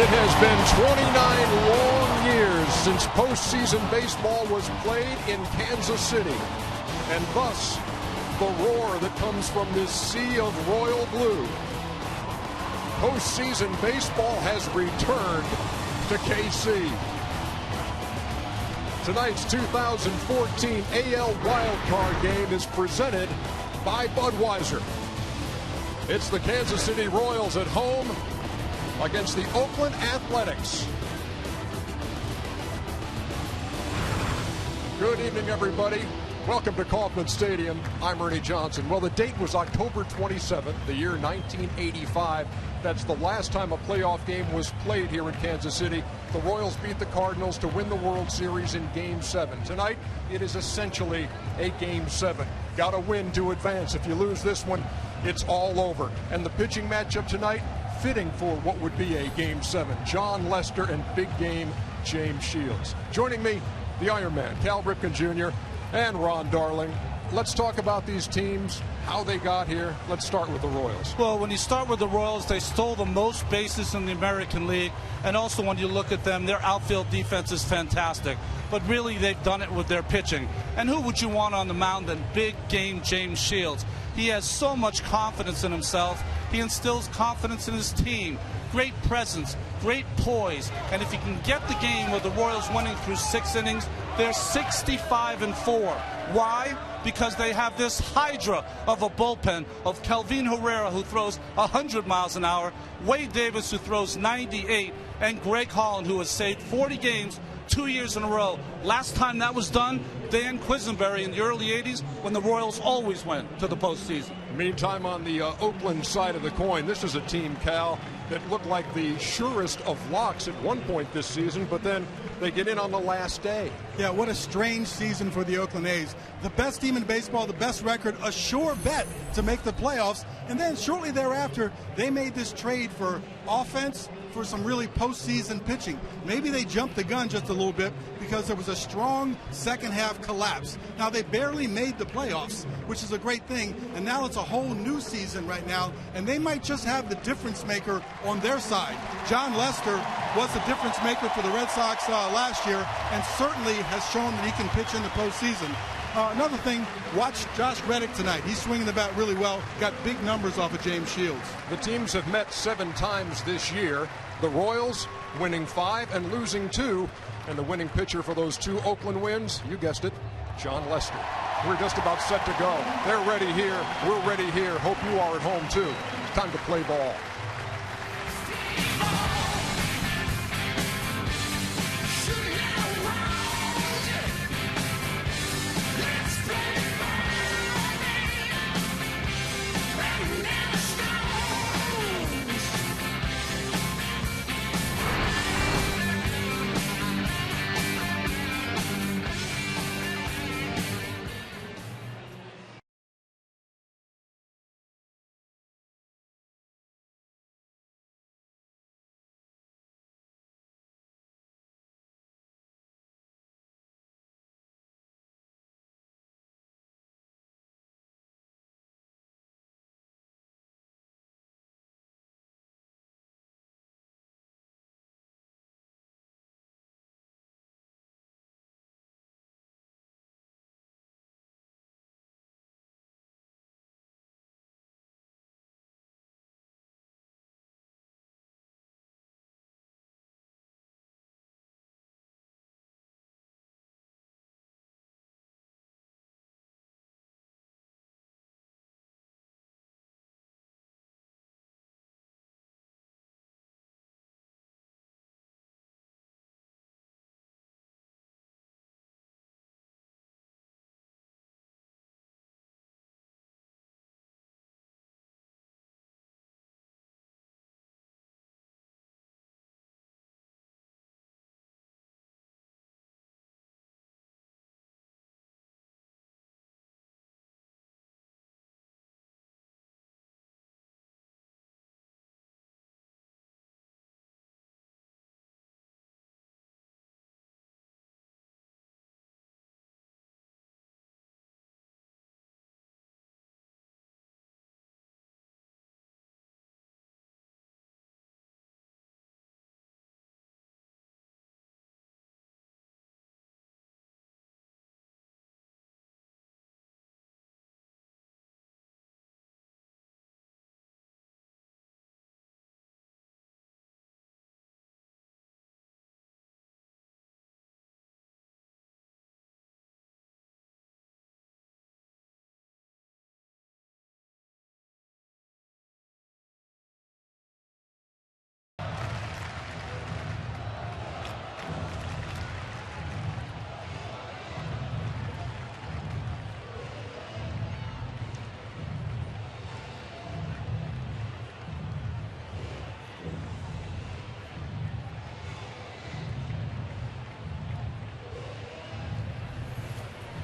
It has been 29 long years since postseason baseball was played in Kansas City. And thus, the roar that comes from this sea of royal blue. Postseason baseball has returned to KC. Tonight's 2014 AL wildcard game is presented by Budweiser. It's the Kansas City Royals at home against the Oakland Athletics. Good evening, everybody. Welcome to Kauffman Stadium. I'm Ernie Johnson. Well, the date was October 27th, the year 1985. That's the last time a playoff game was played here in Kansas City. The Royals beat the Cardinals to win the World Series in Game 7. Tonight, it is essentially a Game 7. Got to win to advance. If you lose this one, it's all over. And the pitching matchup tonight, fitting for what would be a Game 7. Jon Lester and big game James Shields. Joining me, the Iron Man, Cal Ripken Jr., and Ron Darling. Let's talk about these teams, how they got here. Let's start with the Royals. Well, when you start with the Royals, they stole the most bases in the American League. And also when you look at them, their outfield defense is fantastic. But really, they've done it with their pitching. And who would you want on the mound than big game James Shields? He has so much confidence in himself. He instills confidence in his team. Great presence, great poise. And if he can get the game with the Royals winning through 6 innings, they're 65-4. Why? Because they have this hydra of a bullpen of Kelvin Herrera, who throws 100 miles an hour, Wade Davis, who throws 98, and Greg Holland, who has saved 40 games 2 years in a row. Last time that was done, Dan Quisenberry in the early 80s, when the Royals always went to the postseason. Meantime, on the Oakland side of the coin, this is a team, Cal, that looked like the surest of locks at one point this season, but then they get in on the last day. Yeah, what a strange season for the Oakland A's. The best team in baseball, the best record, a sure bet to make the playoffs, and then shortly thereafter, they made this trade for offense, for some really postseason pitching. Maybe they jumped the gun just a little bit because there was a strong second half collapse. Now they barely made the playoffs, which is a great thing, and now it's a whole new season right now, and they might just have the difference maker on their side. Jon Lester was the difference maker for the Red Sox last year, and certainly has shown that he can pitch in the postseason. Another thing, watch Josh Reddick tonight. He's swinging the bat really well, got big numbers off of James Shields. The teams have met 7 times this year. The Royals winning 5 and losing 2. And the winning pitcher for those 2 Oakland wins, you guessed it, Jon Lester. We're just about set to go. They're ready here. We're ready here. Hope you are at home, too. It's time to play ball.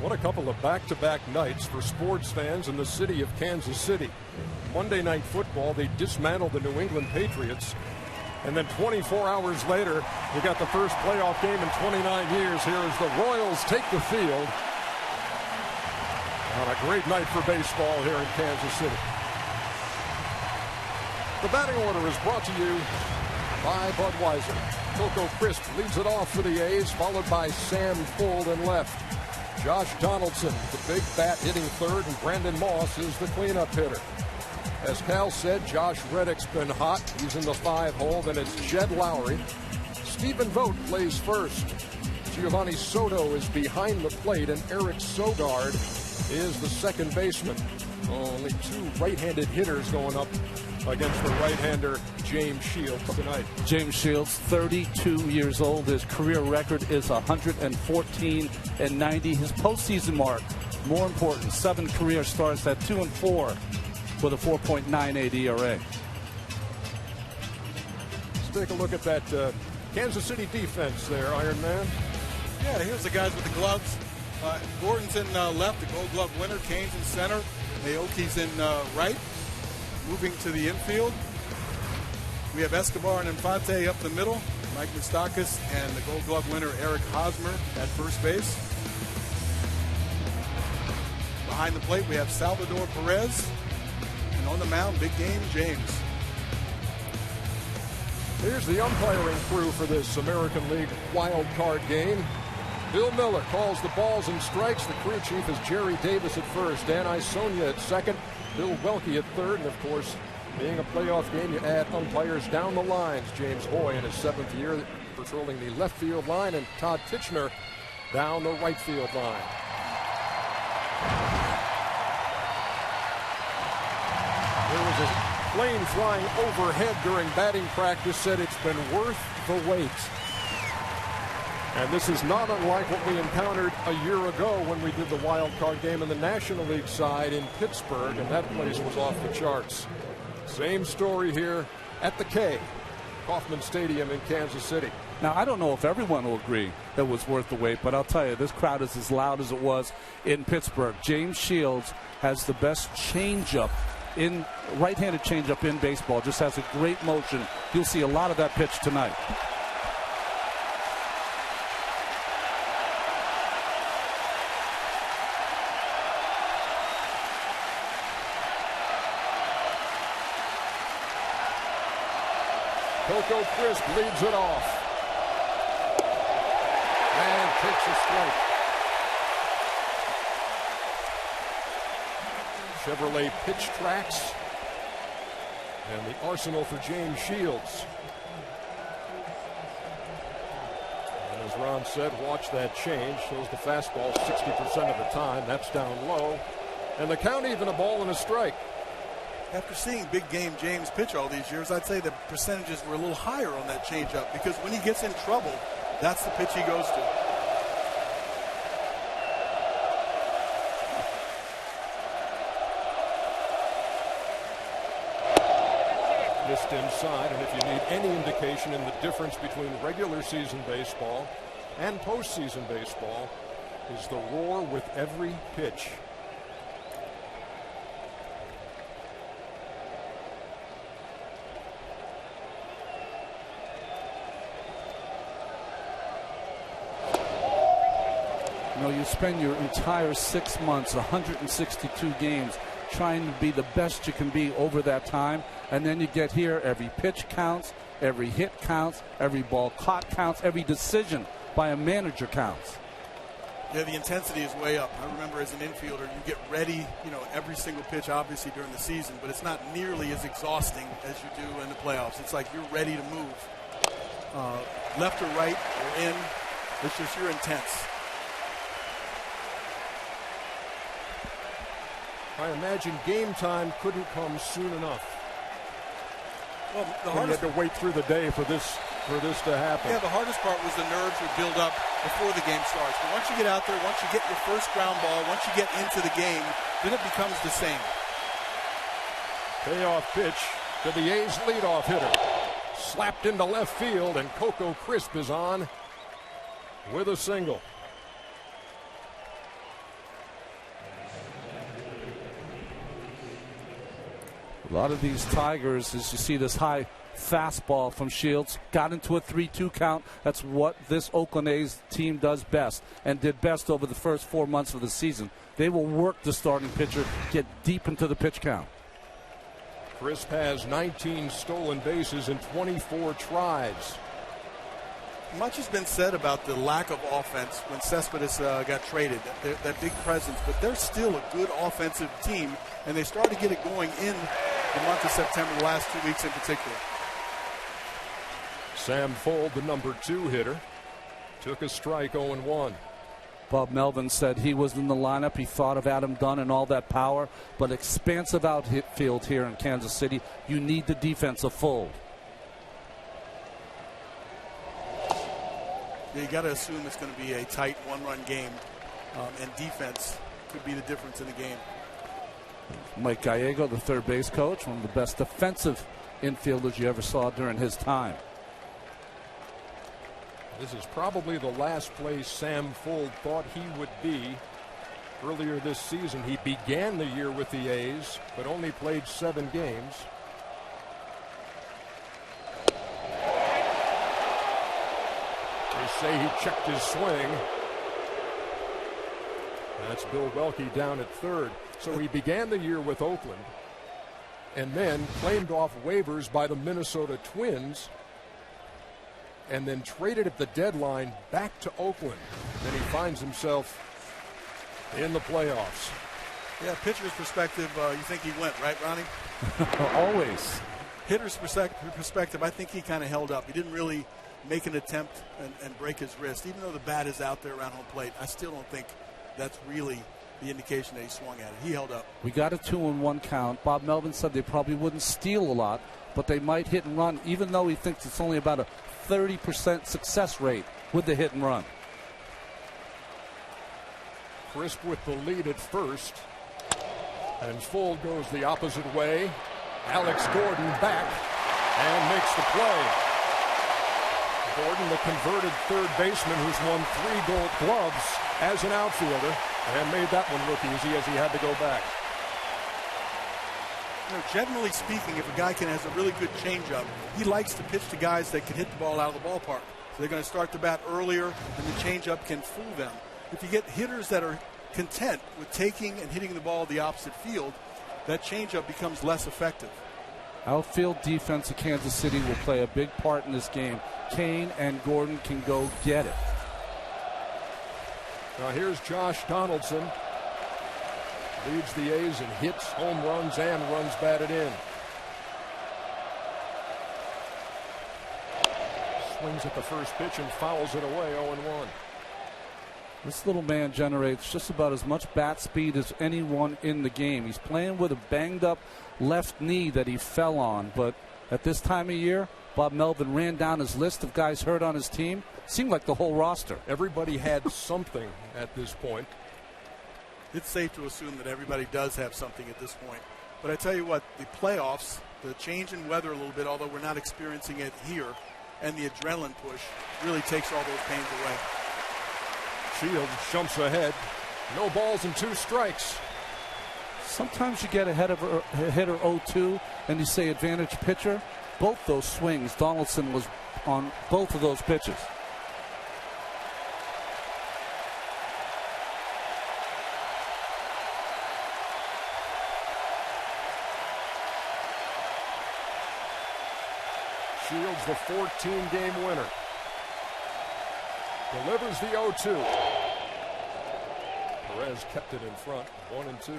What a couple of back-to-back nights for sports fans in the city of Kansas City. Monday Night Football, they dismantled the New England Patriots. And then 24 hours later, we got the first playoff game in 29 years here as the Royals take the field on a great night for baseball here in Kansas City. The batting order is brought to you by Budweiser. Coco Crisp leads it off for the A's, followed by Sam Fuld in left. Josh Donaldson, the big bat, hitting third, and Brandon Moss is the cleanup hitter. As Cal said, Josh Reddick's been hot. He's in the 5-hole. Then it's Jed Lowry. Stephen Vogt plays first. Giovanni Soto is behind the plate, and Eric Sogard is the second baseman. Only two right-handed hitters going up against the right-hander James Shields tonight. James Shields, 32 years old. His career record is 114 and 90. His postseason mark, more important, 7 career starts at 2-4 with a 4.98 ERA. Let's take a look at that Kansas City defense there, Iron Man. Yeah, here's the guys with the gloves. Gordon's in left, the Gold Glove winner. Kane's in center. Aoki's in right. Moving to the infield, we have Escobar and Infante up the middle. Mike Moustakas and the Gold Glove winner Eric Hosmer at first base. Behind the plate, we have Salvador Perez. And on the mound, big game, James. Here's the umpiring crew for this American League wild card game. Bill Miller calls the balls and strikes. The crew chief is Jerry Davis at first. Dan Isonia at second. Bill Welke at third. And, of course, being a playoff game, you add umpires down the lines. James Hoy in his 7th year patrolling the left field line, and Todd Titchener down the right field line. There was a plane flying overhead during batting practice, said it's been worth the wait. And this is not unlike what we encountered a year ago when we did the wild card game in the National League side in Pittsburgh, and that place was off the charts. Same story here at the K, Kauffman Stadium in Kansas City. Now, I don't know if everyone will agree it was worth the wait, but I'll tell you, this crowd is as loud as it was in Pittsburgh. James Shields has the best changeup in right-handed changeup in baseball. Just has a great motion. You'll see a lot of that pitch tonight. Coco Crisp leads it off and takes a strike. Chevrolet pitch tracks and the arsenal for James Shields. And as Ron said, watch that change. Shows the fastball 60% of the time. That's down low. And the count even, a ball and a strike. After seeing big game James pitch all these years, I'd say the percentages were a little higher on that changeup, because when he gets in trouble, that's the pitch he goes to. Missed inside, and if you need any indication in the difference between regular season baseball and postseason baseball, is the roar with every pitch. You know, you spend your entire 6 months, 162 games, trying to be the best you can be over that time, and then you get here, every pitch counts, every hit counts, every ball caught counts, every decision by a manager counts. Yeah, the intensity is way up. I remember as an infielder, you get ready, every single pitch, obviously, during the season, but it's not nearly as exhausting as you do in the playoffs. It's like you're ready to move. Left or right or in, it's just you're intense. I imagine game time couldn't come soon enough. Well, you had to wait through the day for this to happen. Yeah, the hardest part was the nerves would build up before the game starts. But once you get out there, once you get your first ground ball, once you get into the game, then it becomes the same. Payoff pitch to the A's leadoff hitter. Slapped into left field, and Coco Crisp is on with a single. A lot of these Tigers, as you see this high fastball from Shields, got into a 3-2 count. That's what this Oakland A's team does best and did best over the first 4 months of the season. They will work the starting pitcher, get deep into the pitch count. Crisp has 19 stolen bases in 24 tries. Much has been said about the lack of offense when Cespedes got traded, that big presence, but they're still a good offensive team, and they started to get it going in the month of September, the last 2 weeks in particular. Sam Fuld, the number 2 hitter, took a strike, 0-1. Bob Melvin said he was in the lineup. He thought of Adam Dunn and all that power, but expansive outfield here in Kansas City. You need the defense of Fuld. You got to assume it's going to be a tight one-run game, and defense could be the difference in the game. Mike Gallego, the third base coach, one of the best defensive infielders you ever saw during his time. This is probably the last place Sam Fuld thought he would be earlier this season. He began the year with the A's, but only played 7 games. They say he checked his swing. That's Bill Welke down at third. So he began the year with Oakland and then claimed off waivers by the Minnesota Twins and then traded at the deadline back to Oakland. Then he finds himself in the playoffs. Yeah, pitcher's perspective, you think he went, right, Ronnie? Always. Hitter's perspective, I think he kind of held up. He didn't really make an attempt and break his wrist. Even though the bat is out there around home plate, I still don't think that's really the indication that he swung at it. He held up. We got a 2-1 count. Bob Melvin said they probably wouldn't steal a lot, but they might hit and run, even though he thinks it's only about a 30% success rate with the hit and run. Crisp with the lead at first. And Fuld goes the opposite way. Alex Gordon back and makes the play. Gordon, the converted third baseman who's won 3 Gold Gloves as an outfielder, and made that one look easy as he had to go back. You know, generally speaking, if a guy has a really good changeup, he likes to pitch to guys that can hit the ball out of the ballpark. So they're going to start the bat earlier, and the changeup can fool them. If you get hitters that are content with taking and hitting the ball the opposite field, that changeup becomes less effective. Outfield defense of Kansas City will play a big part in this game. Kane and Gordon can go get it. Now here's Josh Donaldson. Leads the A's in hits, home runs, and runs batted in. Swings at the first pitch and fouls it away, 0-1. This little man generates just about as much bat speed as anyone in the game. He's playing with a banged-up left knee that he fell on, but at this time of year, Bob Melvin ran down his list of guys hurt on his team. Seemed like the whole roster. Everybody had something at this point. It's safe to assume that everybody does have something at this point. But I tell you what, the playoffs, the change in weather a little bit, although we're not experiencing it here, and the adrenaline push really takes all those pains away. Shields jumps ahead. No balls and 2 strikes. Sometimes you get ahead of a hitter 0-2 and you say advantage pitcher. Both those swings, Donaldson was on both of those pitches. Shields, the 14-game winner. Delivers the 0-2. Perez kept it in front, 1-2.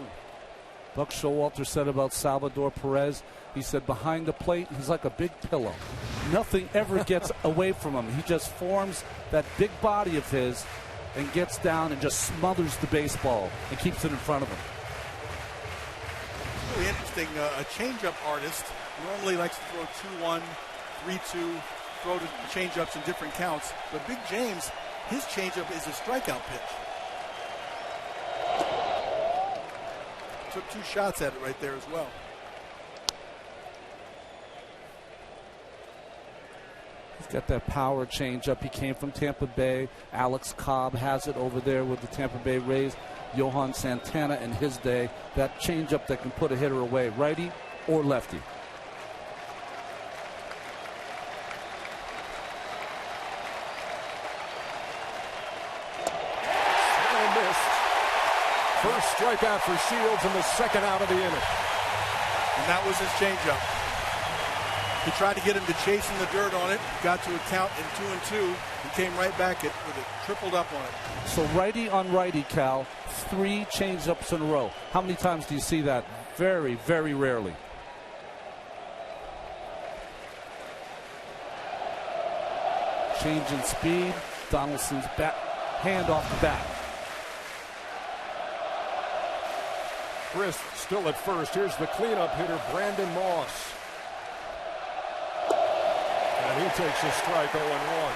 Buck Showalter said about Salvador Perez, he said behind the plate, he's like a big pillow. Nothing ever gets away from him. He just forms that big body of his and gets down and just smothers the baseball and keeps it in front of him. Really interesting. A changeup artist normally likes to throw 2-1, 3-2, throw the changeups in different counts. But Big James, his changeup is a strikeout pitch. Took 2 shots at it right there as well. He's got that power changeup. He came from Tampa Bay. Alex Cobb has it over there with the Tampa Bay Rays. Johan Santana in his day. That changeup that can put a hitter away. Righty, or lefty. First strikeout for Shields and the second out of the inning. And that was his changeup. He tried to get him to chasing the dirt on it, got to a count in 2-2, and came right back with it tripled up on it. So righty on righty, Cal, 3 changeups in a row. How many times do you see that? Very, very rarely. Change in speed. Donaldson's hand off the bat. Chris still at first. Here's the cleanup hitter, Brandon Moss. And he takes a strike 0-1.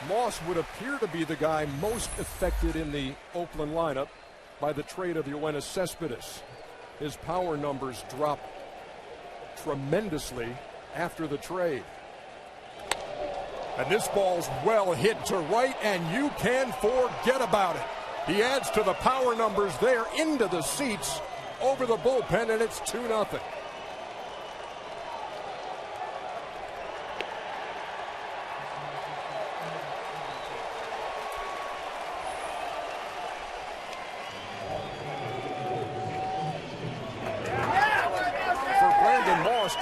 Moss would appear to be the guy most affected in the Oakland lineup by the trade of Yoenis Cespedes. His power numbers drop tremendously after the trade. And this ball's well hit to right, and you can forget about it. He adds to the power numbers there into the seats over the bullpen, and it's 2-0.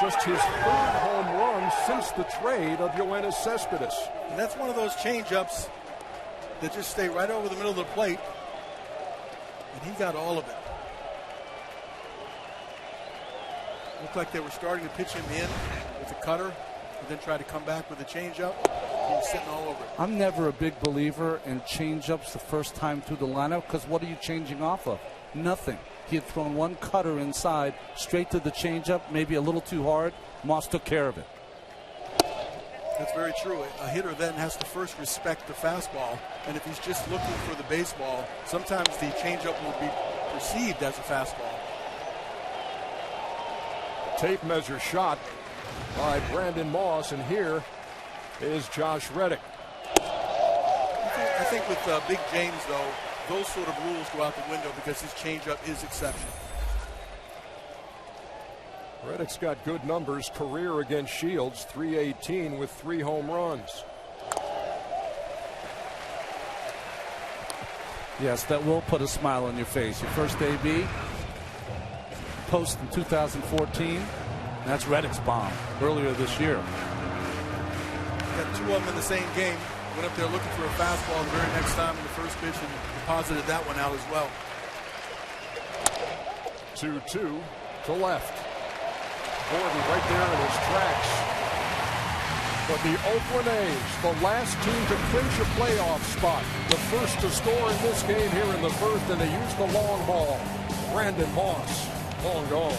Just his 3rd home run since the trade of Yoenis Cespedes. And that's one of those changeups that just stay right over the middle of the plate. And he got all of it. Looked like they were starting to pitch him in with a cutter and then try to come back with a changeup. He was sitting all over it. I'm never a big believer in changeups the first time through the lineup, because what are you changing off of? Nothing. He had thrown one cutter inside, straight to the changeup, maybe a little too hard. Moss took care of it. That's very true. A hitter then has to first respect the fastball, and if he's just looking for the baseball, sometimes the changeup will be perceived as a fastball. Tape measure shot by Brandon Moss, and here is Josh Reddick. I think with Big James, though, those sort of rules go out the window because his changeup is exceptional. Reddick's got good numbers. Career against Shields, .318 with 3 home runs. Yes, that will put a smile on your face. Your first AB, post in 2014. That's Reddick's bomb earlier this year. Got 2 of them in the same game. Went up there looking for a fastball the very next time in the first pitch and deposited that one out as well. 2-2 to left. Gordon right there in his tracks. But the Oakland A's, the last team to clinch a playoff spot, the first to score in this game here in the first, and they use the long ball. Brandon Moss, long gone.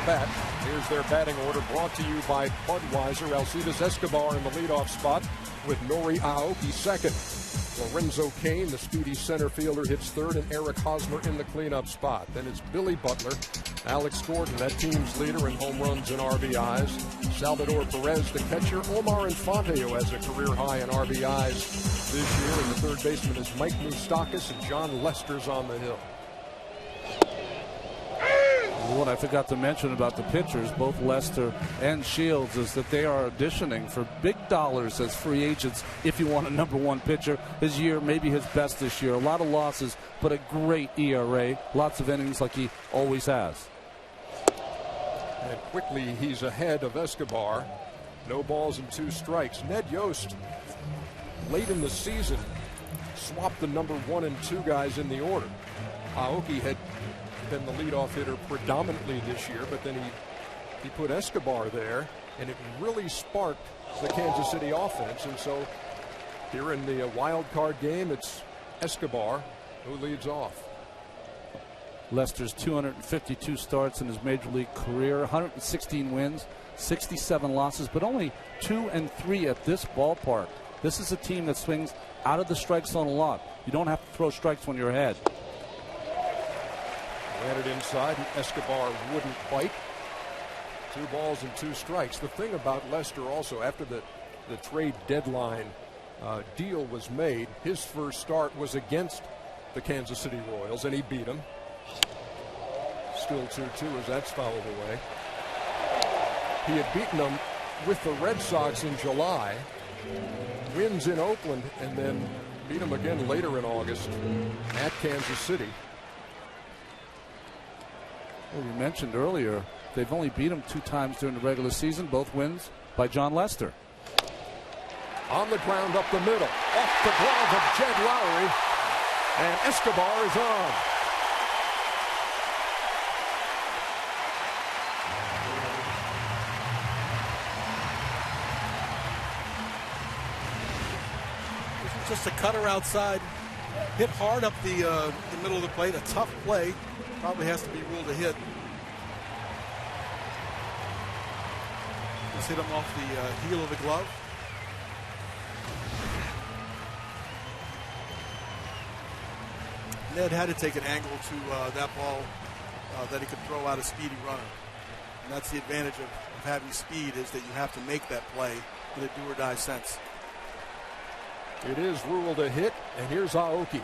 bat. Here's their batting order brought to you by Budweiser. Alcides Escobar in the leadoff spot with Nori Aoki second. Lorenzo Cain, the speedy center fielder, hits third, and Eric Hosmer in the cleanup spot. Then it's Billy Butler, Alex Gordon, that team's leader in home runs and RBIs. Salvador Perez, the catcher. Omar Infante, who has a career high in RBIs this year. And the third baseman is Mike Moustakas, and John Lester's on the hill. What I forgot to mention about the pitchers, both Lester and Shields, is that they are auditioning for big dollars as free agents if you want a #1 pitcher. His year, maybe his best this year. A lot of losses, but a great ERA. Lots of innings like he always has. And quickly, he's ahead of Escobar. No balls and 2 strikes. Ned Yost, late in the season, swapped the #1 and 2 guys in the order. Aoki had been the leadoff hitter predominantly this year, but then he put Escobar there, and it really sparked the Kansas City offense. And so here in the wild card game, it's Escobar who leads off. Lester's 252 starts in his major league career, 116 wins, 67 losses, but only 2-3 at this ballpark. This is a team that swings out of the strike zone a lot. You don't have to throw strikes when you're ahead. Ran it inside, and Escobar wouldn't bite. 2 balls and 2 strikes. The thing about Lester also, after the trade deadline deal was made, his first start was against the Kansas City Royals, and he beat them. Still 2-2 as that's fouled away. He had beaten them with the Red Sox in July, wins in Oakland, and then beat them again later in August at Kansas City. Well, we mentioned earlier they've only beat him 2 times during the regular season, both wins by John Lester. On the ground up the middle, off the glove of Jed Lowry, and Escobar is on. This is just a cutter outside, hit hard up the middle of the plate, a tough play. Probably has to be ruled a hit. Just hit him off the heel of the glove. Ned had to take an angle to that ball that he could throw out a speedy runner. And that's the advantage of having speed, is that you have to make that play in a do-or-die sense. It is ruled a hit, and here's Aoki.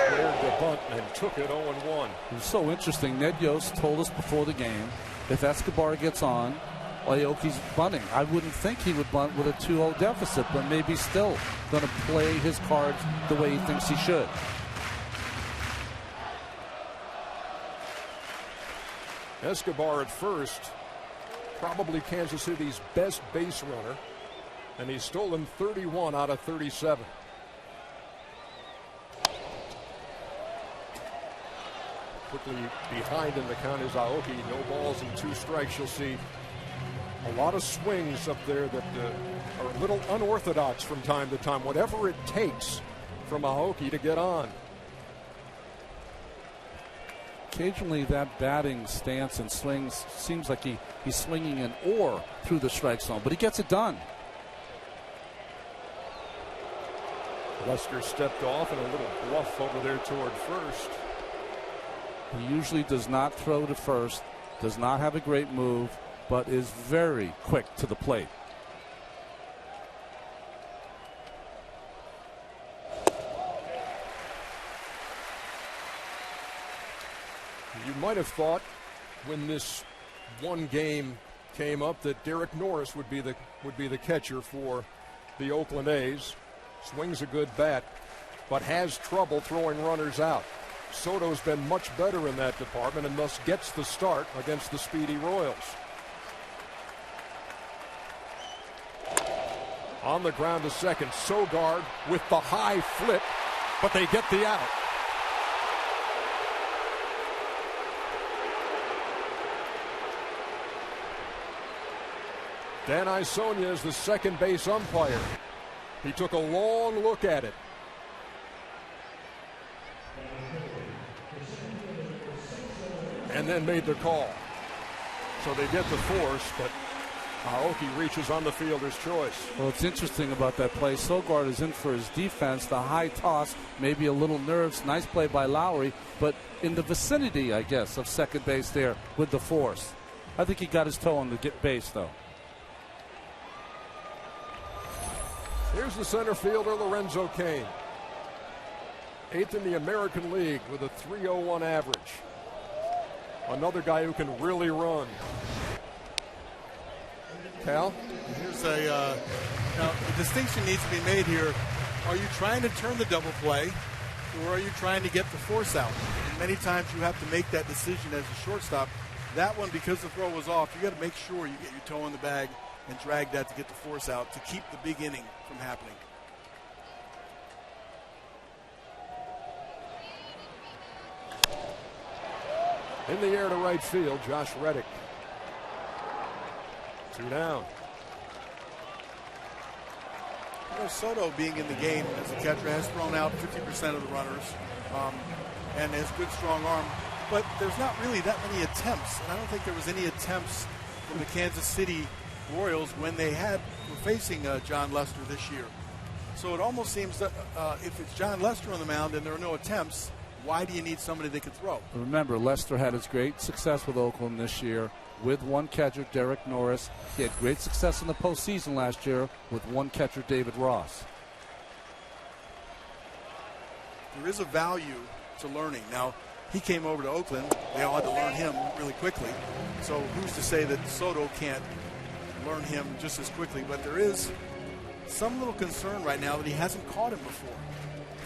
Squared the bunt and took it 0-1. It was so interesting. Ned Yost told us before the game, if Escobar gets on, Aoki's bunting. I wouldn't think he would bunt with a 2-0 deficit, but maybe still going to play his cards the way he thinks he should. Escobar at first, probably Kansas City's best base runner, and he's stolen 31 out of 37. Quickly behind in the count is Aoki. No balls and 2 strikes. You'll see a lot of swings up there that are a little unorthodox from time to time. Whatever it takes from Aoki to get on. Occasionally that batting stance and swings seems like he's swinging an oar through the strike zone, but he gets it done. Lester stepped off and a little bluff over there toward first. He usually does not throw to first, does not have a great move, but is very quick to the plate. You might have thought when this one game came up that Derek Norris would be the catcher for the Oakland A's. Swings a good bat, but has trouble throwing runners out. Soto's been much better in that department and thus gets the start against the speedy Royals. On the ground to second, Sogard with the high flip, but they get the out. Dan Isonia is the second base umpire. He took a long look at it. and then made the call. So they get the force, but Aoki reaches on the fielder's choice. Well, it's interesting about that play. Sogard is in for his defense. The high toss, maybe a little nerves. Nice play by Lowry, but in the vicinity, I guess, of second base there with the force. I think he got his toe on the base, though. Here's the center fielder, Lorenzo Cain. 8th in the American League with a .301 average. Another guy who can really run. Cal? Here's now the distinction needs to be made here. Are you trying to turn the double play, or are you trying to get the force out? And many times you have to make that decision as a shortstop. That one, because the throw was off, you got to make sure you get your toe in the bag and drag that to get the force out to keep the big inning from happening. In the air to right field, Josh Reddick. 2 down. You know, Soto being in the game as a catcher has thrown out 50% of the runners and has good strong arm, but there's not really that many attempts, and I don't think there was any attempts from the Kansas City Royals when they were facing John Lester this year. So it almost seems that if it's John Lester on the mound and there are no attempts, why do you need somebody that can throw? Remember, Lester had his great success with Oakland this year with one catcher, Derek Norris. He had great success in the postseason last year with one catcher, David Ross. There is a value to learning. Now, he came over to Oakland. They all had to learn him really quickly. So who's to say that Soto can't learn him just as quickly? But there is some little concern right now that he hasn't caught him before.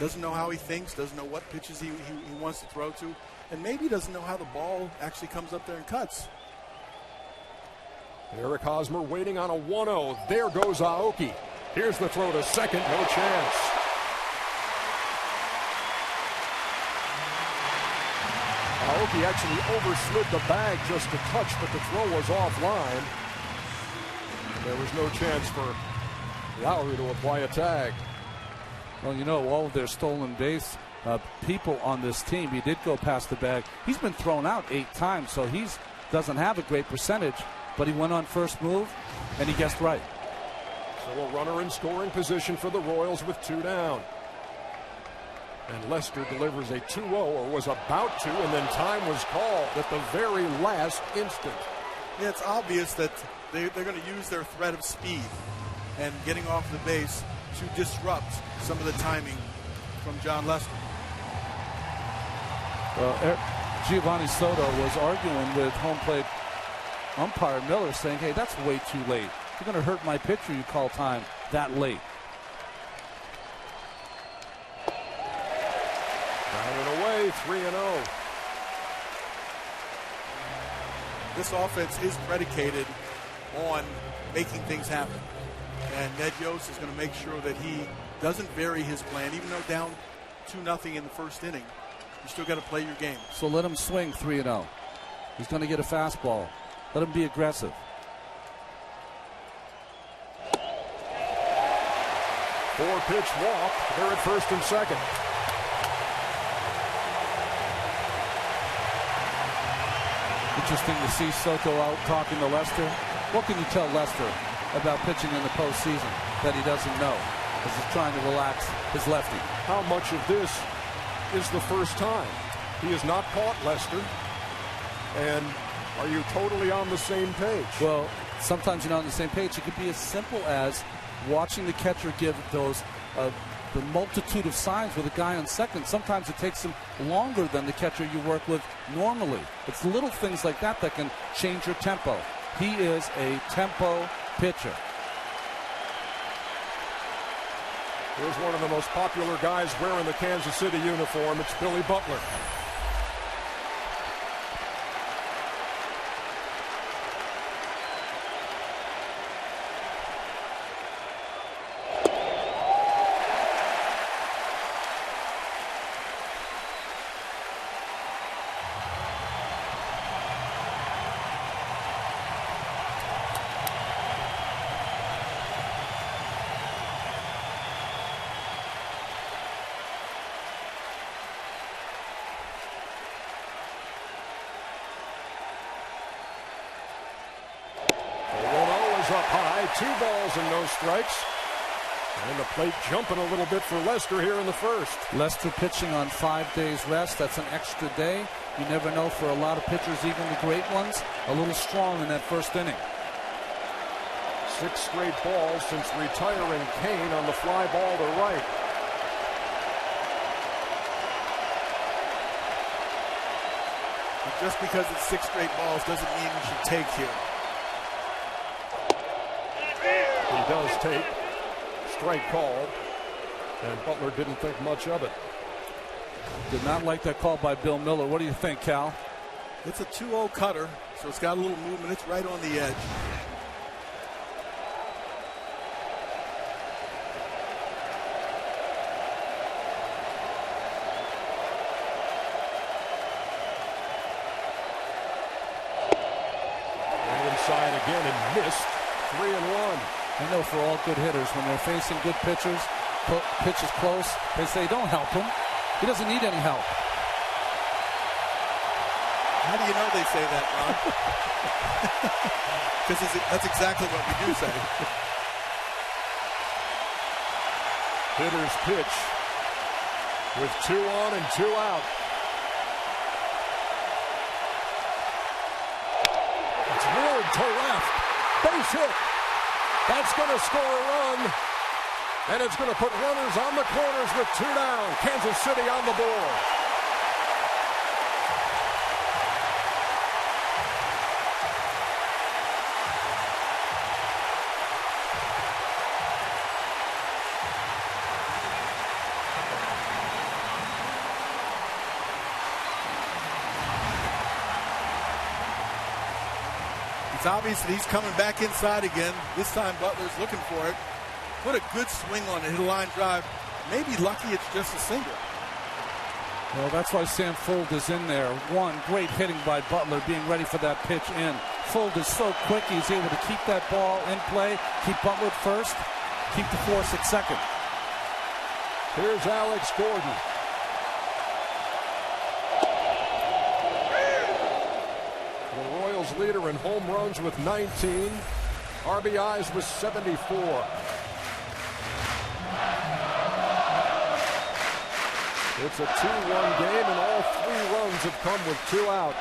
Doesn't know how he thinks, doesn't know what pitches he wants to throw to, and maybe doesn't know how the ball actually comes up there and cuts. Eric Hosmer waiting on a 1-0. There goes Aoki. Here's the throw to second. No chance. Aoki actually overslid the bag just a touch, but the throw was offline. There was no chance for Lowry to apply a tag. Well, you know, all of their stolen base people on this team, he did go past the bag. He's been thrown out 8 times, so he doesn't have a great percentage, but he went on first move, and he guessed right. So a runner in scoring position for the Royals with 2 down. And Lester delivers a 2-0, or was about to, and then time was called at the very last instant. Yeah, it's obvious that they're going to use their threat of speed and getting off the base to disrupt some of the timing from John Lester. Well, Giovanni Soto was arguing with home plate umpire Miller, saying, hey, that's way too late. You're going to hurt my pitcher, you call time that late. Down and away, 3-0. This offense is predicated on making things happen. And Ned Yost is going to make sure that he doesn't vary his plan, even though down 2-0 in the first inning. You still got to play your game. So let him swing 3-0. He's going to get a fastball. Let him be aggressive. Four-pitch walk. They're at first and second. Interesting to see Soto out talking to Lester. What can you tell Lester about pitching in the postseason that he doesn't know as he's trying to relax his lefty? How much of this is the first time? He has not caught Lester. And are you totally on the same page? Well, sometimes you're not on the same page. It could be as simple as watching the catcher give those the multitude of signs with a guy on second. Sometimes it takes him longer than the catcher you work with normally. It's little things like that that can change your tempo. He is a tempo pitcher. Here's one of the most popular guys wearing the Kansas City uniform. It's Billy Butler. is up high. 2 balls and no strikes. And the plate jumping a little bit for Lester here in the first. Lester pitching on 5 days rest. That's an extra day. You never know for a lot of pitchers, even the great ones, a little strong in that first inning. 6 straight balls since retiring Kane on the fly ball to right. And just because it's 6 straight balls doesn't mean you should take here. He does take. Strike called, and Butler didn't think much of it. Did not like that call by Bill Miller. What do you think, Cal? It's a 2-0 cutter, so it's got a little movement. It's right on the edge. And inside again and missed. 3-1. I know for all good hitters, when they're facing good pitchers, pitches close, they say, don't help him. He doesn't need any help. How do you know they say that, Ron? Because that's exactly what we do say. Hitter's pitch with 2 on and 2 out. It's whirled to left. Base hit. That's going to score a run, and it's going to put runners on the corners with 2 down. Kansas City on the board. It's obvious that he's coming back inside again. This time Butler's looking for it. Put a good swing on it, hit a line drive. Maybe lucky it's just a single. Well, that's why Sam Fuld is in there. One, great hitting by Butler, being ready for that pitch in. Fuld is so quick, he's able to keep that ball in play, keep Butler at first, keep the force at second. Here's Alex Gordon. The Royals leader in home runs with 19. RBIs with 74. It's a 2-1 game, and all 3 runs have come with 2 out.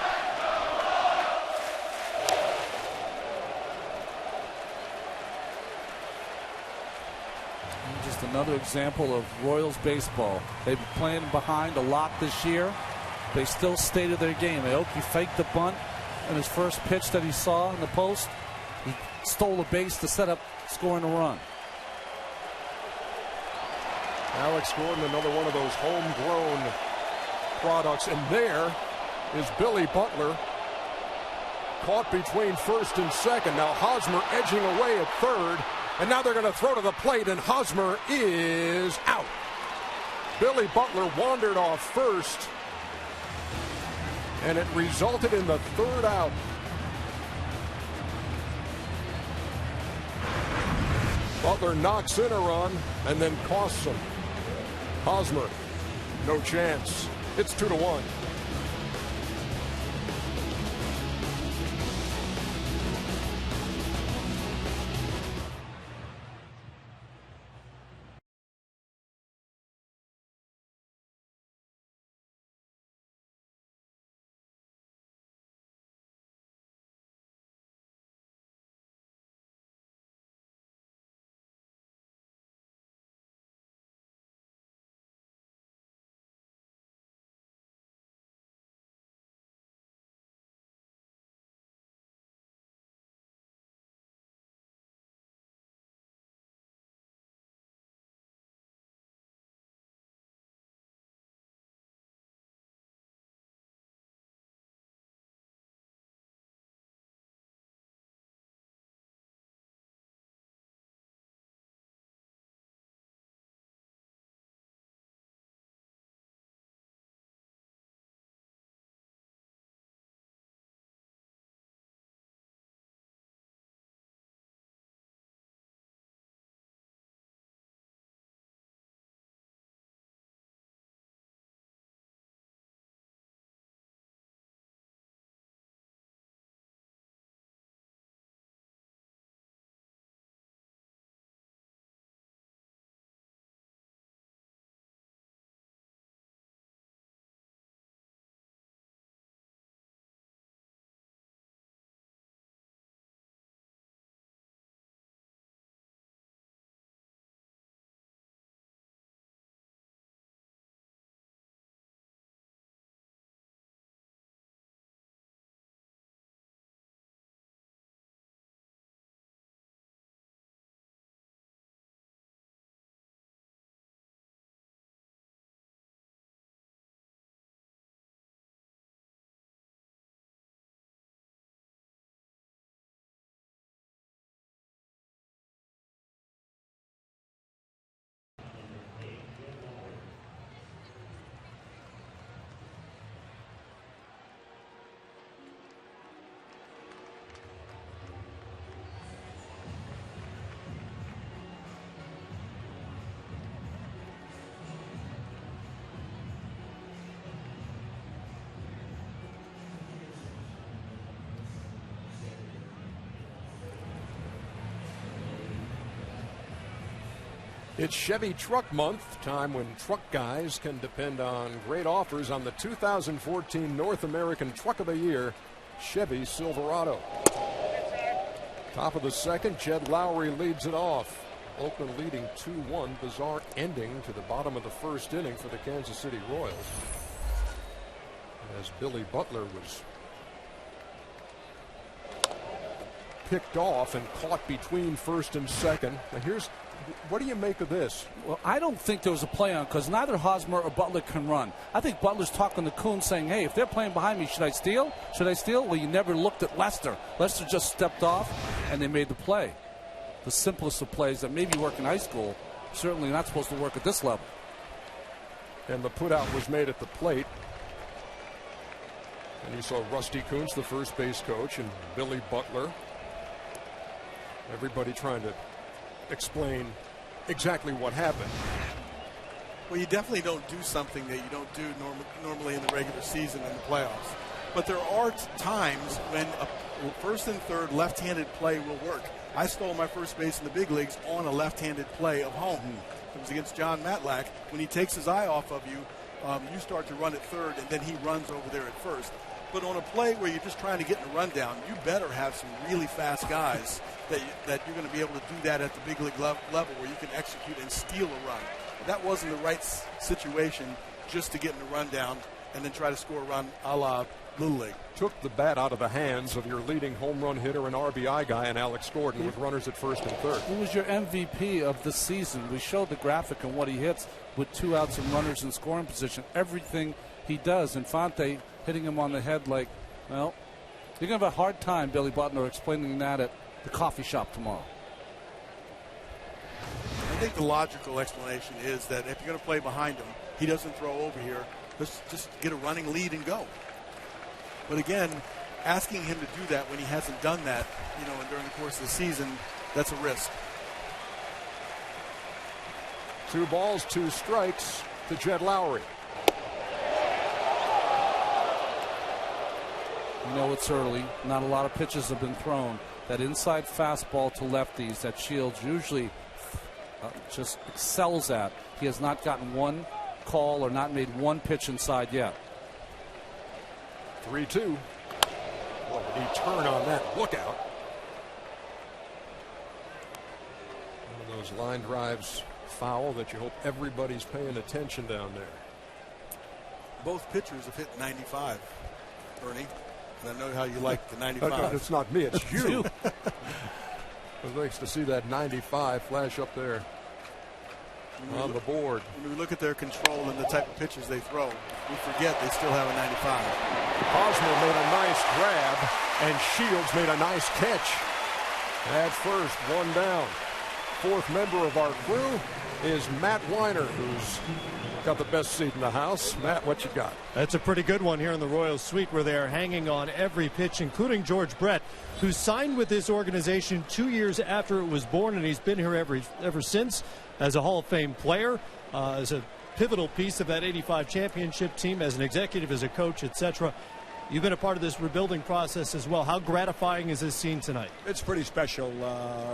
And just another example of Royals baseball. They've been playing behind a lot this year. They still stay to their game. Aoki faked the bunt in his first pitch that he saw in the post. He stole a base to set up scoring a run. Alex Gordon, another one of those homegrown products. And there is Billy Butler, caught between first and second. Now Hosmer edging away at third. And now they're going to throw to the plate, and Hosmer is out. Billy Butler wandered off first, and it resulted in the 3rd out. Butler knocks in a run and then costs him. Hosmer, no chance. It's 2-1. It's Chevy Truck Month, time when truck guys can depend on great offers on the 2014 North American Truck of the Year, Chevy Silverado. Top of the second, Jed Lowry leads it off. Oakland leading 2-1. Bizarre ending to the bottom of the first inning for the Kansas City Royals, as Billy Butler was picked off and caught between first and second. Now what do you make of this? Well, I don't think there was a play on, because neither Hosmer or Butler can run. I think Butler's talking to Kuhn saying, hey, if they're playing behind me, should I steal? Should I steal? Well, you never looked at Lester. Lester just stepped off, and they made the play. The simplest of plays that maybe work in high school, certainly not supposed to work at this level. And the putout was made at the plate. And you saw Rusty Kuntz, the first base coach, and Billy Butler. Everybody trying to explain exactly what happened. Well, you definitely don't do something that you don't do normally in the regular season and the playoffs. But there are times when a first and third left-handed play will work. I stole my first base in the big leagues on a left-handed play of home. It was against John Matlack. When he takes his eye off of you, you start to run at third, and then he runs over there at first. But on a play where you're just trying to get in a rundown, you better have some really fast guys that you're going to be able to do that at the big league level where you can execute and steal a run. That wasn't the right situation just to get in a rundown and then try to score a run a la Little League. Took the bat out of the hands of your leading home run hitter and RBI guy in Alex Gordon with runners at first and third. He was your MVP of the season. We showed the graphic and what he hits with 2 outs and runners in scoring position. Everything he does. Infante hitting him on the head like, well, you're going to have a hard time, Billy Butler, explaining that at the coffee shop tomorrow. I think the logical explanation is that if you're going to play behind him, he doesn't throw over here. Let's just get a running lead and go. But again, asking him to do that when he hasn't done that, and during the course of the season, that's a risk. 2 balls, 2 strikes to Jed Lowry. It's early. Not a lot of pitches have been thrown. That inside fastball to lefties that Shields usually just excels at. He has not gotten one call or not made one pitch inside yet. 3-2. What a turn on that. Look out. One of those line drives foul that you hope everybody's paying attention down there. Both pitchers have hit 95, Ernie. And I know how you like the 95. No, it's not me, it's you. It was nice to see that 95 flash up there on the board. When we look at their control and the type of pitches they throw, we forget they still have a 95. Hosmer made a nice grab, and Shields made a nice catch. At first, 1 down. 4th member of our crew is Matt Weiner, who's got the best seat in the house. Matt, what you got? That's a pretty good one here in the Royals suite, where they are hanging on every pitch, including George Brett, who signed with this organization 2 years after it was born, and he's been here ever since as a Hall of Fame player, as a pivotal piece of that '85 championship team, as an executive, as a coach, etc. You've been a part of this rebuilding process as well. How gratifying is this scene tonight? It's pretty special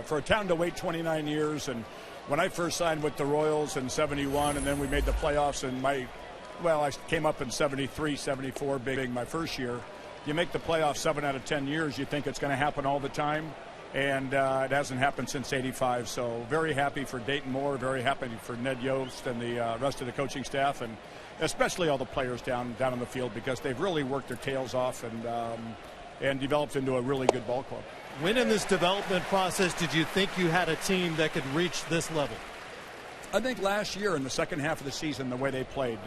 for a town to wait 29 years. And when I first signed with the Royals in '71, and then we made the playoffs, and I came up in '73, '74, being my first year. You make the playoffs 7 out of 10 years, you think it's going to happen all the time, and it hasn't happened since '85. So very happy for Dayton Moore, very happy for Ned Yost and the rest of the coaching staff, and especially all the players down on the field, because they've really worked their tails off and developed into a really good ball club. When in this development process did you think you had a team that could reach this level? I think last year in the second half of the season, the way they played,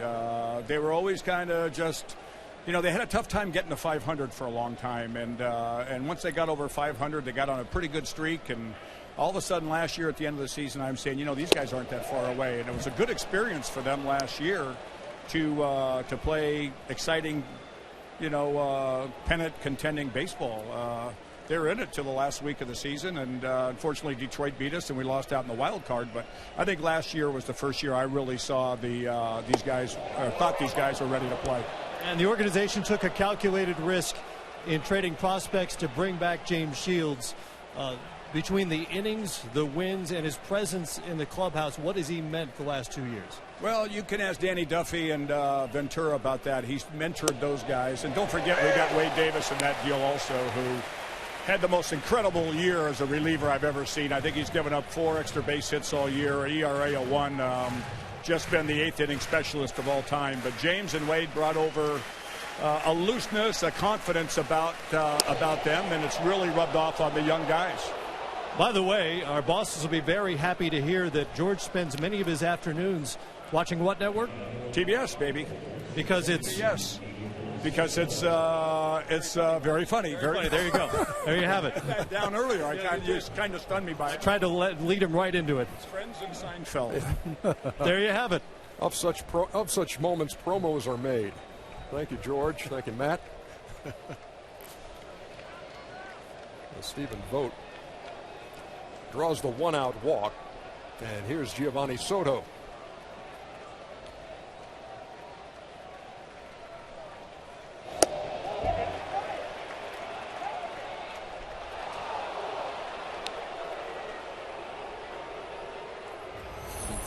they were always kind of just, they had a tough time getting to 500 for a long time. And once they got over 500, they got on a pretty good streak. And all of a sudden last year at the end of the season, I'm saying, these guys aren't that far away. And it was a good experience for them last year to play exciting, pennant contending baseball. They were in it till the last week of the season, and unfortunately Detroit beat us and we lost out in the wild card. But I think last year was the first year I really saw these guys, thought these guys were ready to play. And the organization took a calculated risk in trading prospects to bring back James Shields. between the innings, the wins, and his presence in the clubhouse, what has he meant the last 2 years? Well, you can ask Danny Duffy and Ventura about that. He's mentored those guys. And don't forget, we got Wade Davis in that deal also, who had the most incredible year as a reliever I've ever seen. I think he's given up 4 extra base hits all year, ERA of 1, just been the 8th inning specialist of all time. But James and Wade brought over a looseness, a confidence about them, and it's really rubbed off on the young guys. By the way, our bosses will be very happy to hear that George spends many of his afternoons watching what network? TBS, baby. Because it's... Yes. Because it's very funny. Very funny. There you go. There you have it. Down earlier, you kind of stunned me by it. Tried to lead him right into it. It's Friends and Seinfeld. There you have it. Of such moments, promos are made. Thank you, George. Thank you, Matt. Stephen Vogt draws the 1-out walk, and here's Giovanni Soto.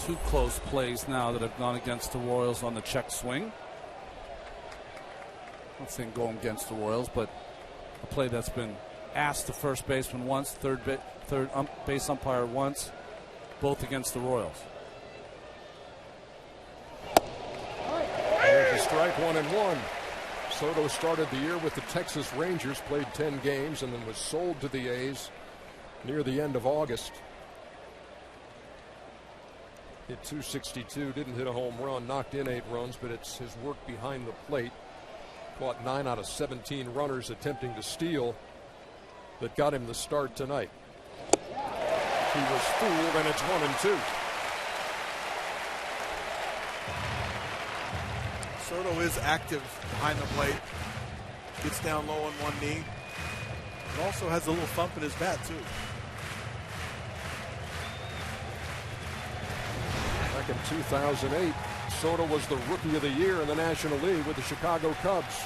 Two close plays now that have gone against the Royals on the check swing. I'm not saying going against the Royals, but a play that's been asked the first baseman once, third base umpire once, both against the Royals. There's a strike, 1-1. Soto started the year with the Texas Rangers, played 10 games, and then was sold to the A's near the end of August. Hit .262, didn't hit a home run, knocked in 8 runs, but it's his work behind the plate. Caught 9 out of 17 runners attempting to steal that got him the start tonight. He was fooled, and it's 1-2. Soto is active behind the plate. Gets down low on one knee. And also has a little thump in his bat, too. Back in 2008, Soto was the Rookie of the Year in the National League with the Chicago Cubs.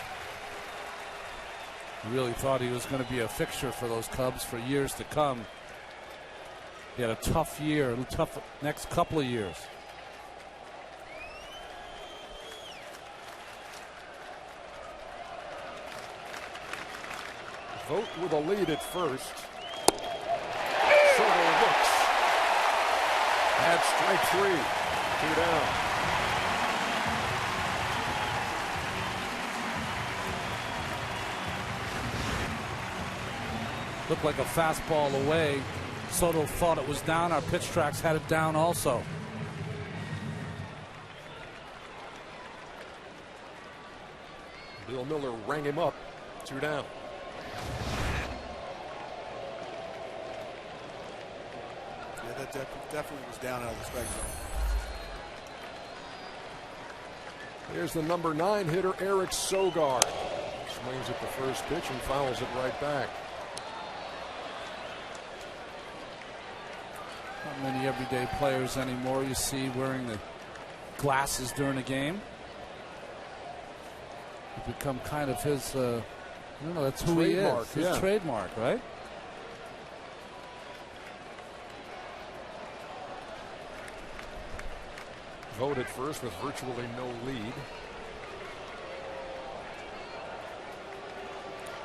Really thought he was going to be a fixture for those Cubs for years to come. He had a tough year, a tough next couple of years. Vogt with a lead at first. Soto looks. At strike 3. 2 down. Looked like a fastball away. Soto thought it was down. Our pitch tracks had it down also. Bill Miller rang him up. 2 down. Yeah, that definitely was down out of the strike zone. Here's the number 9 hitter, Eric Sogard. Swings at the first pitch and fouls it right back. Not many everyday players anymore you see wearing the glasses during a game. It's become kind of his, that's who trademark, he is. His trademark, right? Vogt at first with virtually no lead.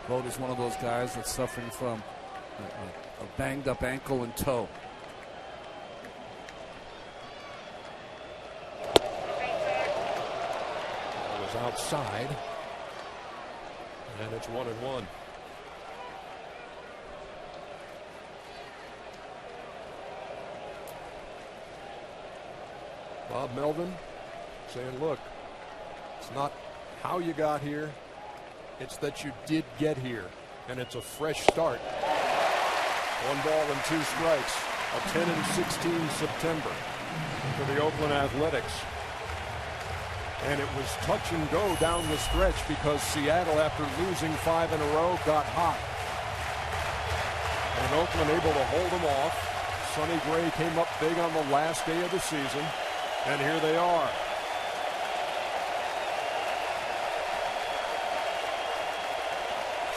Vogt is one of those guys that's suffering from a banged up ankle and toe. Ball was outside. And it's 1-1. Bob Melvin saying, look, it's not how you got here, it's that you did get here, and it's a fresh start. 1 ball and 2 strikes. A 10-16 September for the Oakland Athletics. And it was touch and go down the stretch because Seattle, after losing 5 in a row, got hot. And Oakland able to hold them off. Sonny Gray came up big on the last day of the season. And here they are.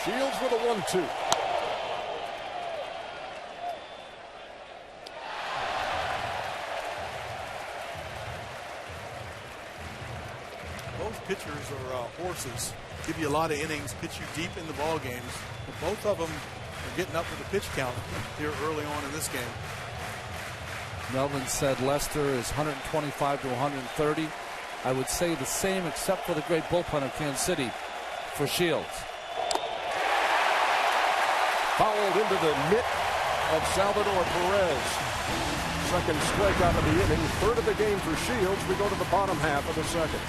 Shields with a 1-2. both pitchers are horses. Give you a lot of innings, pitch you deep in the ball games. But both of them are getting up with the pitch count here early on in this game. Melvin said Lester is 125 to 130. I would say the same except for the great bullpen of Kansas City for Shields. Fouled into the mitt of Salvador Perez. Second strikeout of the inning, third of the game for Shields. We go to the bottom half of the second.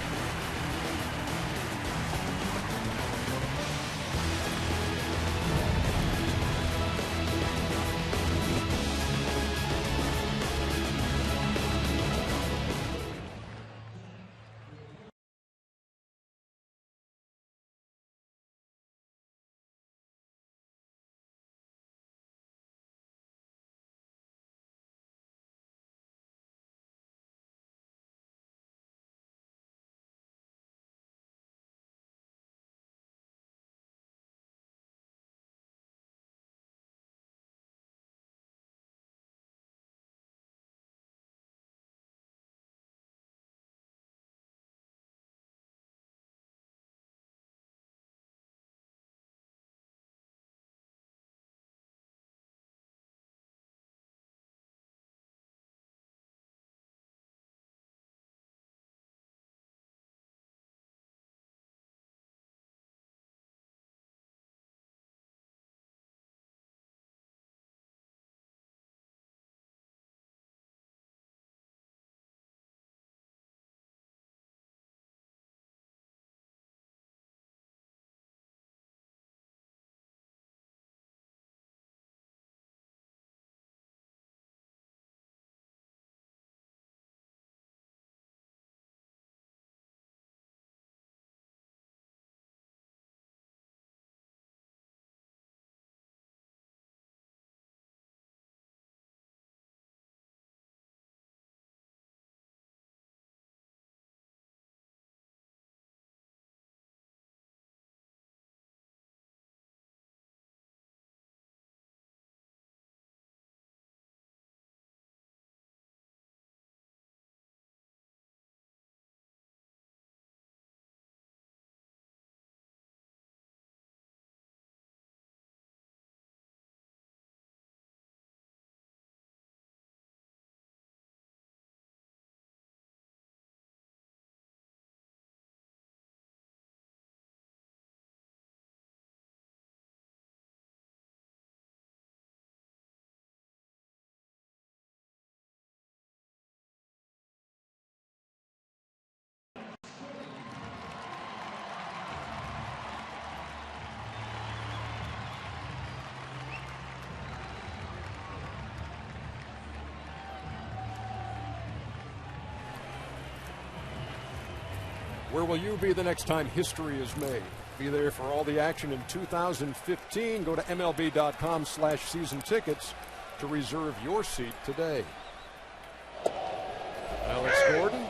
Where will you be the next time history is made? Be there for all the action in 2015. Go to MLB.com/season tickets to reserve your seat today. Alex Gordon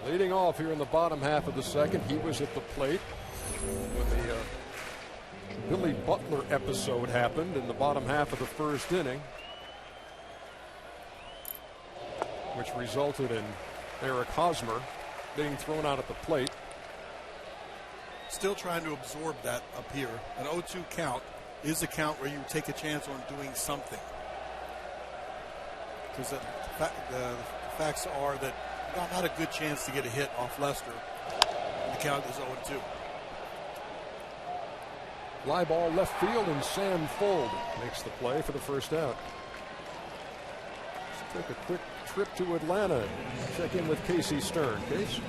leading off here in the bottom half of the second. He was at the plate when the Billy Butler episode happened in the bottom half of the first inning, which resulted in Eric Hosmer being thrown out at the plate. Still trying to absorb that up here. An 0-2 count is a count where you take a chance on doing something. Because the facts are that not a good chance to get a hit off Lester. The count is 0-2. Fly ball left field, and Sam Fuld makes the play for the first out. Let's take a quick trip to Atlanta and check in with Casey Stern. Case?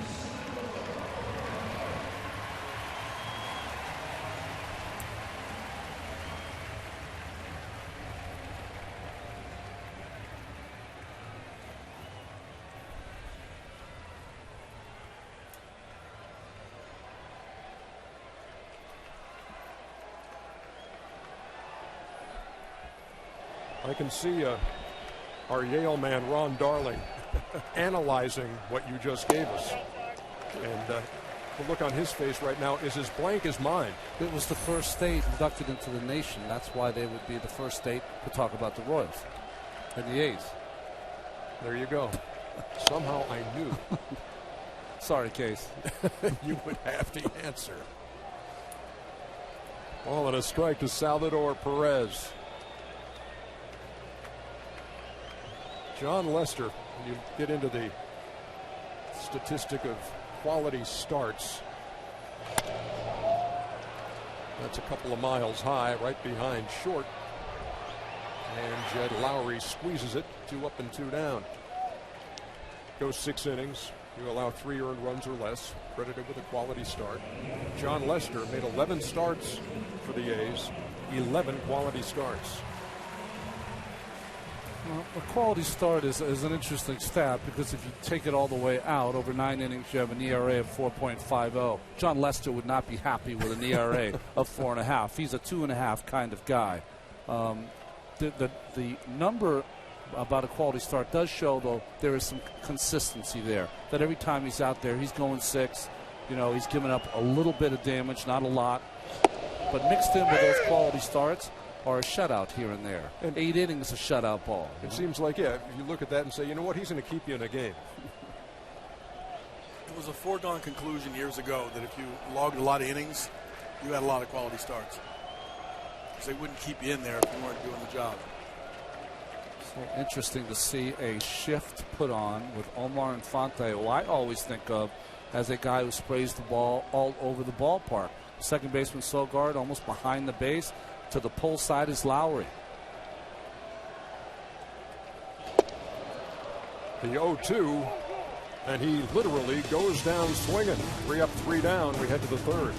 I can see our Yale man, Ron Darling, analyzing what you just gave us. And the look on his face right now is as blank as mine. It was the first state inducted into the nation. That's why they would be the first state to talk about the Royals and the A's. There you go. Somehow I knew. Sorry, Case. You would have to answer. Ball and a strike to Salvador Perez. John Lester, when you get into the statistic of quality starts, that's a couple of miles high, right behind short. And Jed Lowry squeezes it, 2 up and 2 down. Goes 6 innings. You allow 3 earned runs or less. Credited with a quality start. John Lester made 11 starts for the A's, 11 quality starts. Well, a quality start is an interesting stat because if you take it all the way out, over 9 innings, you have an ERA of 4.50. John Lester would not be happy with an ERA of 4.5. He's a 2.5 kind of guy. The number about a quality start does show, though, there is some consistency there. That every time he's out there, he's going 6. You know, he's giving up a little bit of damage, not a lot. But mixed in with those quality starts are a shutout here and there. And 8 innings, a shutout ball. It seems like, yeah, you look at that and say, you know what, he's going to keep you in a game. It was a foregone conclusion years ago that if you logged a lot of innings, you had a lot of quality starts. Because they wouldn't keep you in there if you weren't doing the job. So interesting to see a shift put on with Omar Infante, who I always think of as a guy who sprays the ball all over the ballpark. Second baseman Sogard almost behind the base. To the pull side is Lowry. The 0-2, and he literally goes down swinging. 3 up, 3 down. We head to the 3rd.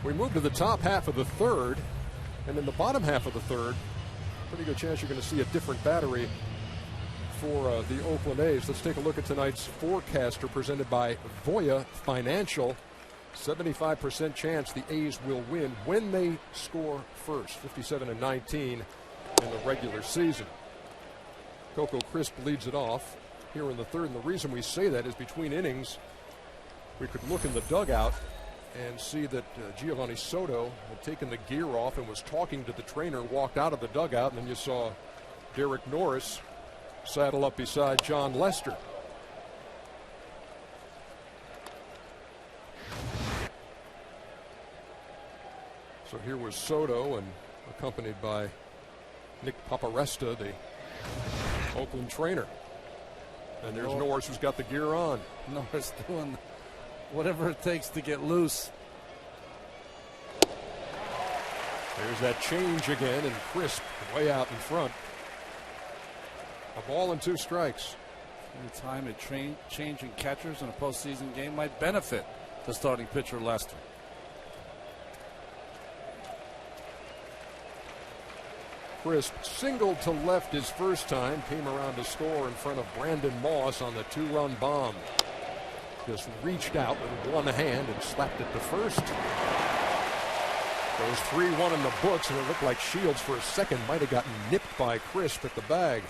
We move to the top half of the 3rd, and in the bottom half of the 3rd, pretty good chance you're going to see a different battery for the Oakland A's. Let's take a look at tonight's forecaster presented by Voya Financial. 75% chance the A's will win when they score first, 57-19 in the regular season. Coco Crisp leads it off. here in the third. And the reason we say that is between innings, we could look in the dugout and see that Giovanni Soto had taken the gear off and was talking to the trainer, walked out of the dugout, and then you saw Derek Norris saddle up beside John Lester. So here was Soto, and accompanied by Nick Paparesta, the Oakland trainer. And there's Norris, who's got the gear on. Norris doing whatever it takes to get loose. There's that change again, and Crisp way out in front. A ball and 2 strikes. Any time a changing catchers in a postseason game might benefit the starting pitcher Lester. Crisp singled to left his first time, came around to score in front of Brandon Moss on the 2-run bomb. Just reached out with one hand and slapped it to first. Goes 3-1 in the books, and it looked like Shields for a second might have gotten nipped by Crisp at the bag.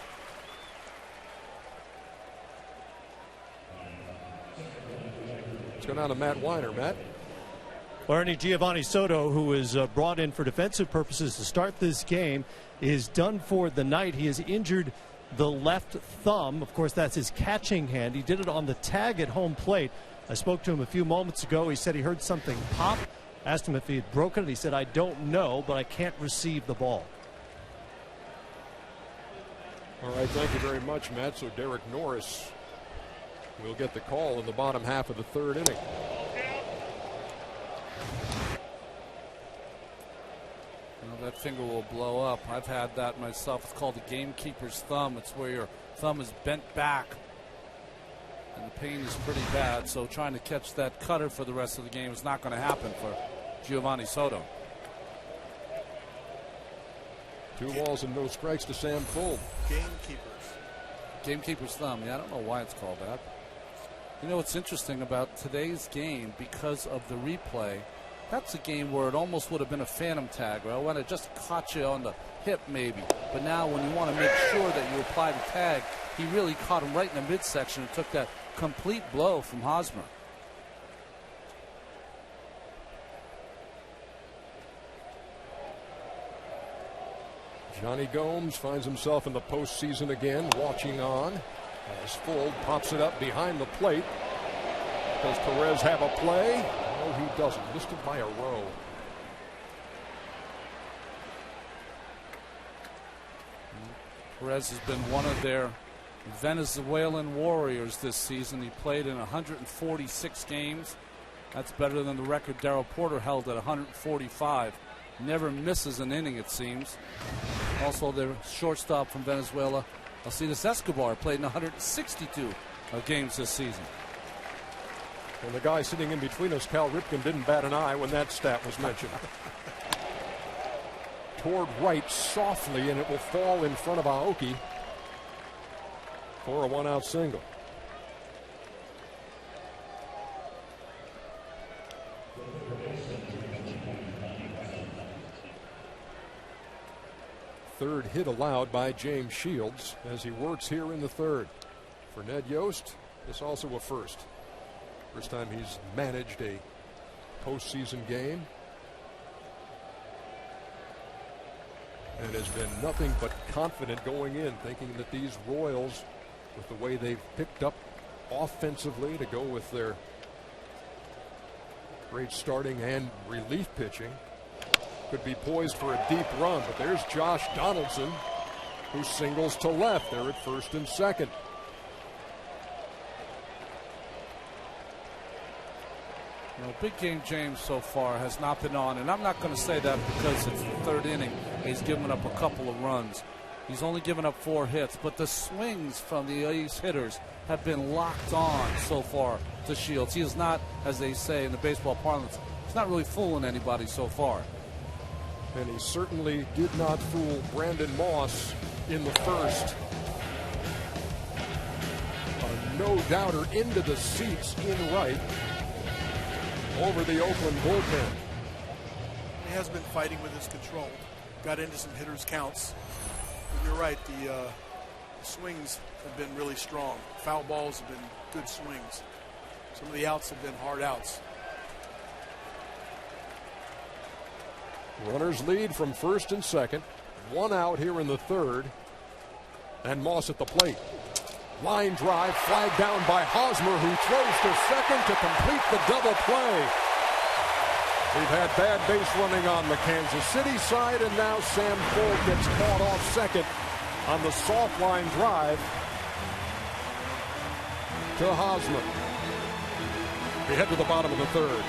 Let's go down to Matt Weiner. Matt? Ernie, Giovanni Soto, who was brought in for defensive purposes to start this game, is done for the night. He has injured the left thumb. Of course, that's his catching hand. He did it on the tag at home plate. I spoke to him a few moments ago. He said he heard something pop. Asked him if he had broken it. He said, "I don't know, but I can't receive the ball." All right, thank you very much, Matt. So Derek Norris will get the call in the bottom half of the third inning. That finger will blow up. I've had that myself. It's called the gamekeeper's thumb. It's where your thumb is bent back, and the pain is pretty bad. So trying to catch that cutter for the rest of the game is not going to happen for Giovanni Soto. 2 balls and no strikes to Sam Fuld. Gamekeeper's thumb. Yeah, I don't know why it's called that. You know what's interesting about today's game, because of the replay, that's a game where it almost would have been a phantom tag, right? When it just caught you on the hip maybe. But now when you want to make sure that you apply the tag, he really caught him right in the midsection and took that complete blow from Hosmer. Johnny Gomes finds himself in the postseason again, watching on as Fuld pops it up behind the plate. Does Perez have a play? No, he doesn't. Listed by a row. Perez has been one of their Venezuelan warriors this season. He played in 146 games. That's better than the record Darryl Porter held at 145. Never misses an inning, it seems. Also, their shortstop from Venezuela, Alcides Escobar, played in 162 games this season. And the guy sitting in between us, Cal Ripken, didn't bat an eye when that stat was mentioned. Toward right softly, and it will fall in front of Aoki for a 1-out single. Third hit allowed by James Shields as he works here in the third. For Ned Yost, this also a first. First time he's managed a postseason game. And has been nothing but confident going in, thinking that these Royals, with the way they've picked up offensively to go with their great starting and relief pitching, could be poised for a deep run. But there's Josh Donaldson, who singles to left. They're at first and second. You know, Big Game James so far has not been on, and I'm not going to say that because it's the third inning. He's given up a couple of runs. He's only given up 4 hits, but the swings from the A's hitters have been locked on so far to Shields. He is not, as they say in the baseball parlance, he's not really fooling anybody so far. And he certainly did not fool Brandon Moss in the first. A no-doubter into the seats in right over the Oakland bullpen. He has been fighting with his control. Got into some hitters' counts. But you're right. The swings have been really strong. Foul balls have been good swings. Some of the outs have been hard outs. Runners lead from first and second. One out here in the third. And Moss at the plate. Line drive, flagged down by Hosmer, who throws to second to complete the double play. We've had bad base running on the Kansas City side, and now Sam Fuld gets caught off second on the soft line drive to Hosmer. We head to the bottom of the third.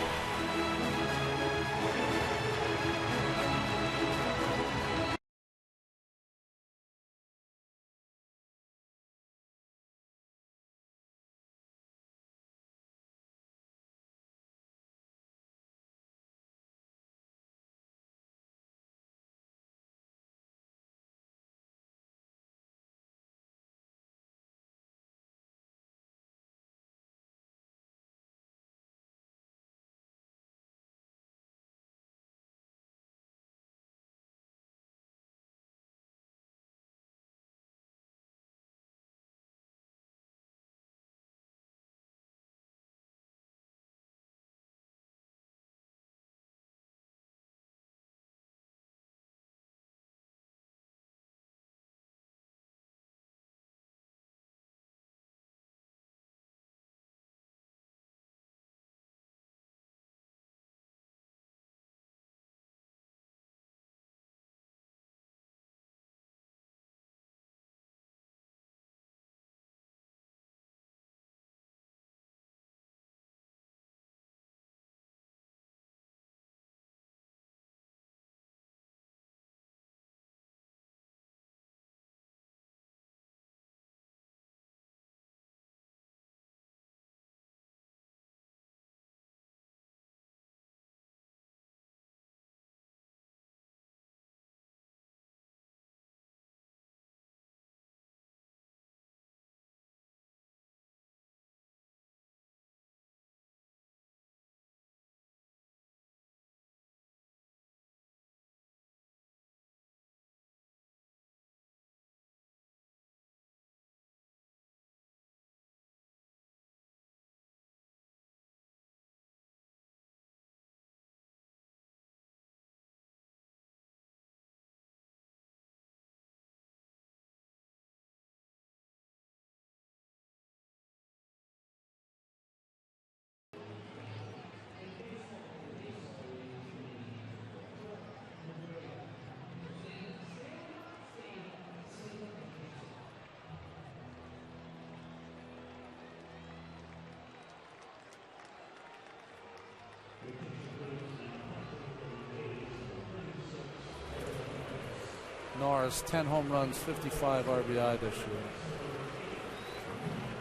Norris, 10 home runs, 55 RBI this year.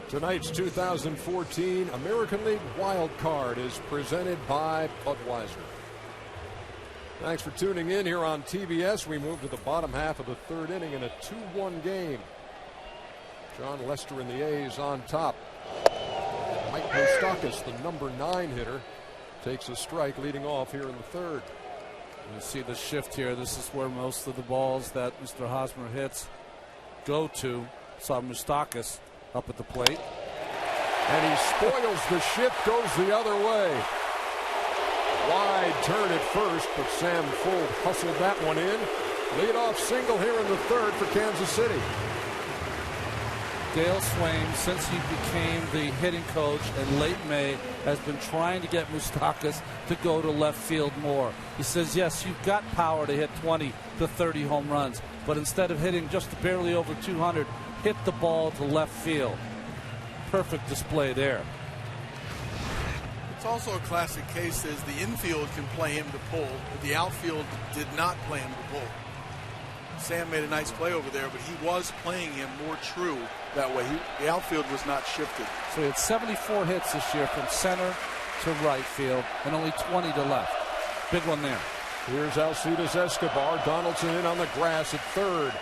Tonight's 2014 American League Wild Card is presented by Budweiser. Thanks for tuning in here on TBS. We move to the bottom half of the third inning in a 2-1 game. John Lester and the A's on top. Mike Moustakas, the number 9 hitter, takes a strike leading off here in the third. You see the shift here. This is where most of the balls that Mr. Hosmer hits go to. Saw Moustakas up at the plate. And he spoils the shift, goes the other way. Wide turn at first, but Sam Fuld hustled that one in. Leadoff single here in the third for Kansas City. Dale Swain, since he became the hitting coach in late May, has been trying to get Moustakas to go to left field more. He says, yes, you've got power to hit 20 to 30 home runs, but instead of hitting just barely over 200, hit the ball to left field. Perfect display there. It's also a classic case as the infield can play him to pull, but the outfield did not play him to pull. Sam made a nice play over there, but he was playing him more true that way. The outfield was not shifted. So he had 74 hits this year from center to right field and only 20 to left. Big one there. Here's Alcides Escobar. Donaldson in on the grass at third.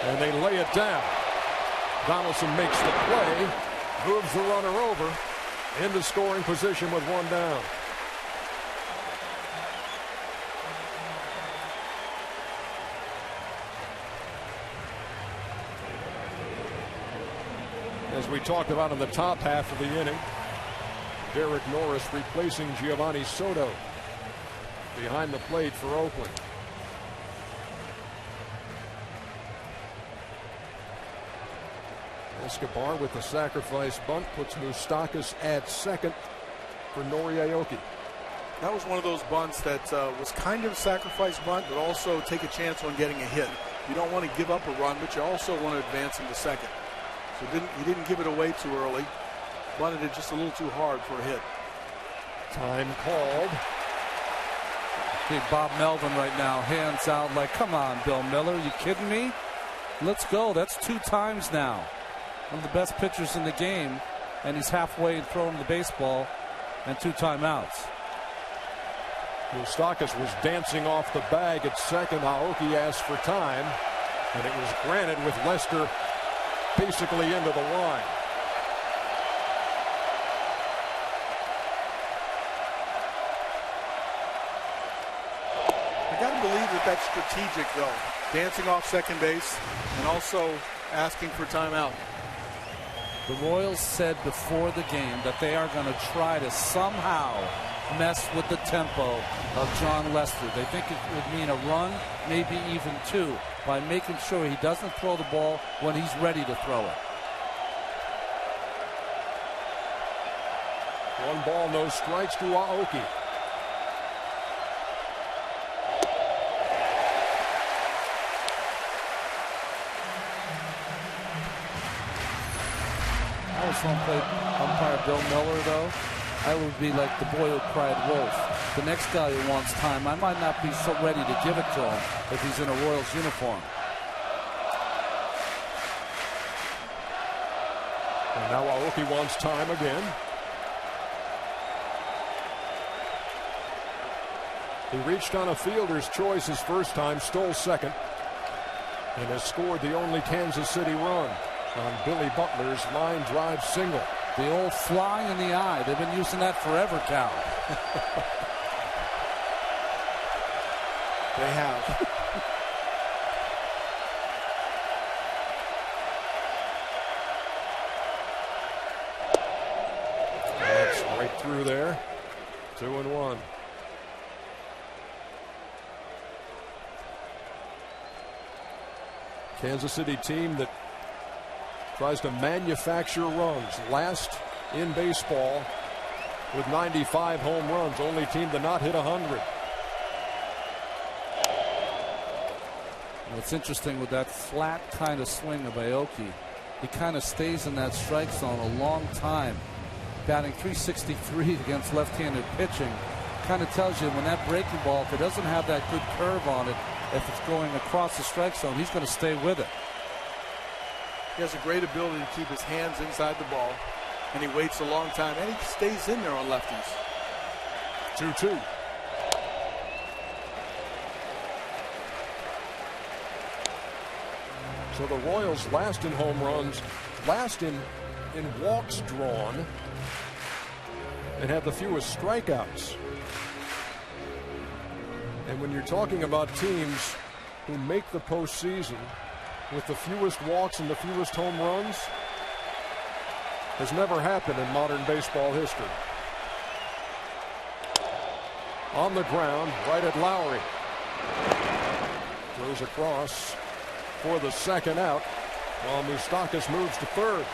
And they lay it down. Donaldson makes the play, moves the runner over into scoring position with one down. As we talked about in the top half of the inning, Derek Norris replacing Giovanni Soto behind the plate for Oakland. Escobar with the sacrifice bunt puts Moustakas at second for Noriaoki. That was one of those bunts that was kind of a sacrifice bunt, but also take a chance on getting a hit. You don't want to give up a run, but you also want to advance him to second. So he didn't give it away too early. Bunted it just a little too hard for a hit. Time called. Big Bob Melvin right now, hands out like, come on, Bill Miller, you kidding me? Let's go. That's 2 times now. One of the best pitchers in the game, and he's halfway throwing the baseball and 2 timeouts. Moustakas was dancing off the bag at second. Aoki asked for time, and it was granted with Lester basically into the line. I got to believe that that's strategic, though. Dancing off second base and also asking for timeout. The Royals said before the game that they are going to try to somehow mess with the tempo of John Lester. They think it would mean a run, maybe even 2, by making sure he doesn't throw the ball when he's ready to throw it. 1 ball, no strikes to Aoki. I was on play umpire Bill Miller, though. I would be like the boy who cried wolf. The next guy who wants time, I might not be so ready to give it to him if he's in a Royals uniform. And now Aoki wants time again. He reached on a fielder's choice his first time, stole second, and has scored the only Kansas City run on Billy Butler's line drive single. The old fly in the eye. They've been using that forever, Cal. They have. That's right through there. 2-1. Kansas City team that tries to manufacture runs. Last in baseball with 95 home runs. Only team to not hit 100. What's interesting with that flat kind of swing of Aoki, he kind of stays in that strike zone a long time. Batting .363 against left-handed pitching kind of tells you when that breaking ball, if it doesn't have that good curve on it, if it's going across the strike zone, he's going to stay with it. He has a great ability to keep his hands inside the ball, and he waits a long time, and he stays in there on lefties. 2-2. So the Royals last in home runs, last in walks drawn, and have the fewest strikeouts. And when you're talking about teams who make the postseason with the fewest walks and the fewest home runs, has never happened in modern baseball history. On the ground, right at Lowry. Throws across for the second out, while Moustakas moves to third.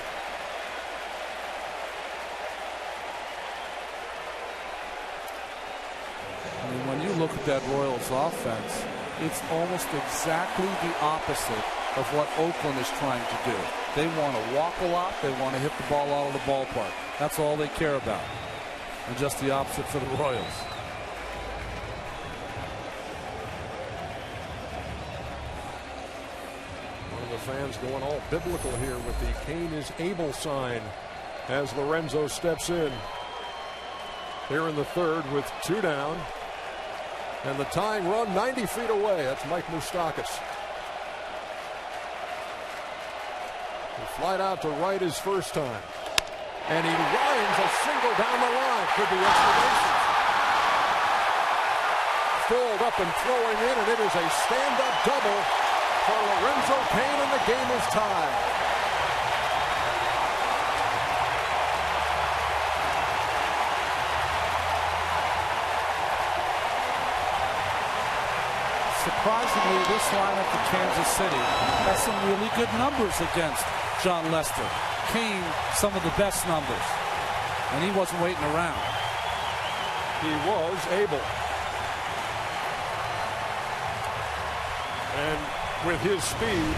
I mean, when you look at that Royals offense, it's almost exactly the opposite of what Oakland is trying to do. They want to walk a lot. They want to hit the ball out of the ballpark. That's all they care about. And just the opposite for the Royals. One of the fans going all biblical here with the Cain is Abel sign as Lorenzo steps in. Here in the third with 2 down. And the tying run 90 feet away. That's Mike Moustakas. He flied out to right his first time. And he lines a single down the line. Could be explanations. Fouled up and throwing in, and it is a stand-up double for Lorenzo Cain, and the game is tied. surprisingly, this lineup for Kansas City has some really good numbers against John Lester. Kane, some of the best numbers. And he wasn't waiting around. He was able. And with his speed,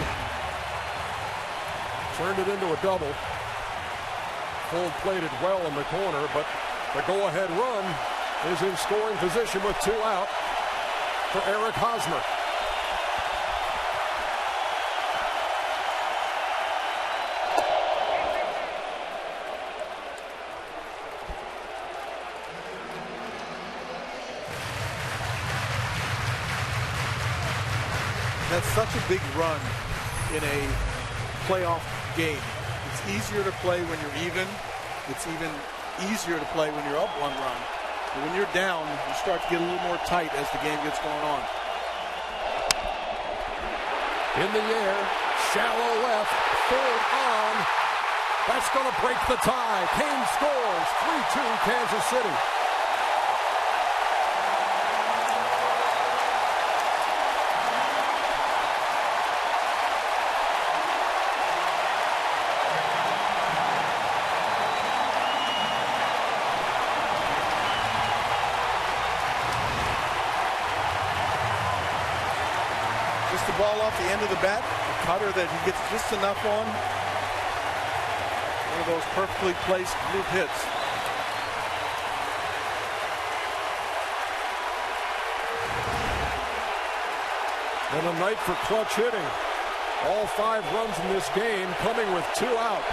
turned it into a double. Full plated well in the corner, but the go-ahead run is in scoring position with 2 out for Eric Hosmer. That's such a big run in a playoff game. It's easier to play when you're even. It's even easier to play when you're up 1 run. But when you're down, you start to get a little more tight as the game gets going on. In the air, shallow left, full on. That's going to break the tie. Kane scores, 3-2 Kansas City. Just the ball off the end of the bat, a cutter that he gets just enough on. One of those perfectly placed loop hits. And a night for clutch hitting. All 5 runs in this game coming with 2 out.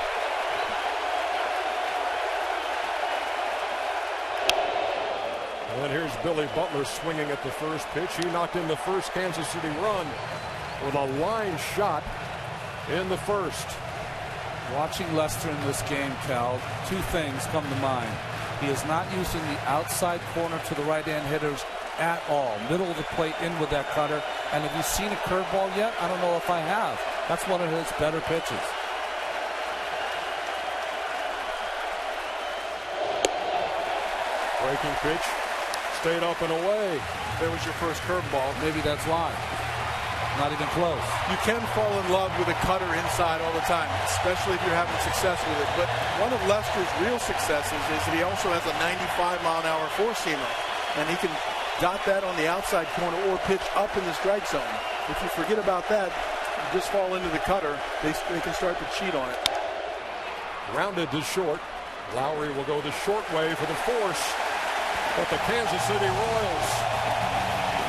And here's Billy Butler swinging at the first pitch. He knocked in the first Kansas City run with a line shot in the first. Watching Lester in this game, Cal, 2 things come to mind. He is not using the outside corner to the right-hand hitters at all. Middle of the plate in with that cutter. And have you seen a curveball yet? I don't know if I have. That's one of his better pitches. Breaking pitch. Stayed up and away. There was your first curveball. Maybe that's why. Not even close. You can fall in love with a cutter inside all the time, especially if you're having success with it. But one of Lester's real successes is that he also has a 95-mile-an-hour four-seamer, and he can dot that on the outside corner or pitch up in the strike zone. If you forget about that, you just fall into the cutter, they can start to cheat on it. Rounded to short. Lowry will go the short way for the force. But the Kansas City Royals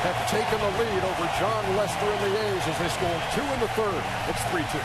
have taken the lead over John Lester and the A's as they score 2 in the 3rd. It's 3-2.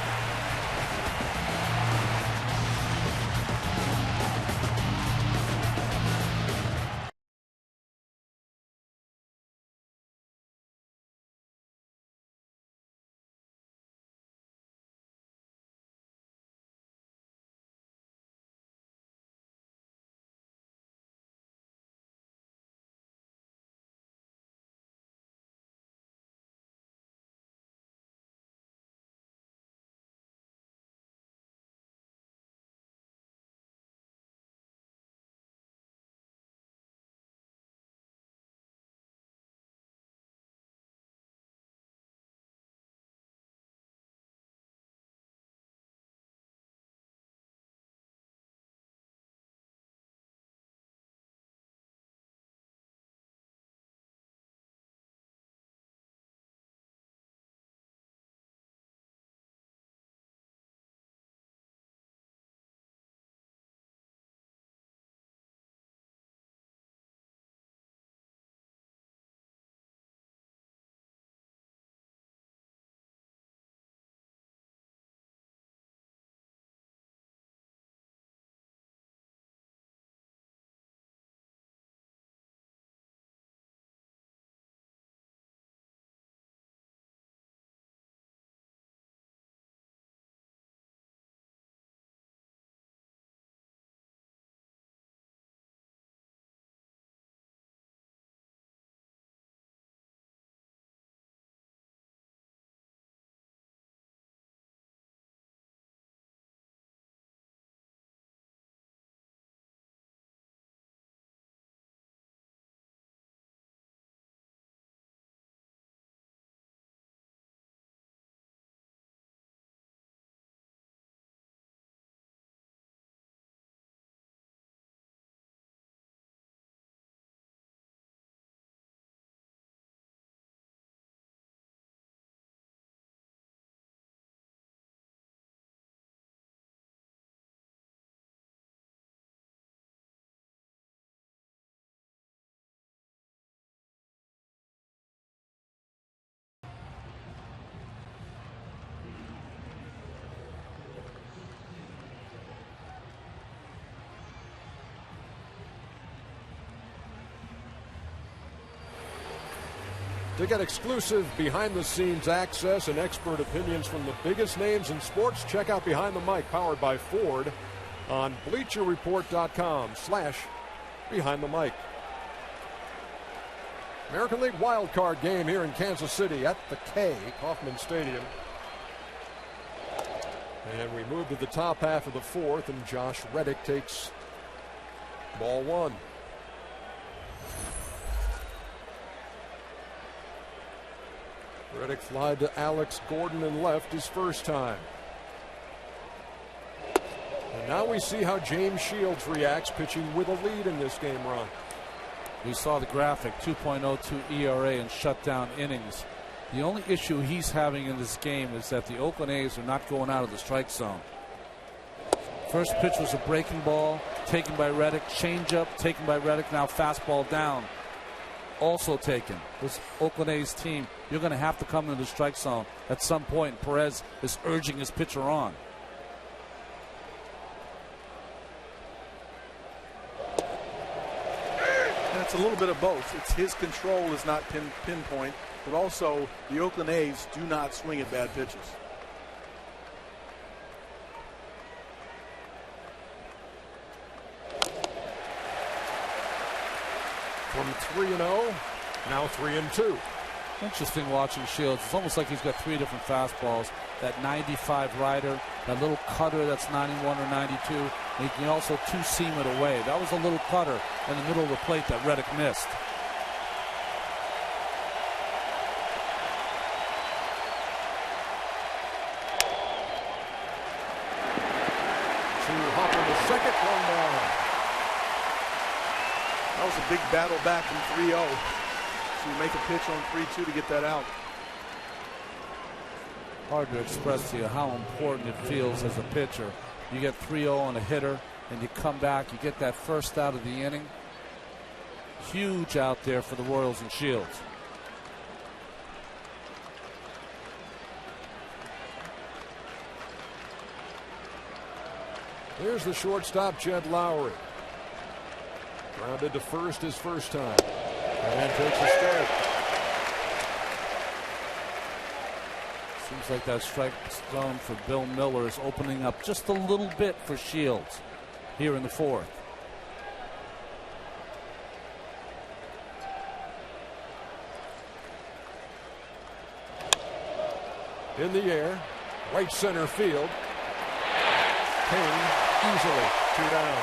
To get exclusive behind-the-scenes access and expert opinions from the biggest names in sports, check out Behind the Mic, powered by Ford, on BleacherReport.com/Behind the Mic. American League wild card game here in Kansas City at the K, Kauffman Stadium. And we move to the top half of the fourth, and Josh Reddick takes ball one. Reddick fly to Alex Gordon and left his first time. And now we see how James Shields reacts pitching with a lead in this game, Ron. We saw the graphic, 2.02 ERA and shutdown innings. The only issue he's having in this game is that the Oakland A's are not going out of the strike zone. First pitch was a breaking ball taken by Reddick, changeup taken by Reddick, now fastball down also taken. This Oakland A's team, you're going to have to come into the strike zone at some point. Perez is urging his pitcher on. And it's a little bit of both. It's his control is not pinpoint, but also the Oakland A's do not swing at bad pitches. From 3-0, now 3-2. Interesting watching Shields. It's almost like he's got three different fastballs. That 95 rider, that little cutter that's 91 or 92. And he can also two-seam it away. That was a little cutter in the middle of the plate that Reddick missed. To hop on the second, one down. That was a big battle back from 3-0. So you make a pitch on 3-2 to get that out. Hard to express to you how important it feels as a pitcher. You get 3-0 on a hitter, and you come back, you get that first out of the inning. Huge out there for the Royals and Shields. Here's the shortstop, Jed Lowry. Grounded to first his first time. And takes a start. Seems like that strike zone for Bill Miller is opening up just a little bit for Shields here in the fourth. In the air, right center field. Kane easily 2 down.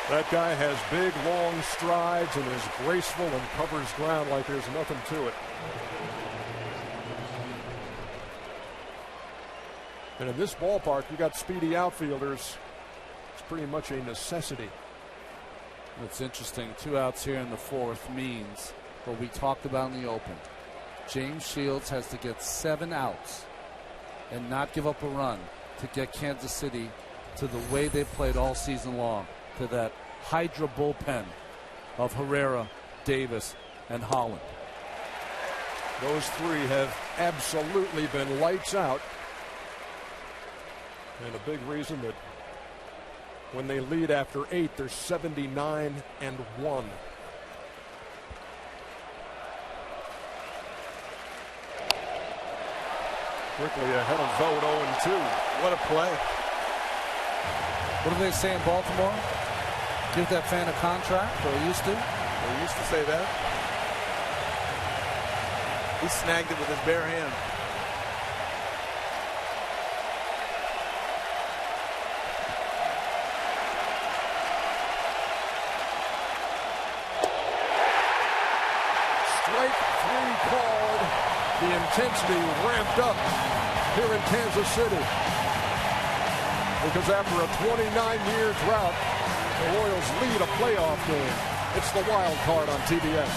That guy has big, long strides and is graceful and covers ground like there's nothing to it. And in this ballpark, you got speedy outfielders. It's pretty much a necessity. It's interesting. 2 outs here in the fourth means what we talked about in the open. James Shields has to get 7 outs and not give up a run to get Kansas City to the way they played all season long, to that Hydra bullpen of Herrera, Davis, and Holland. Those three have absolutely been lights out. And a big reason that when they lead after 8, they're 79-1. Quickly ahead of Vogt, 0-2. What a play. What do they say in Baltimore? Give that fan a contract, or used to? They used to say that. He snagged it with his bare hand. Strike 3 called. The intensity ramped up here in Kansas City. Because after a 29-year drought, the Royals lead a playoff game. It's the wild card on TBS.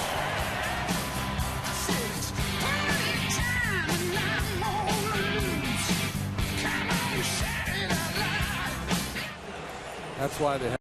That's why they have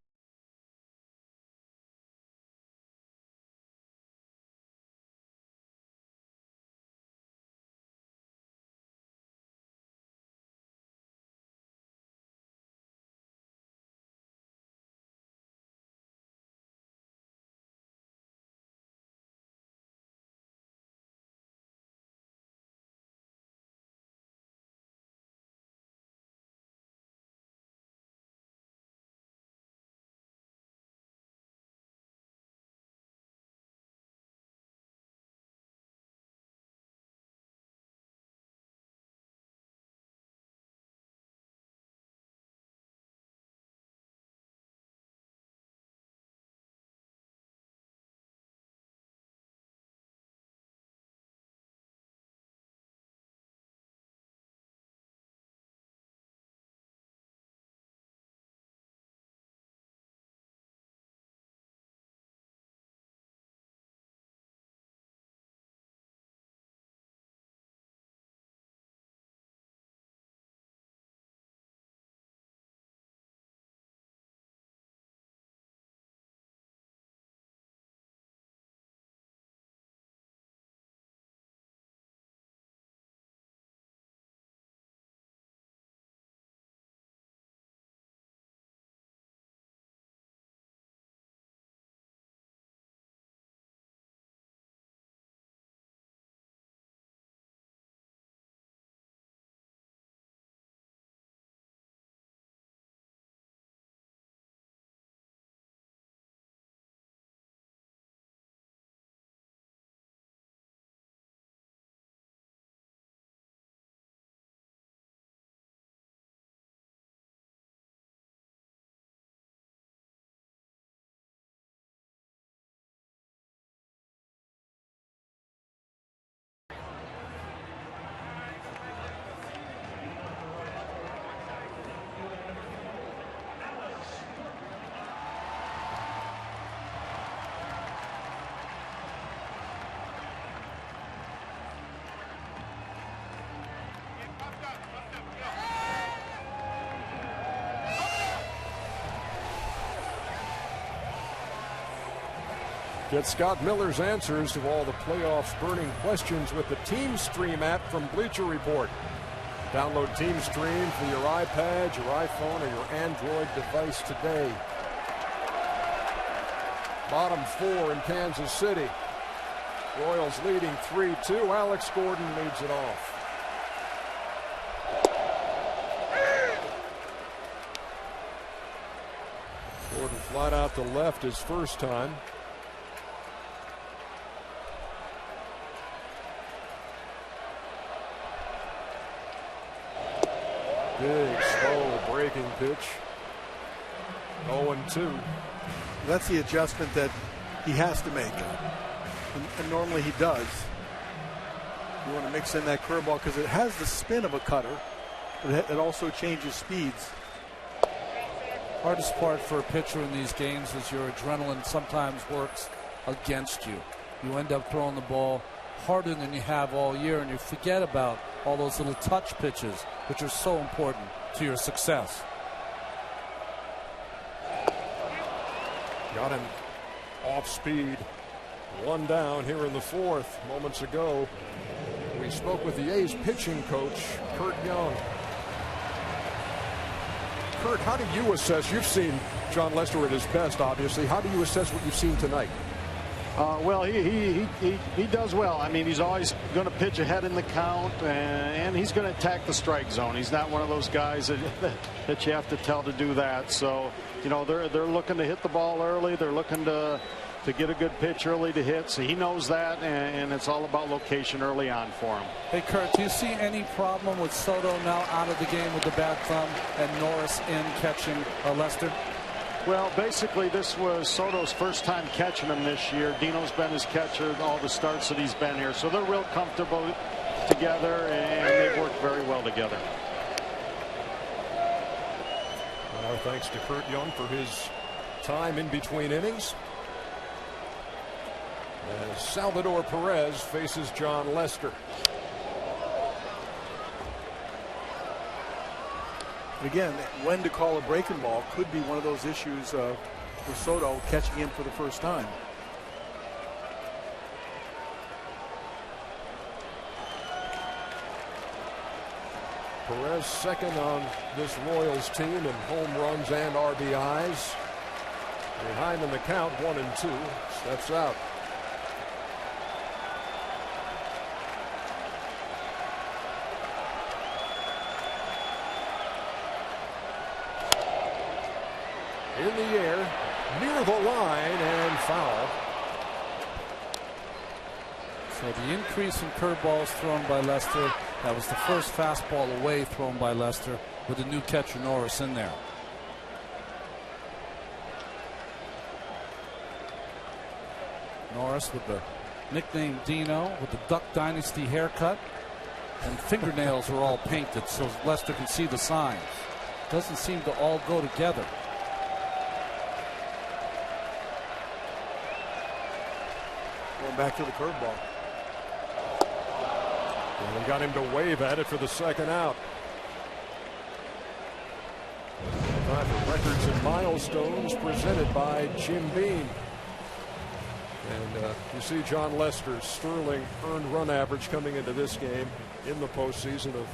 Get Scott Miller's answers to all the playoffs burning questions with the Team Stream app from Bleacher Report. Download Team Stream for your iPad, your iPhone, or your Android device today. Bottom 4 in Kansas City. Royals leading 3-2. Alex Gordon leads it off. Gordon flat out to left his first time. Big, slow, breaking pitch. 0-2. That's the adjustment that he has to make. And normally he does. You want to mix in that curveball because it has the spin of a cutter, but it also changes speeds. Hardest part for a pitcher in these games is your adrenaline sometimes works against you. You end up throwing the ball harder than you have all year, and you forget about all those little touch pitches, which are so important to your success. Got him off speed. One down here in the fourth. Moments ago, we spoke with the A's pitching coach, Curt Young. Curt, how do you assess? You've seen Jon Lester at his best, obviously. How do you assess what you've seen tonight? Well, he does well. I mean, he's always going to pitch ahead in the count, and he's going to attack the strike zone. He's not one of those guys that you have to tell to do that. So, you know, they're looking to hit the ball early. They're looking to get a good pitch early to hit. So he knows that, and it's all about location early on for him. Hey, Curt, do you see any problem with Soto now out of the game with the bad thumb and Norris in catching Lester? Well, basically, this was Soto's first time catching him this year. Dino's been his catcher all the starts that he's been here. So they're real comfortable together, and they've worked very well together. Our thanks to Curt Young for his time in between innings. As Salvador Perez faces Jon Lester. Again, when to call a breaking ball could be one of those issues for Soto catching him for the first time. Perez second on this Royals team in home runs and RBIs. Behind in the count, 1-2. Steps out. In the air, near the line, and foul. So the increase in curveballs thrown by Lester, that was the first fastball away thrown by Lester with the new catcher Norris in there. Norris with the nickname Dino with the Duck Dynasty haircut, and fingernails are all painted so Lester can see the signs. Doesn't seem to all go together. Going back to the curveball. And we got him to wave at it for the second out. Time for records and milestones presented by Jim Beam. And you see Jon Lester's sterling earned run average coming into this game in the postseason of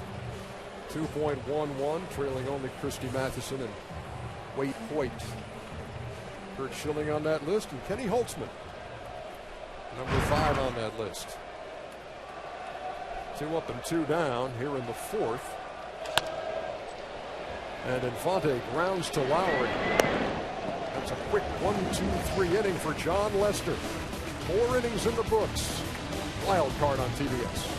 2.11, trailing only Christy Matheson and Wade Hoyt. Curt Schilling on that list, and Kenny Holtzman, number 5 on that list. 2 up and 2 down here in the fourth. And Infante grounds to Lowry. That's a quick 1-2-3 inning for Jon Lester. 4 innings in the books. Wild card on TBS.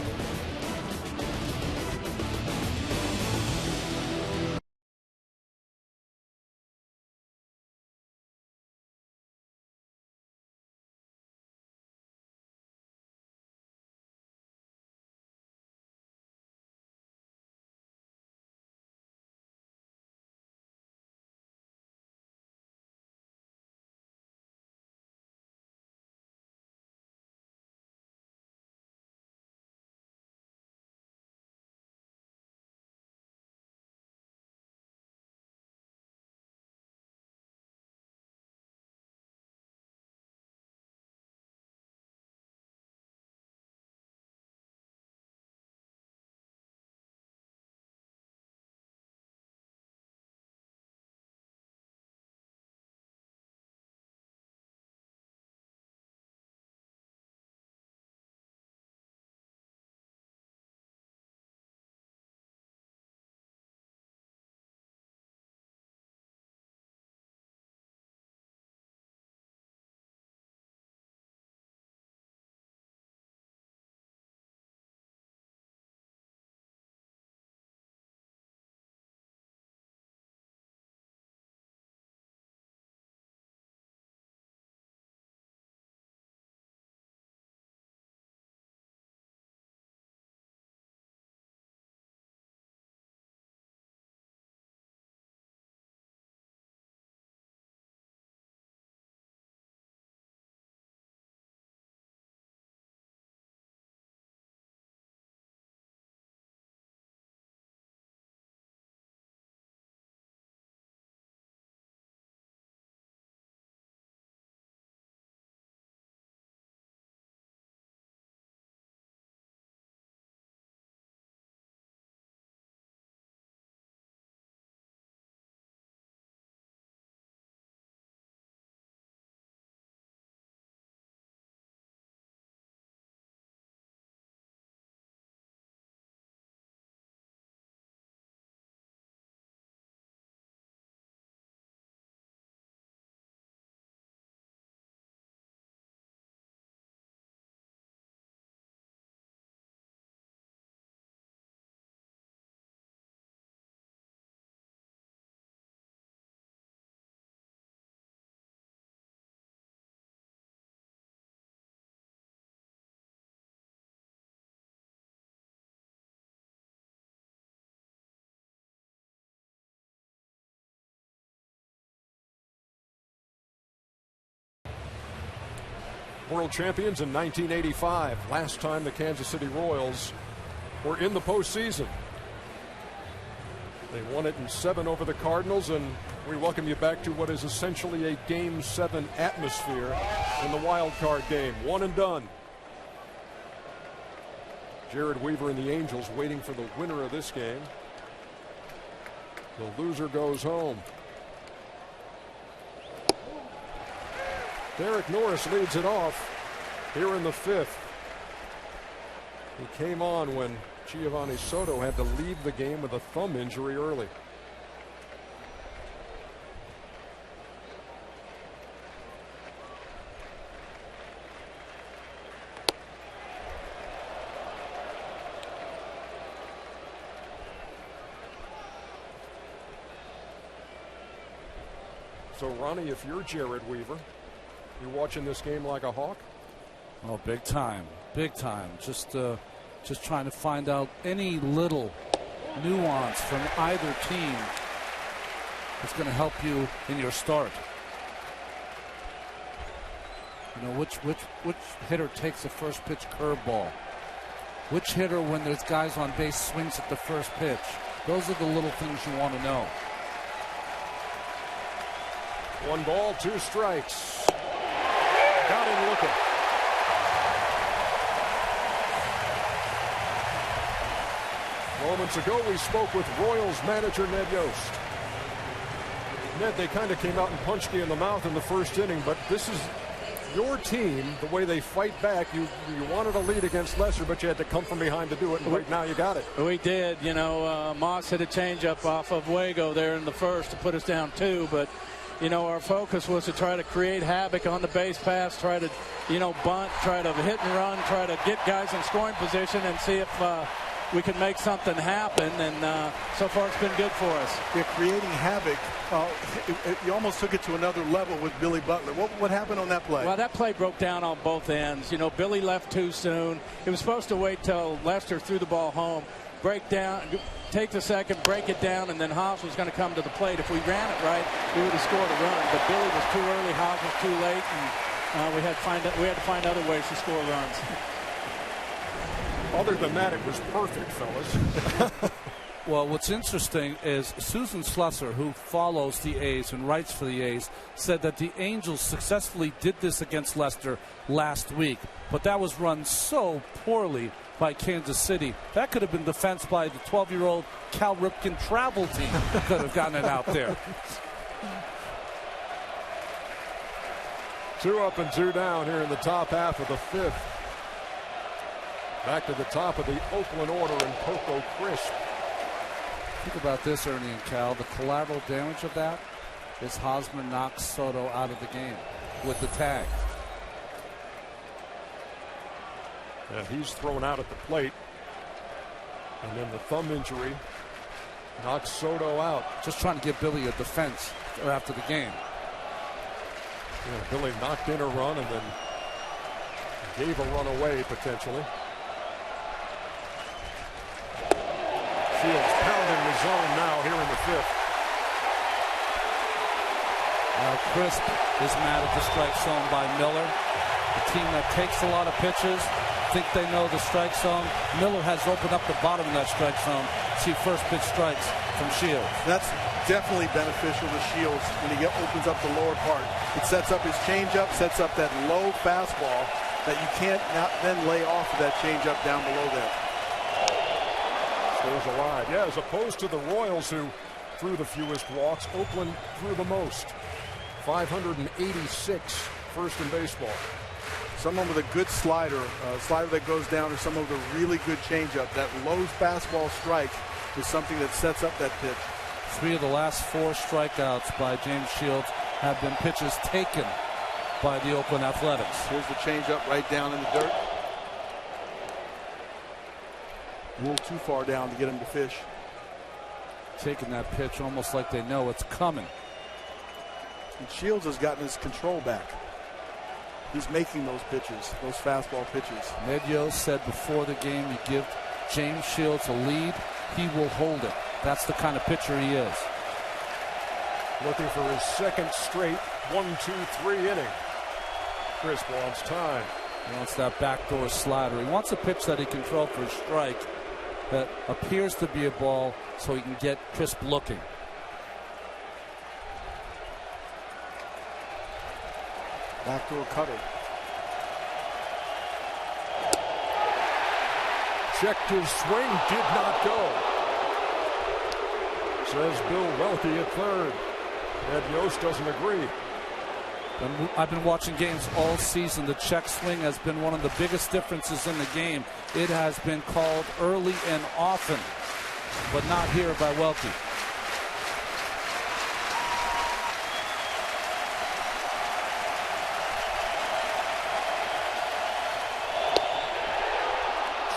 World champions in 1985. Last time the Kansas City Royals were in the postseason. They won it in 7 over the Cardinals, and we welcome you back to what is essentially a Game 7 atmosphere in the wild card game. One and done. Jared Weaver and the Angels waiting for the winner of this game. The loser goes home. Derek Norris leads it off here in the 5th. He came on when Giovanni Soto had to leave the game with a thumb injury early. So, Ronnie, if you're Jared Weaver, you watching this game like a hawk? Oh, big time. Big time. Just trying to find out any little nuance from either team that's going to help you in your start. You know, which hitter takes the first pitch curveball? Which hitter, when there's guys on base, swings at the first pitch? Those are the little things you want to know. 1 ball, 2 strikes. Got him looking. Moments ago, we spoke with Royals manager Ned Yost. Ned, they kind of came out and punched you in the mouth in the first inning, but this is your team, the way they fight back. You wanted a lead against Lester, but you had to come from behind to do it, and right now you got it. We did. You know, Moss hit a changeup off of Wago there in the first to put us down 2, but you know, our focus was to try to create havoc on the base pass, try to, you know, bunt, try to hit and run, try to get guys in scoring position and see if we can make something happen. And so far it's been good for us. You're creating havoc. You almost took it to another level with Billy Butler. What happened on that play? Well, that play broke down on both ends. You know, Billy left too soon. He was supposed to wait till Lester threw the ball home, break down, take the second, break it down, and then Haas was going to come to the plate. If we ran it right, we would have scored a run. But Billy was too early, Haas was too late, and we had to find other ways to score runs. Other than that, it was perfect, fellas. Well, what's interesting is Susan Slusser, who follows the A's and writes for the A's, said that the Angels successfully did this against Lester last week, but that was run so poorly by Kansas City. That could have been defense by the 12-year-old Cal Ripken travel team could have gotten it out there. 2 up and 2 down here in the top half of the 5th. Back to the top of the Oakland order and Coco Crisp. Think about this, Ernie and Cal. The collateral damage of that is Hosmer knocks Soto out of the game with the tag. Yeah, he's thrown out at the plate. And then the thumb injury knocks Soto out. Just trying to give Billy a defense after the game. Yeah, Billy knocked in a run and then gave a run away potentially. Shields pounding the zone now here in the 5th. Crisp is mad at the strike zone by Miller. The team that takes a lot of pitches think they know the strike zone. Miller has opened up the bottom of that strike zone. See first pitch strikes from Shields. That's definitely beneficial to Shields when he opens up the lower part. It sets up his changeup, sets up that low fastball that you can't then lay off of that changeup down below there. Stays alive. Yeah, as opposed to the Royals, who threw the fewest walks, Oakland threw the most. 586 first in baseball. Someone with a good slider that goes down, or someone with a really good changeup. That low fastball strike is something that sets up that pitch. 3 of the last 4 strikeouts by James Shields have been pitches taken by the Oakland Athletics. Here's the changeup right down in the dirt. A little too far down to get him to fish. Taking that pitch almost like they know it's coming. And Shields has gotten his control back. He's making those pitches, those fastball pitches. Ned Yost said before the game, you give James Shields a lead, he will hold it. That's the kind of pitcher he is. Looking for his second straight 1-2-3 inning. Crisp wants time. He wants that backdoor slider. He wants a pitch that he can throw for a strike that appears to be a ball so he can get Crisp looking. Backdoor cutter. Checked his swing, did not go. Says Bill Welke at third. Ed Yost doesn't agree. I've been watching games all season. The check swing has been one of the biggest differences in the game. It has been called early and often, but not here by Welke.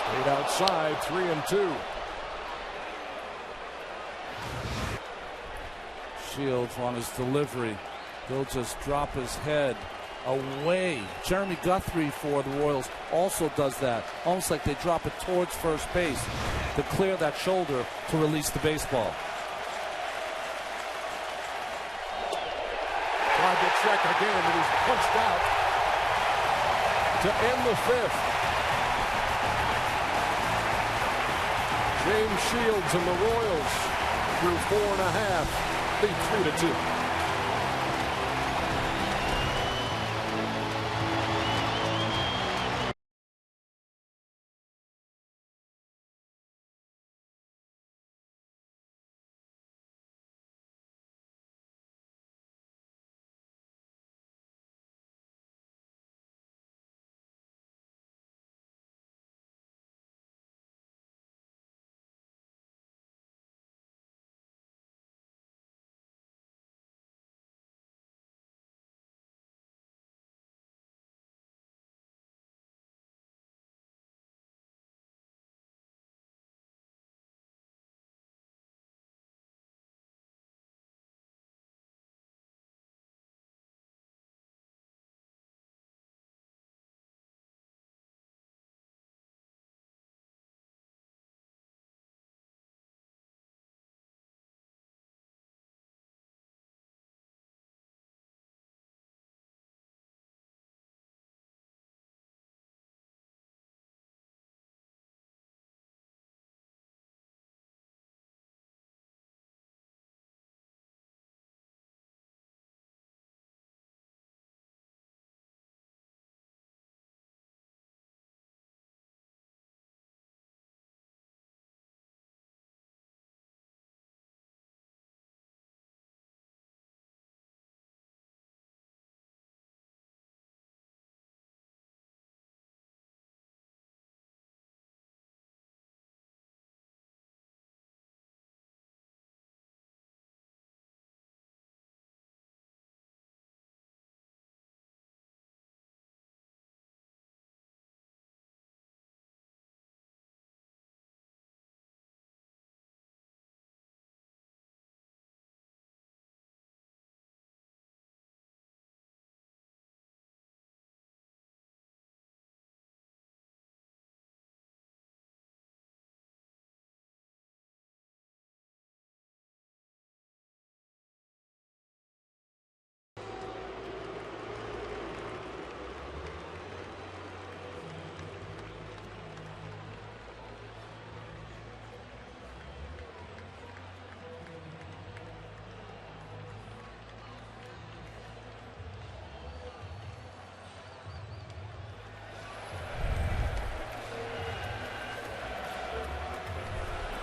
Straight outside, 3-2. Shields on his delivery. He'll just drop his head away. Jeremy Guthrie for the Royals also does that. Almost like they drop it towards first base to clear that shoulder to release the baseball. Tried to check again, and he's punched out to end the fifth. James Shields and the Royals through 4.5, lead 3-2.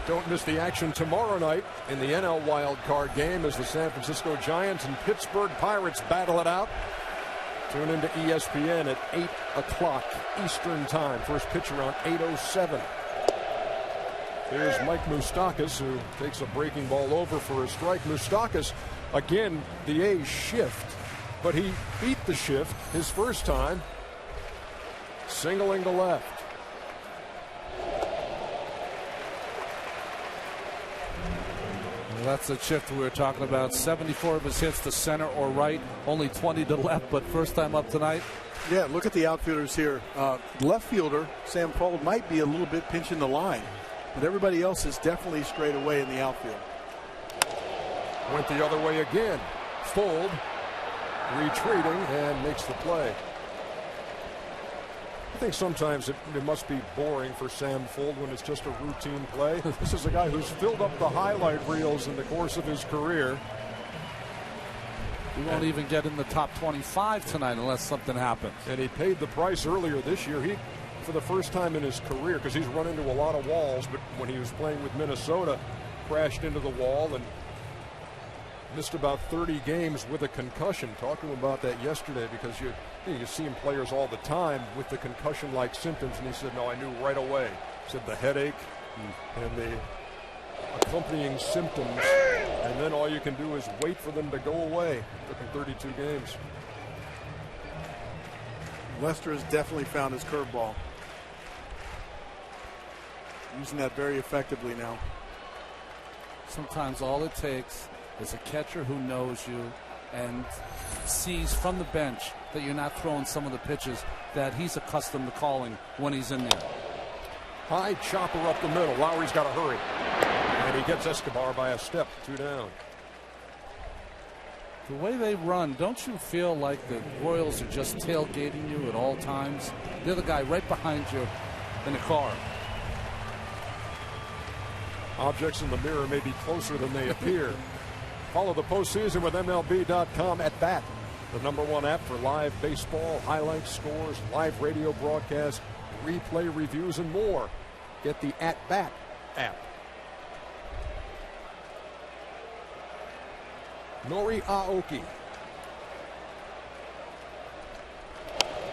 Don't miss the action tomorrow night in the NL Wild Card game as the San Francisco Giants and Pittsburgh Pirates battle it out. Tune into ESPN at 8 o'clock Eastern Time. First pitch around 8:07. Here's Mike Moustakas, who takes a breaking ball over for a strike. Moustakas, again, the A's shift, but he beat the shift his first time, singling to left. That's the shift we were talking about. 74 of his hits to center or right, only 20 to left, but first time up tonight. Yeah, look at the outfielders here. Left fielder, Sam Fuld, might be a little bit pinching the line, but everybody else is definitely straight away in the outfield. Went the other way again. Fuld retreating and makes the play. I think sometimes it must be boring for Sam Fuld when it's just a routine play. This is a guy who's filled up the highlight reels in the course of his career. He won't even get in the top 25 tonight unless something happens. And he paid the price earlier this year. He, for the first time in his career, because he's run into a lot of walls, but when he was playing with Minnesota, crashed into the wall and missed about 30 games with a concussion. Talked to him about that yesterday because you see him players all the time with the concussion-like symptoms, and he said, no, I knew right away. He said the headache and the accompanying symptoms, and then all you can do is wait for them to go away. It took him 32 games. Lester has definitely found his curveball. Using that very effectively now. Sometimes all it takes is a catcher who knows you and sees from the bench that you're not throwing some of the pitches that he's accustomed to calling when he's in there. High chopper up the middle. Lowry's got to hurry. And he gets Escobar by a step. 2 down. The way they run, don't you feel like the Royals are just tailgating you at all times? They're the guy right behind you in the car. Objects in the mirror may be closer than they appear. Follow the postseason with MLB.com at bat, the #1 app for live baseball, highlights, scores, live radio broadcasts, replay reviews, and more. Get the At Bat app. Nori Aoki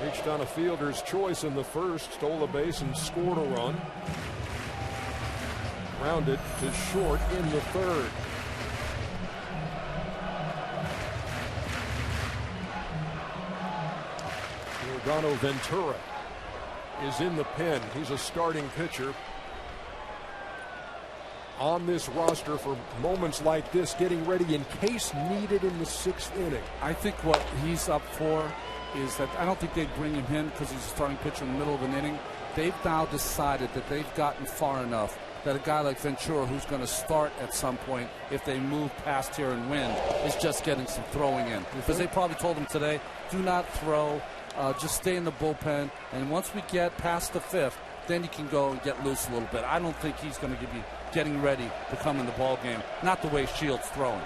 reached on a fielder's choice in the first, stole a base and scored a run. Grounded to short in the third. Giordano Ventura is in the pen. He's a starting pitcher on this roster for moments like this, getting ready in case needed in the 6th inning. I think what he's up for is that I don't think they'd bring him in because he's a starting pitcher in the middle of an inning. They've now decided that they've gotten far enough that a guy like Ventura, who's going to start at some point if they move past here and win, is just getting some throwing in. Because they probably told him today, do not throw, just stay in the bullpen, and once we get past the 5th, then you can go and get loose a little bit. I don't think he's going to be getting ready to come in the ball game, not the way Shields throwing.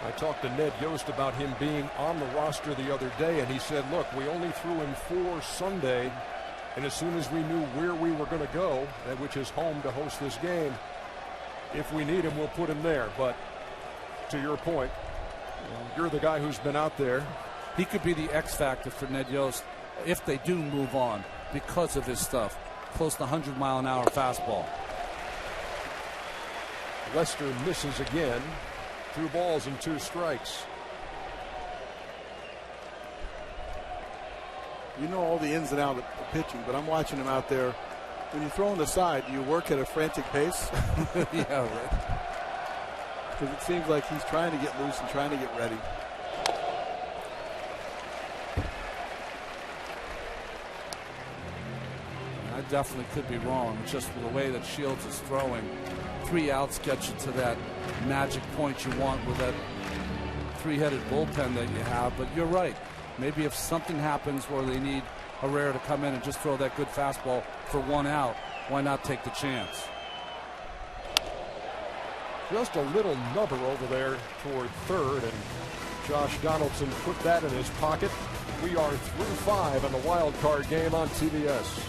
I talked to Ned Yost about him being on the roster the other day, and he said, look, we only threw him 4 Sunday, and as soon as we knew where we were going to go, which is home to host this game, if we need him, we'll put him there. But to your point, you're the guy who's been out there. He could be the X factor for Ned Yost if they do move on because of his stuff. Close to 100-mile-an-hour fastball. Lester misses again. 2 balls and 2 strikes. You know all the ins and outs of pitching, but I'm watching him out there. When you throw on the side, do you work at a frantic pace? Yeah, right. Because it seems like he's trying to get loose and trying to get ready. I definitely could be wrong. It's just the way that Shields is throwing. 3 outs get you to that magic point you want with that 3-headed bullpen that you have. But you're right. Maybe if something happens where they need Herrera to come in and just throw that good fastball for 1 out, why not take the chance? Just a little nubber over there toward third, and Josh Donaldson put that in his pocket. We are through 5 in the wild card game on TBS.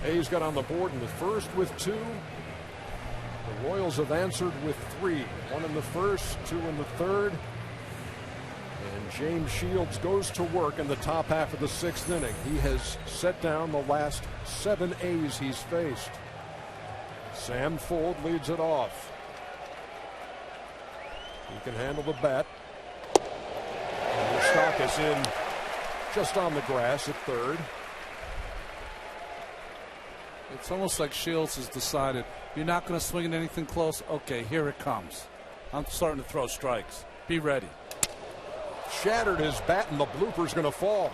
A's got on the board in the first with 2. The Royals have answered with 3. 1 in the first, 2 in the third. And James Shields goes to work in the top half of the 6th inning. He has set down the last 7 A's he's faced. Sam Fuld leads it off. He can handle the bat. And Moustakas in just on the grass at third. It's almost like Shields has decided, you're not going to swing at anything close? Okay, here it comes. I'm starting to throw strikes. Be ready. Shattered his bat, and the blooper's going to fall.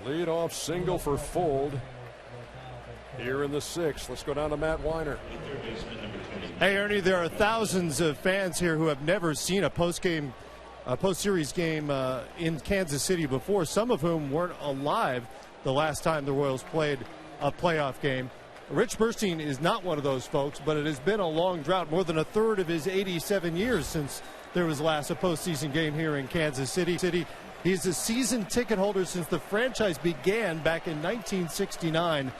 Leadoff single for Fuld here in the 6th. Let's go down to Matt Weiner. Hey, Ernie, there are thousands of fans here who have never seen a post-series game in Kansas City before, some of whom weren't alive the last time the Royals played a playoff game. Rich Burstein is not one of those folks, but it has been a long drought, more than a third of his 87 years since there was last a postseason game here in Kansas City. He's a season ticket holder since the franchise began back in 1969.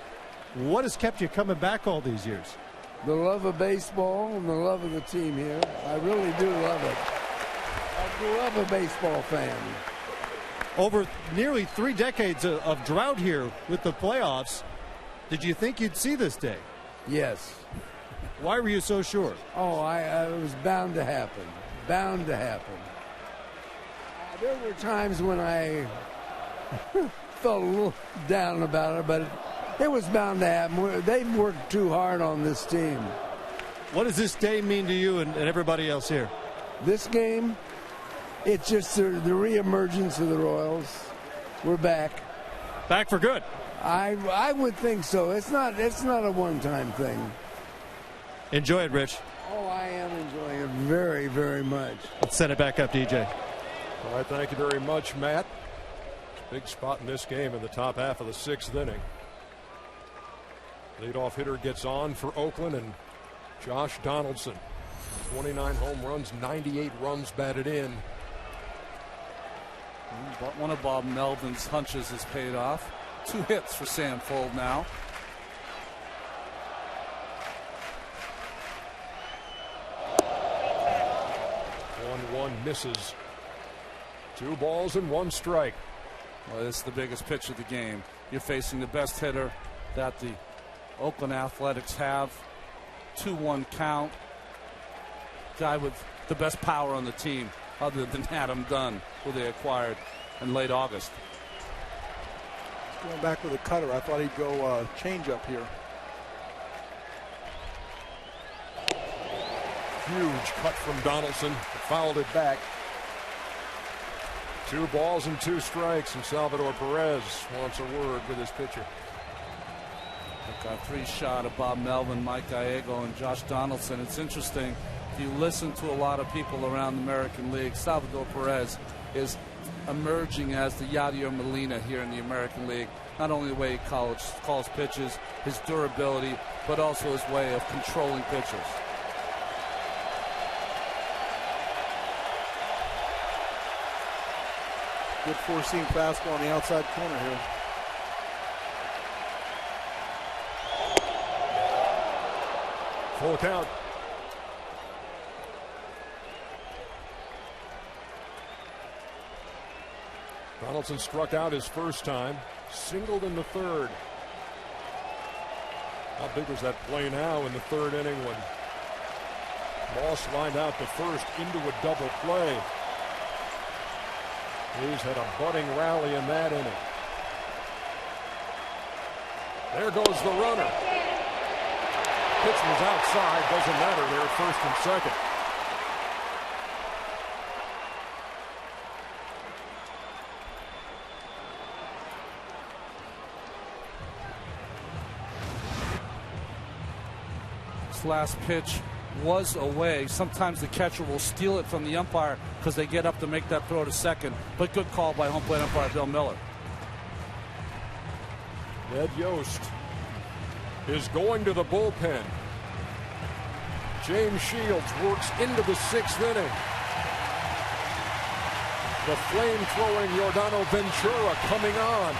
What has kept you coming back all these years? The love of baseball and the love of the team here. I really do love it. I grew up a baseball fan. Over nearly 3 decades of drought here with the playoffs, did you think you'd see this day? Yes. Why were you so sure? Oh, it was bound to happen. Bound to happen. There were times when I felt a little down about it, but it was bound to happen. They've worked too hard on this team. What does this day mean to you and everybody else here? This game, it's just the reemergence of the Royals. We're back. Back for good. I would think so. It's not a one-time thing. Enjoy it, Rich. Oh, I am enjoying it very, very much. Let's send it back up, DJ. All right, thank you very much, Matt. Big spot in this game in the top half of the 6th inning. Leadoff hitter gets on for Oakland, and Josh Donaldson. 29 home runs, 98 runs batted in. One of Bob Melvin's hunches has paid off. 2 hits for Sam Fuld now. One misses. 2 balls and 1 strike. Well, this is the biggest pitch of the game. You're facing the best hitter that the Oakland Athletics have. 2-1 count. Guy with the best power on the team, other than Adam Dunn, who they acquired in late August. Going back with a cutter. I thought he'd go change up here. Huge cut from Donaldson. Fouled it back. 2 balls and 2 strikes, and Salvador Perez wants a word with his pitcher. Got 3 shot of Bob Melvin, Mike Gallego, and Josh Donaldson. It's interesting. If you listen to a lot of people around the American League, Salvador Perez is emerging as the Yadier Molina here in the American League. Not only the way he calls pitches, his durability, but also his way of controlling pitches. Good four-seam fastball on the outside corner here. Full count. Donaldson struck out his first time, singled in the 3rd. How big was that play now in the 3rd inning when Moss lined out the first into a double play? He's had a budding rally in that inning. There goes the runner. Pitch was outside, doesn't matter, they're at first and second. Last pitch was away. Sometimes the catcher will steal it from the umpire because they get up to make that throw to second. But good call by home plate umpire Bill Miller. Ned Yost is going to the bullpen. James Shields works into the 6th inning. The flame-throwing Yordano Ventura coming on.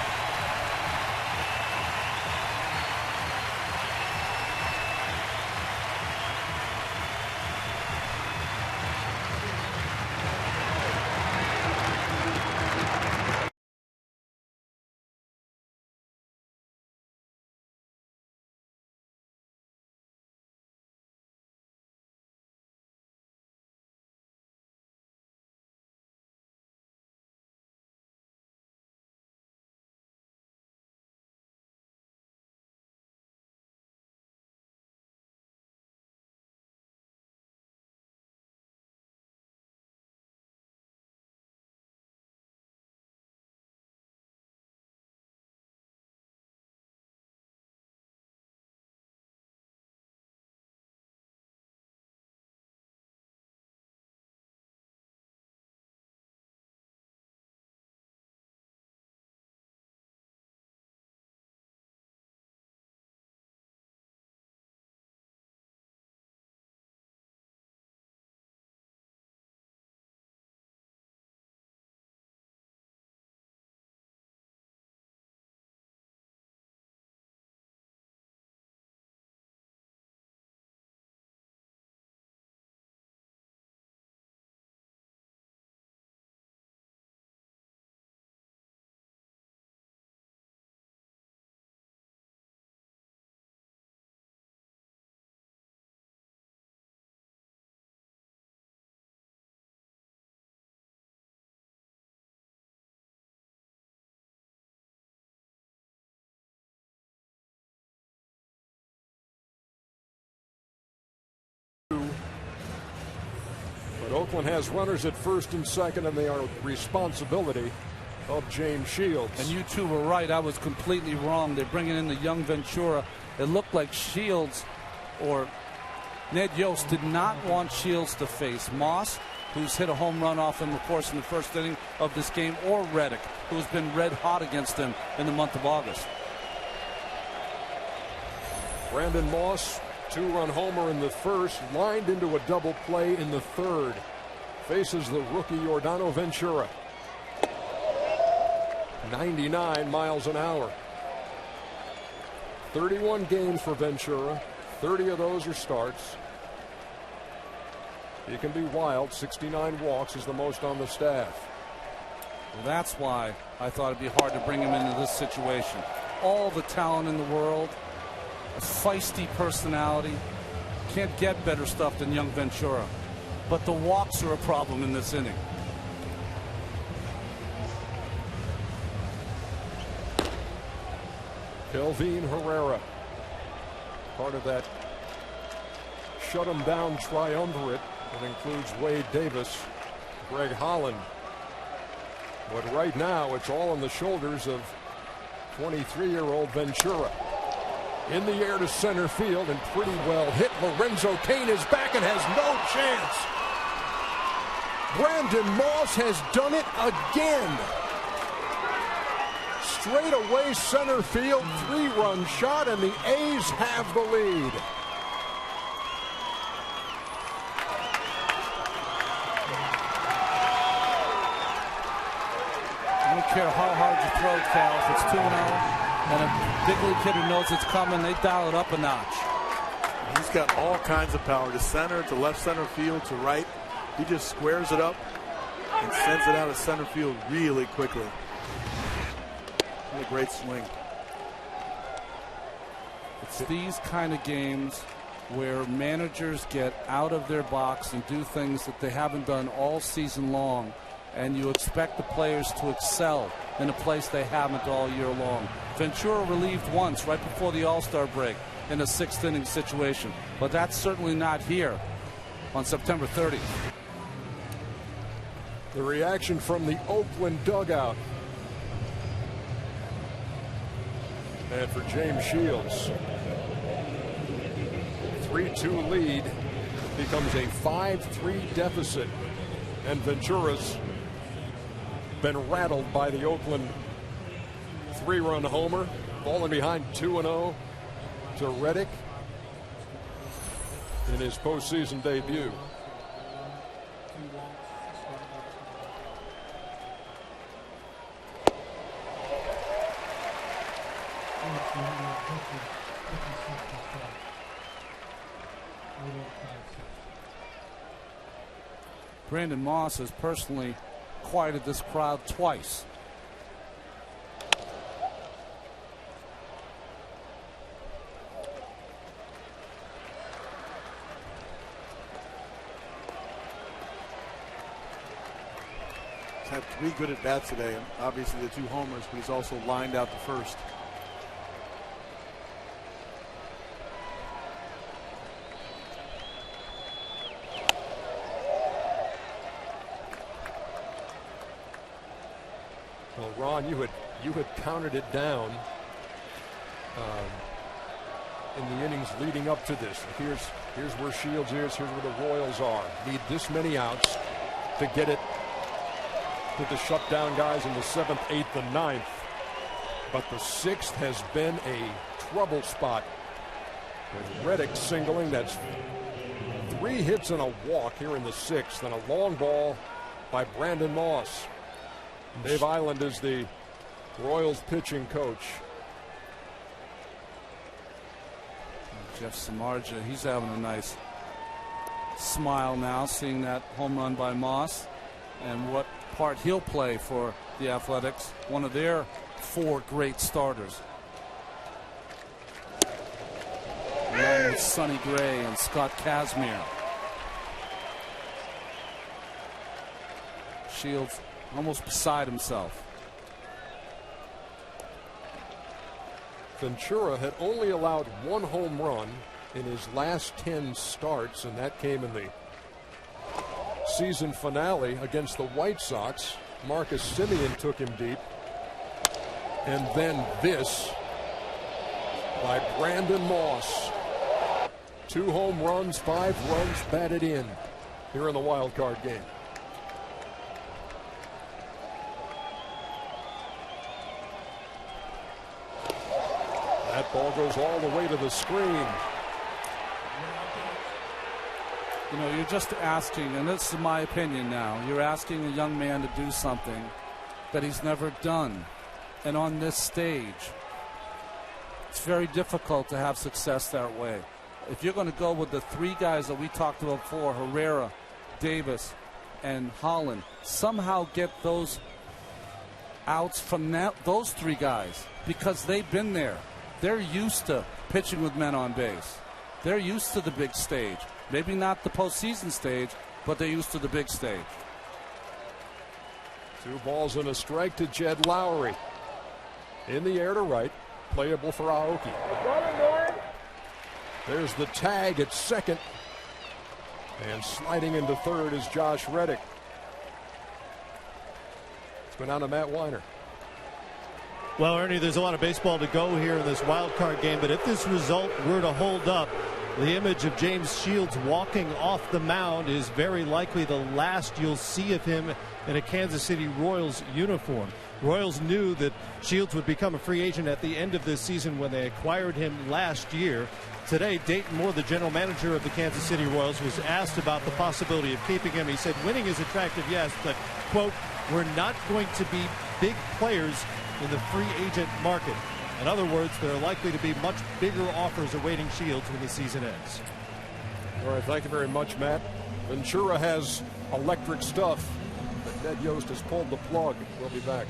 But Oakland has runners at first and second, and they are responsibility of James Shields. And you two were right. I was completely wrong. They're bringing in the young Ventura. It looked like Shields or Ned Yost did not want Shields to face Moss, who's hit a home run off him, of course, in the first inning of this game, or Reddick, who's been red hot against him in the month of August. Brandon Moss, two-run homer in the first, lined into a double play in the third. Faces the rookie Yordano Ventura. 99 miles an hour. 31 games for Ventura. 30 of those are starts. He can be wild. 69 walks is the most on the staff. Well, that's why I thought it'd be hard to bring him into this situation. All the talent in the world, a feisty personality. Can't get better stuff than young Ventura. But the walks are a problem in this inning. Kelvin Herrera, part of that shut 'em down triumvirate that includes Wade Davis, Greg Holland. But right now it's all on the shoulders of 23-year-old Ventura. In the air to center field and pretty well hit. Lorenzo Cain is back and has no chance. Brandon Moss has done it again. Straight away center field, 3-run shot, and the A's have the lead. I don't care how hard you throw, Cal. If it's 2-0 and a big league hitter knows it's coming, they dial it up a notch. He's got all kinds of power to center, to left center field, to right. He just squares it up and sends it out of center field really quickly. What a great swing. It's these kind of games where managers get out of their box and do things that they haven't done all season long, and you expect the players to excel in a place they haven't all year long. Ventura relieved once right before the All-Star break in a 6th inning situation, but that's certainly not here on September 30th. The reaction from the Oakland dugout. And for James Shields, 3-2 lead becomes a 5-3 deficit, and Ventura's been rattled by the Oakland 3-run homer, falling behind 2-0 to Reddick in his postseason debut. Brandon Moss has personally quieted this crowd twice. He's had 3 good at-bats today, and obviously the 2 homers, but he's also lined out the first. Well, Ron, you had counted it down in the innings leading up to this. Here's where Shields is. Here's where the Royals are. Need this many outs to get it to the shutdown guys in the 7th, 8th, and 9th. But the 6th has been a trouble spot with Reddick singling. That's 3 hits and a walk here in the 6th, and a long ball by Brandon Moss. Dave Island is the Royals pitching coach. Jeff Samardzija, he's having a nice smile now, seeing that home run by Moss and what part he'll play for the Athletics, one of their 4 great starters. Along with Sonny Gray and Scott Kazmir. Shields almost beside himself. Ventura had only allowed 1 home run in his last 10 starts, and that came in the season finale against the White Sox. Marcus Semien took him deep. And then this by Brandon Moss. 2 home runs, 5 runs batted in here in the wild card game. That ball goes all the way to the screen. You know, you're just asking, and this is my opinion now, you're asking a young man to do something that he's never done. And on this stage, it's very difficult to have success that way. If you're going to go with the 3 guys that we talked about before, Herrera, Davis, and Holland, somehow get those outs from those 3 guys, because they've been there. They're used to pitching with men on base. They're used to the big stage. Maybe not the postseason stage, but they're used to the big stage. 2 balls and a strike to Jed Lowry. In the air to right, playable for Aoki. There's the tag at second. And sliding into third is Josh Reddick. Let's go down to Matt Weiner. Well, Ernie, there's a lot of baseball to go here in this wild card game, but if this result were to hold up, the image of James Shields walking off the mound is very likely the last you'll see of him in a Kansas City Royals uniform. Royals knew that Shields would become a free agent at the end of this season when they acquired him last year. Today, Dayton Moore, the general manager of the Kansas City Royals, was asked about the possibility of keeping him. He said, winning is attractive, yes, but, quote, we're not going to be big players in the free agent market. In other words, there are likely to be much bigger offers awaiting Shields when the season ends. All right, thank you very much, Matt. Ventura has electric stuff, but Ned Yost has pulled the plug. We'll be back.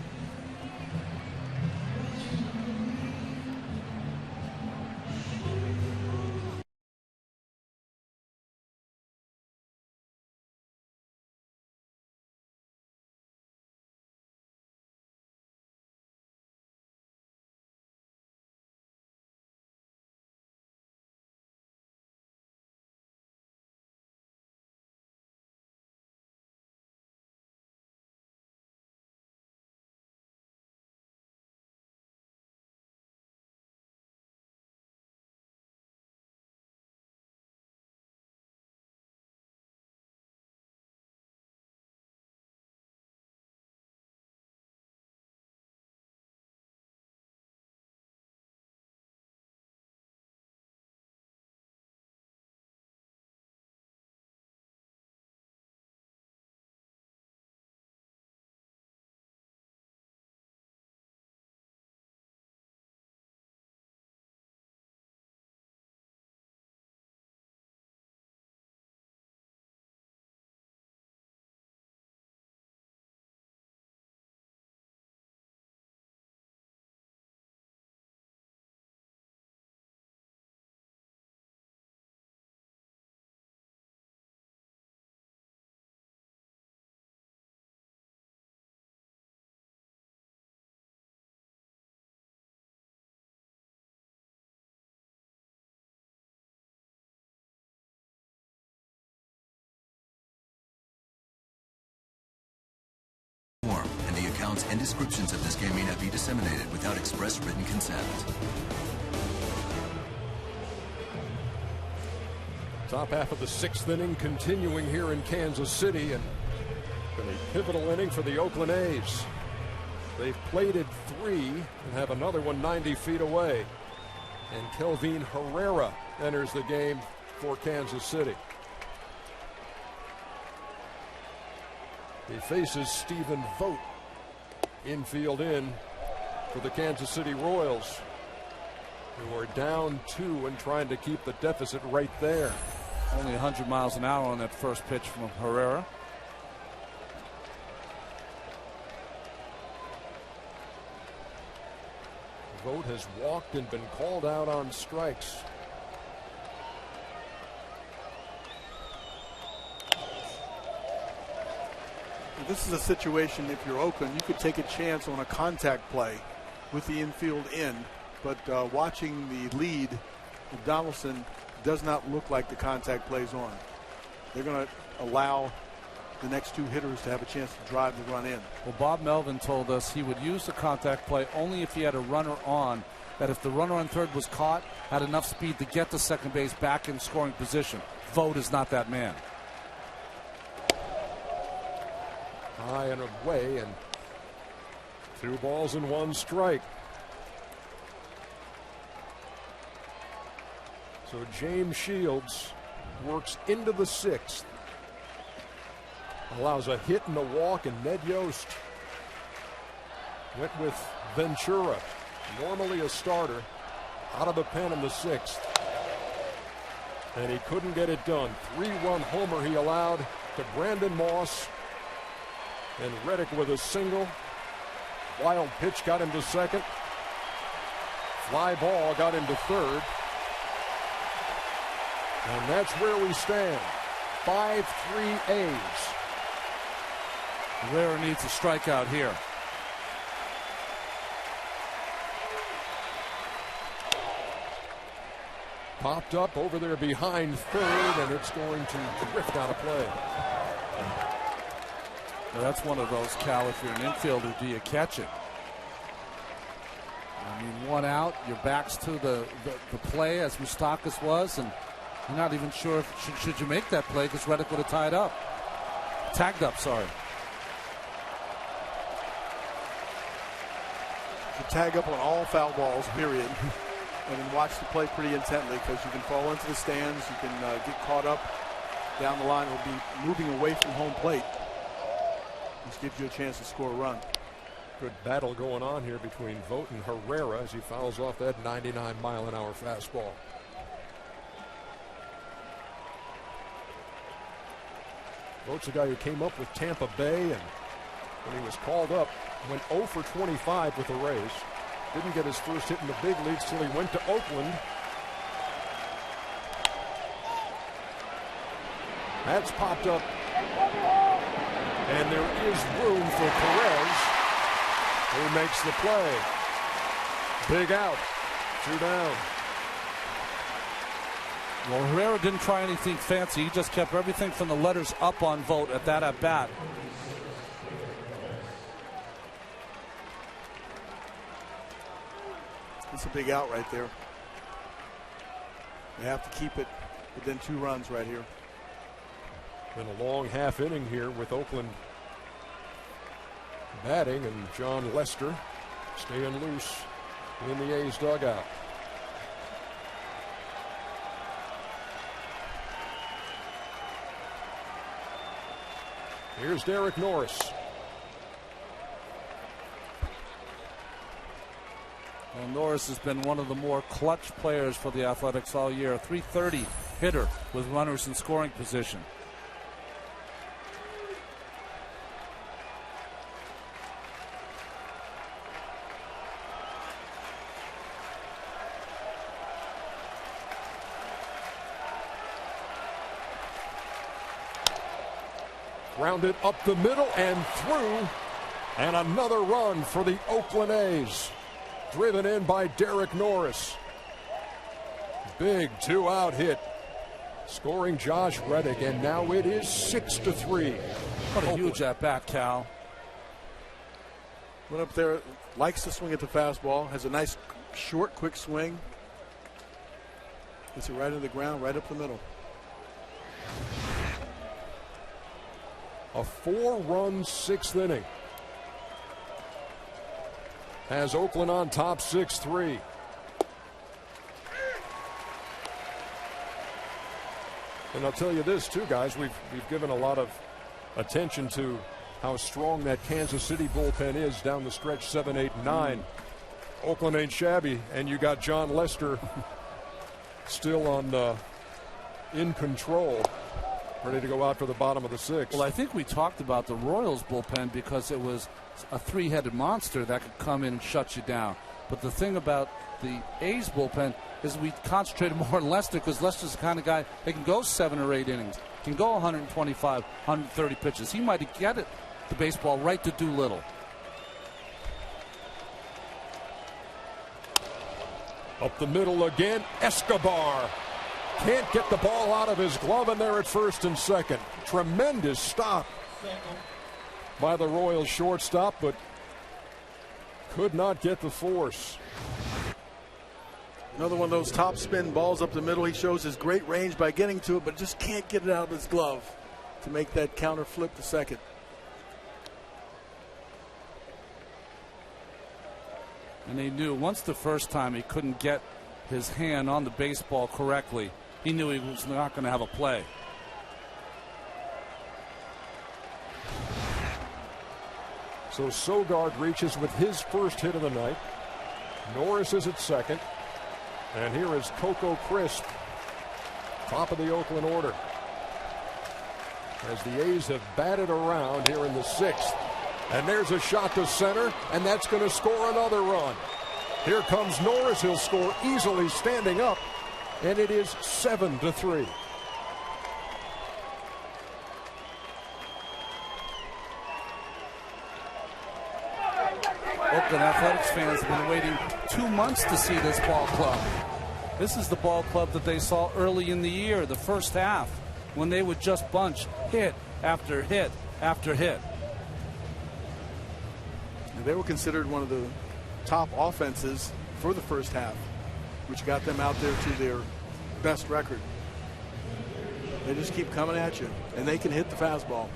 accounts and descriptions of this game may not be disseminated without express written consent. Top half of the 6th inning continuing here in Kansas City, and been a pivotal inning for the Oakland A's. They've plated 3 and have another one 90 feet away. And Kelvin Herrera enters the game for Kansas City. He faces Stephen Vogt, infield in for the Kansas City Royals, who are down 2 and trying to keep the deficit right there. Only 100 miles an hour on that first pitch from Herrera. Vogt has walked and been called out on strikes. This is a situation, if you're Oakland, you could take a chance on a contact play with the infield in, but watching the lead, Donaldson does not look like the contact play's on. They're going to allow the next 2 hitters to have a chance to drive the run in. Well, Bob Melvin told us he would use the contact play only if he had a runner on, that if the runner on third was caught, had enough speed to get to second base back in scoring position. Vogt is not that man. High and away, and 2 balls and 1 strike. So James Shields works into the 6th. Allows a hit and a walk, and Ned Yost went with Ventura, normally a starter, out of the pen in the 6th. And he couldn't get it done. 3-run homer he allowed to Brandon Moss. And Reddick with a single. Wild pitch got him to second. Fly ball got him to third. And that's where we stand. 5-3 A's. Herrera needs a strikeout here. Popped up over there behind third, and it's going to drift out of play. Well, that's one of those, Cal, if you're an infielder, do you catch it? I mean, 1 out, your back's to the play as Moustakas was, and you're not even sure if should you make that play because Reddick would have tagged up, sorry. You tag up on all foul balls, period, and then watch the play pretty intently because you can fall into the stands, you can get caught up down the line, will be moving away from home plate. This gives you a chance to score a run. Good battle going on here between Vogt and Herrera as he fouls off that 99-mile-an-hour fastball. Vogt's a guy who came up with Tampa Bay, and when he was called up, went 0 for 25 with the Rays. Didn't get his first hit in the big leagues till he went to Oakland. That's popped up. And there is room for Perez, who makes the play. Big out. 2 down. Well, Herrera didn't try anything fancy. He just kept everything from the letters up on Vogt at that at-bat. It's a big out right there. They have to keep it within 2 runs right here. Been a long half inning here with Oakland batting, and John Lester staying loose in the A's dugout. Here's Derek Norris. Well, Norris has been one of the more clutch players for the Athletics all year. A .330 hitter with runners in scoring position. Grounded up the middle and through, and another run for the Oakland A's. Driven in by Derek Norris. Big 2-out hit, scoring Josh Reddick, and now it is 6-3. What a huge at-bat, Cal. Went up there, likes to swing at the fastball, has a nice short, quick swing. Gets it right into the ground, right up the middle. A 4-run 6th inning has Oakland on top 6-3. And I'll tell you this too, guys, we've given a lot of attention to how strong that Kansas City bullpen is down the stretch, 7, 8, 9. Oakland ain't shabby, and you got John Lester still on in control, ready to go out for the bottom of the 6th. Well, I think we talked about the Royals bullpen because it was a 3-headed monster that could come in and shut you down. But the thing about the A's bullpen is we concentrated more on Lester because Lester's the kind of guy that can go 7 or 8 innings, can go 125, 130 pitches. He might get it, the baseball right to Doolittle. Up the middle again, Escobar. Can't get the ball out of his glove, and there at first and second. Tremendous stop by the Royals shortstop, but could not get the force. Another one of those top spin balls up the middle. He shows his great range by getting to it, but just can't get it out of his glove to make that counter flip to second. And he knew once the first time he couldn't get his hand on the baseball correctly, he knew he was not going to have a play. So Sogard reaches with his first hit of the night. Norris is at second. And here is Coco Crisp, top of the Oakland order, as the A's have batted around here in the 6th. And there's a shot to center, and that's going to score another run. Here comes Norris. He'll score easily standing up, and it is 7-3. Oakland Athletics fans have been waiting 2 months to see this ball club. This is the ball club that they saw early in the year, the first half, when they would just bunch hit after hit after hit. They were considered one of the top offenses for the first half, which got them out there to their best record. They just keep coming at you, and they can hit the fastball.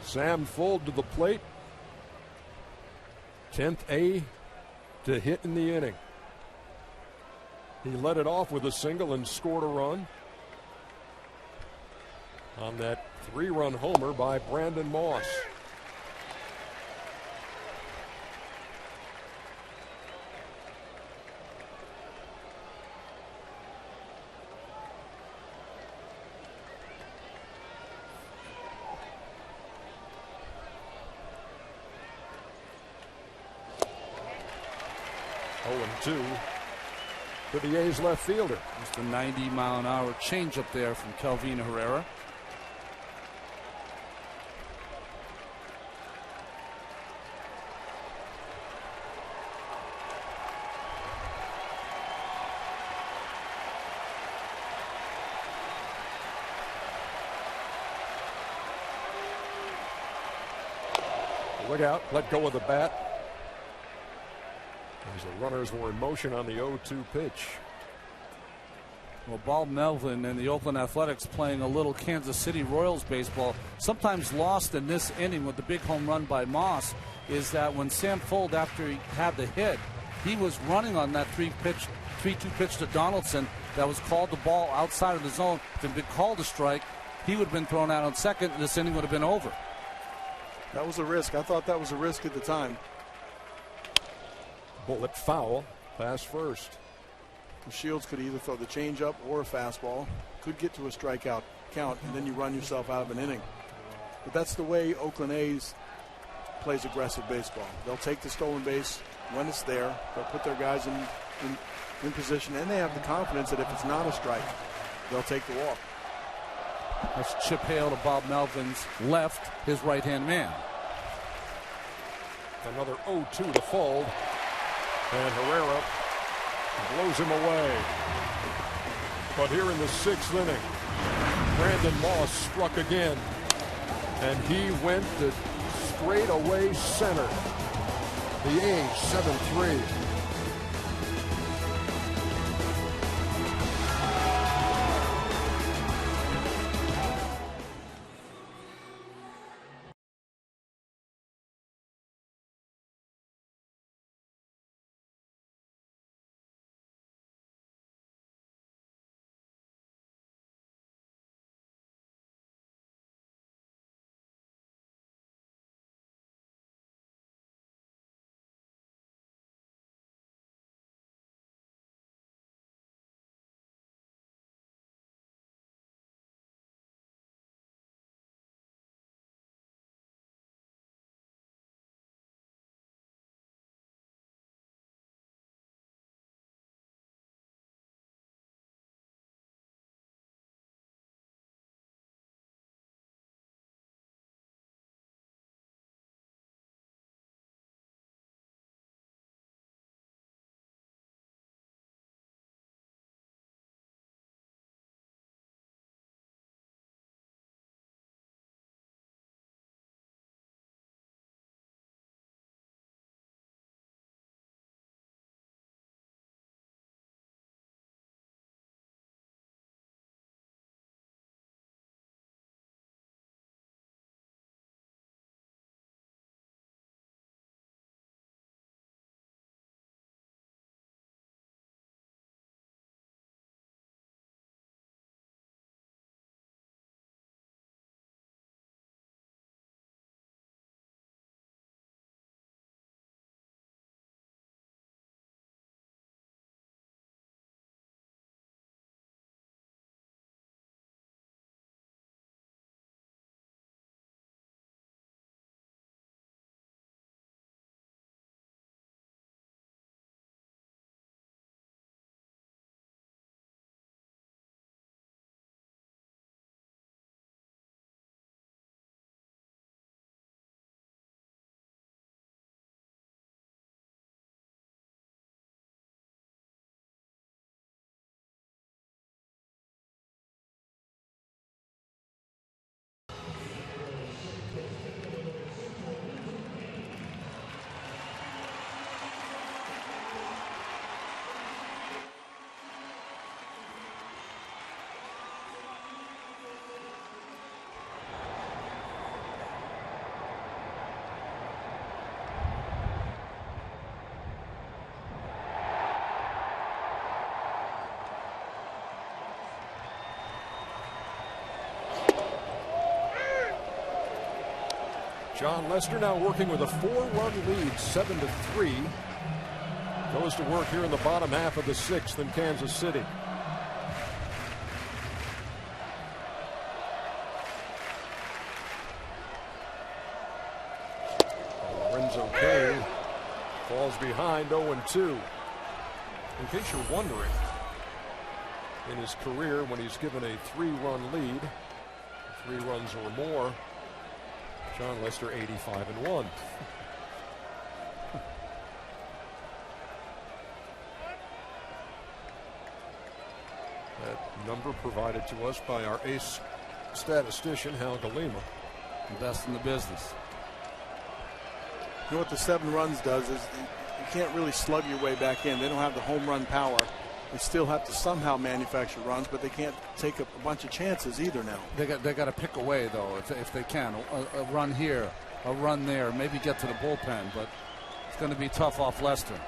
Sam Fuld to the plate. 10th A to hit in the inning. He led it off with a single and scored a run on that 3-run homer by Brandon Moss. Two to the A's left fielder. Just a 90-mile-an-hour changeup there from Kelvin Herrera. Look out, let go of the bat. As the runners were in motion on the 0-2 pitch. Well, Bob Melvin and the Oakland Athletics playing a little Kansas City Royals baseball. Sometimes lost in this inning with the big home run by Moss is that when Sam Fuld, after he had the hit, he was running on that 3-2 pitch to Donaldson that was called the ball outside of the zone. If it had been called a strike, he would have been thrown out on second, and this inning would have been over. That was a risk. I thought that was a risk at the time. Bullet foul, pass first. Shields could either throw the changeup or a fastball. Could get to a strikeout count, and then you run yourself out of an inning. But that's the way Oakland A's plays aggressive baseball. They'll take the stolen base when it's there. They'll put their guys in position, and they have the confidence that if it's not a strike, they'll take the walk. That's Chip Hale to Bob Melvin's left, his right-hand man. Another 0-2 to Fuld. And Herrera blows him away. But here in the 6th inning, Brandon Moss struck again, and he went to straight away center. The A's 7-3. John Lester now working with a 4-run lead, 7-3. Goes to work here in the bottom half of the 6th in Kansas City. Lorenzo Cain falls behind 0-2. In case you're wondering, in his career when he's given a 3-run lead, 3 runs or more, John Lester 85-1. That number provided to us by our ace statistician Hal Galima. The best in the business. You know what the 7 runs does is you can't really slug your way back in. They don't have the home run power. They still have to somehow manufacture runs, but they can't take a bunch of chances either now. They got to pick away, though, if they can. A run here, a run there, maybe get to the bullpen, but it's going to be tough off Lester.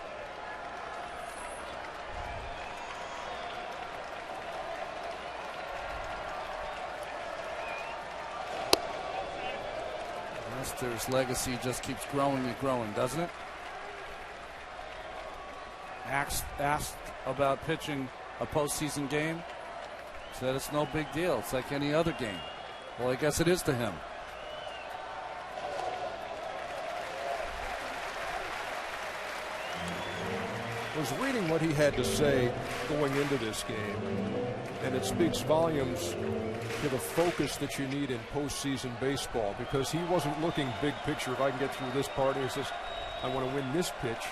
Lester's legacy just keeps growing and growing, doesn't it? Asked about pitching a postseason game, said it's no big deal. It's like any other game. Well, I guess it is to him. I was reading what he had to say going into this game, and it speaks volumes to the focus that you need in postseason baseball, because he wasn't looking big picture. If I can get through this part, he says, I want to win this pitch.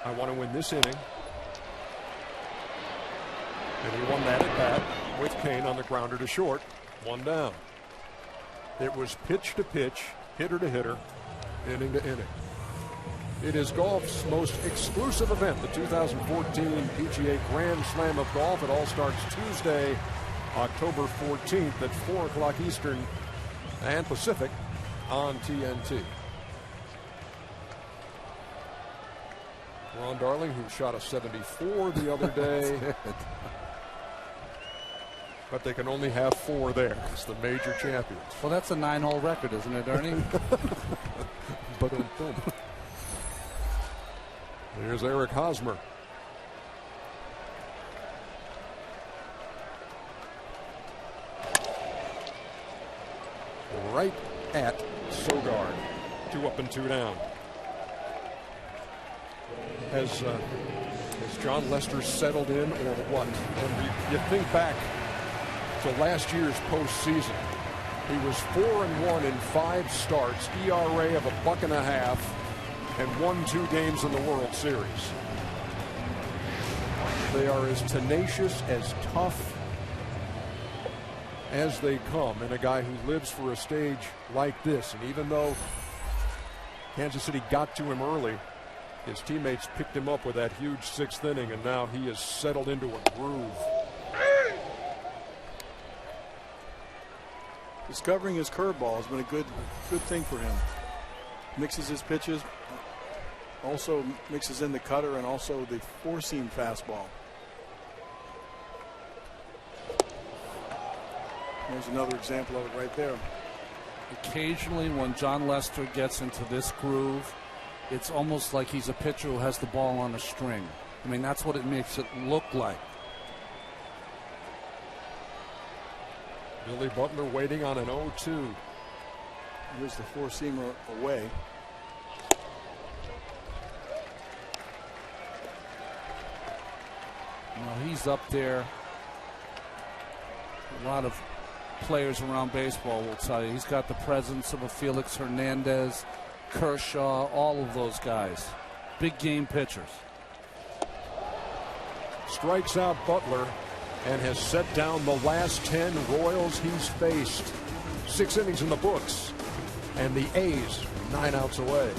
I want to win this inning. And he won that at bat with Kane on the grounder to short. 1 down. It was pitch to pitch, hitter to hitter, inning to inning. It is golf's most exclusive event, the 2014 PGA Grand Slam of Golf. It all starts Tuesday, October 14th at 4 o'clock Eastern and Pacific on TNT. Ron Darling, who shot a 74 the other day. But they can only have 4 there. It's the major champions. Well, that's a 9-hole record, isn't it, Ernie? Boom. Here's Eric Hosmer. Right at Sogard. 2 up and 2 down. Has John Lester settled in or what? When you think back to last year's postseason, he was 4-1 in 5 starts, ERA of $1.50, and won 2 games in the World Series. They are as tenacious, as tough as they come, and a guy who lives for a stage like this. And even though Kansas City got to him early, his teammates picked him up with that huge 6th inning, and now he is settled into a groove. Discovering his curveball has been a good thing for him. Mixes his pitches, also mixes in the cutter and also the 4-seam fastball. There's another example of it right there. Occasionally when John Lester gets into this groove, it's almost like he's a pitcher who has the ball on a string. I mean, that's what it makes it look like. Billy Butler waiting on an 0-2. Here's the 4-seamer away. Well, he's up there. A lot of players around baseball will tell you he's got the presence of a Felix Hernandez, Kershaw, all of those guys. Big game pitchers. Strikes out Butler and has set down the last 10 Royals he's faced. 6 innings in the books, and the A's 9 outs away.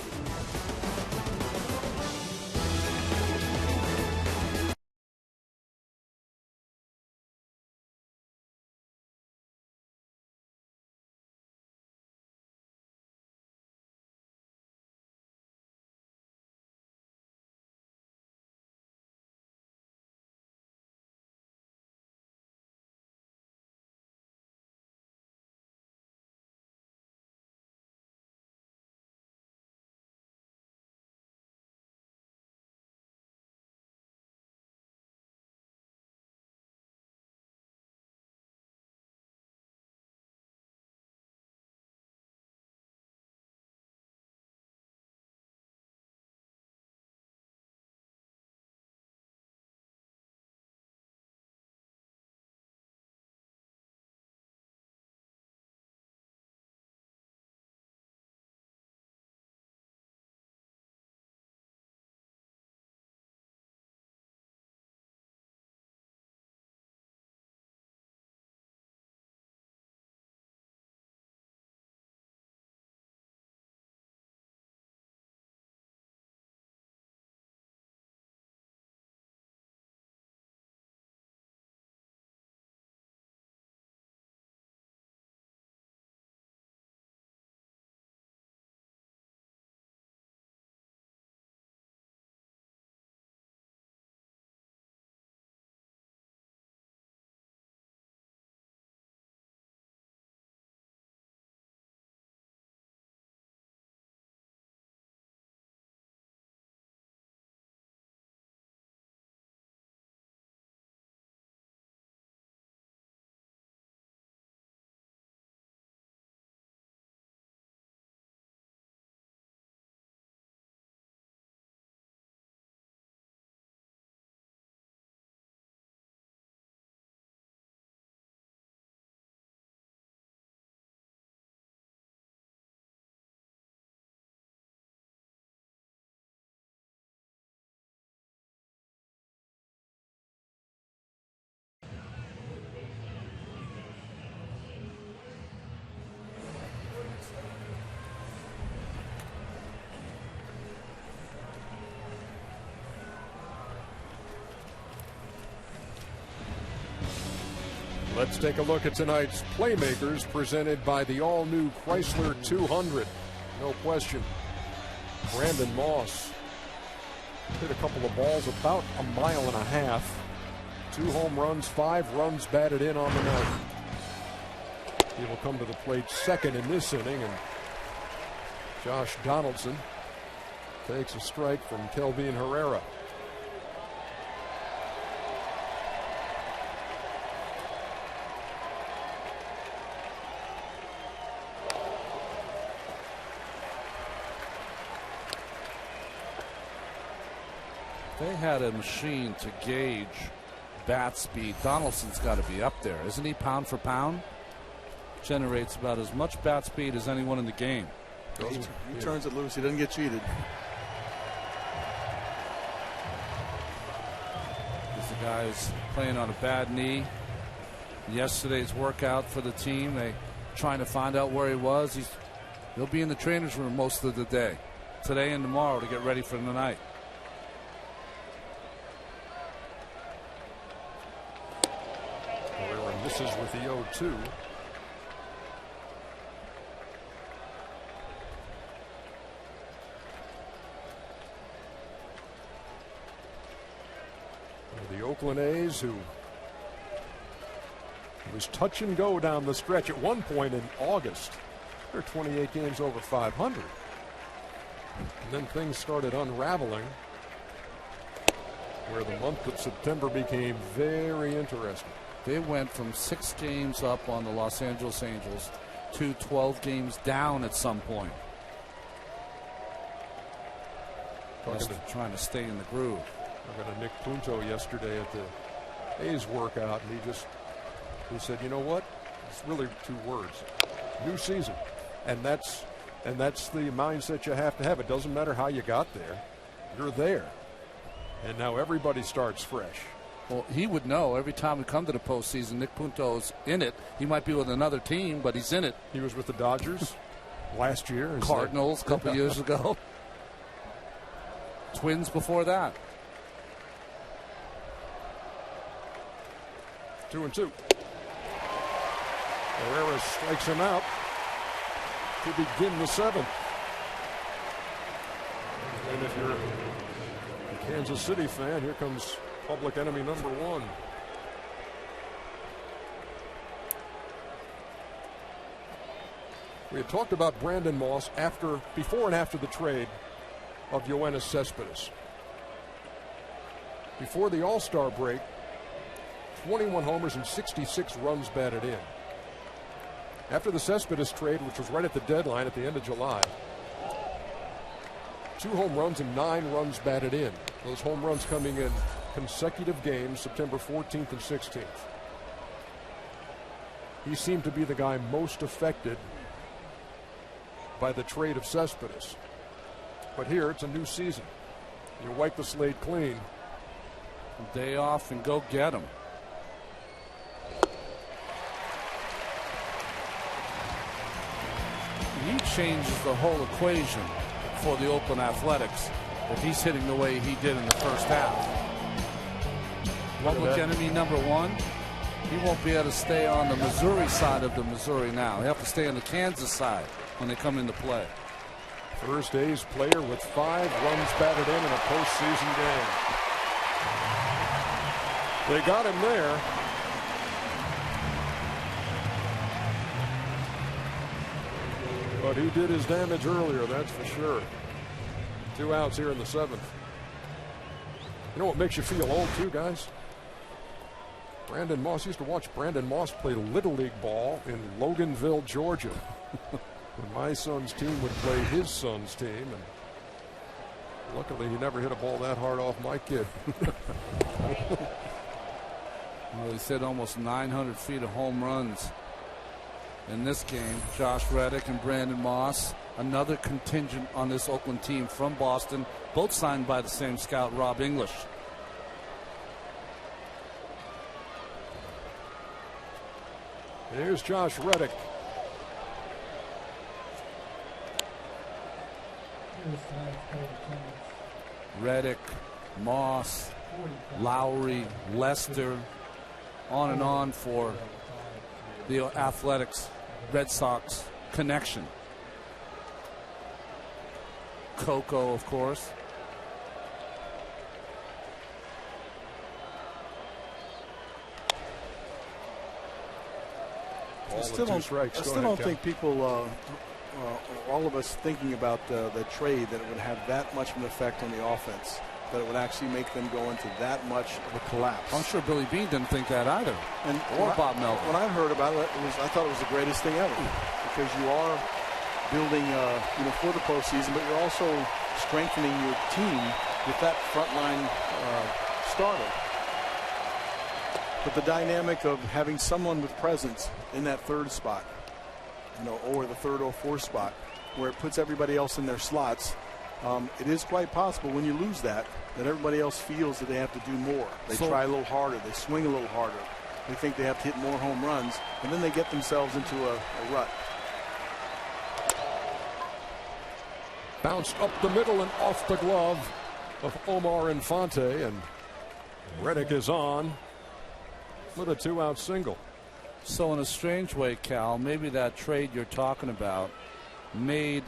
Let's take a look at tonight's playmakers presented by the all-new Chrysler 200. No question. Brandon Moss hit a couple of balls about 1.5 miles. 2 home runs, 5 runs batted in on the night. He will come to the plate second in this inning, and Josh Donaldson takes a strike from Kelvin Herrera. They had a machine to gauge bat speed. Donaldson's got to be up there, isn't he? Pound for pound, generates about as much bat speed as anyone in the game. He turns it loose. He doesn't get cheated. The guy's playing on a bad knee. Yesterday's workout for the team, they trying to find out where he was. He'll be in the trainer's room most of the day, today and tomorrow, to get ready for the night. Misses with the 0-2. The Oakland A's, who was touch and go down the stretch at one point in August. They're 28 games over 500. And then things started unraveling, where the month of September became very interesting. They went from 6 games up on the Los Angeles Angels to 12 games down at some point. Trying to stay in the groove. I got a Nick Punto yesterday at the A's workout, and he said, you know what? It's really 2 words: new season. And that's the mindset you have to have. It doesn't matter how you got there. You're there. And now everybody starts fresh. Well, he would know every time we come to the postseason, Nick Punto's in it. He might be with another team, but he's in it. He was with the Dodgers last year. Cardinals a couple years ago. Twins before that. 2-2. Herrera strikes him out to begin the 7th. And if you're a Kansas City fan, here comes public enemy number 1. We had talked about Brandon Moss before and after the trade of Yoenis Cespedes. Before the All-Star break, 21 homers and 66 runs batted in. After the Cespedes trade, which was right at the deadline at the end of July, 2 home runs and 9 runs batted in. Those home runs coming in consecutive games, September 14th and 16th. He seemed to be the guy most affected by the trade of Cespedes. But here, it's a new season. You wipe the slate clean. Day off and go get him. He changes the whole equation for the Oakland Athletics if he's hitting the way he did in the first half. Public enemy number 1. He won't be able to stay on the Missouri side of the Missouri now. He'll have to stay on the Kansas side when they come into play. First A's player with 5 runs batted in a postseason game. They got him there. But he did his damage earlier, that's for sure. 2 outs here in the 7th. You know what makes you feel old too, guys? Brandon Moss. Used to watch Brandon Moss play Little League ball in Loganville, Georgia. When my son's team would play his son's team, and luckily he never hit a ball that hard off my kid. Well, he said almost 900 feet of home runs in this game. Josh Reddick and Brandon Moss, another contingent on this Oakland team from Boston, both signed by the same scout, Rob English. Here's Josh Reddick. Reddick, Moss, Lowry, Lester, on and on for the Athletics Red Sox connection. Coco, of course. I still don't think people, all of us thinking about the trade, that it would have that much of an effect on the offense, that it would actually make them go into that much of a collapse. I'm sure Billy Beane didn't think that either, or Bob Melvin. When I heard about it, I thought it was the greatest thing ever, because you are building, for the postseason, but you're also strengthening your team with that frontline starter. But the dynamic of having someone with presence in that third spot, or the third or fourth spot, where it puts everybody else in their slots, it is quite possible when you lose that everybody else feels that they have to do more. They try a little harder. They swing a little harder. They think they have to hit more home runs, and then they get themselves into a rut. Bounced up the middle and off the glove of Omar Infante, and Reddick is on with a 2-out single. So in a strange way, Cal, maybe that trade you're talking about made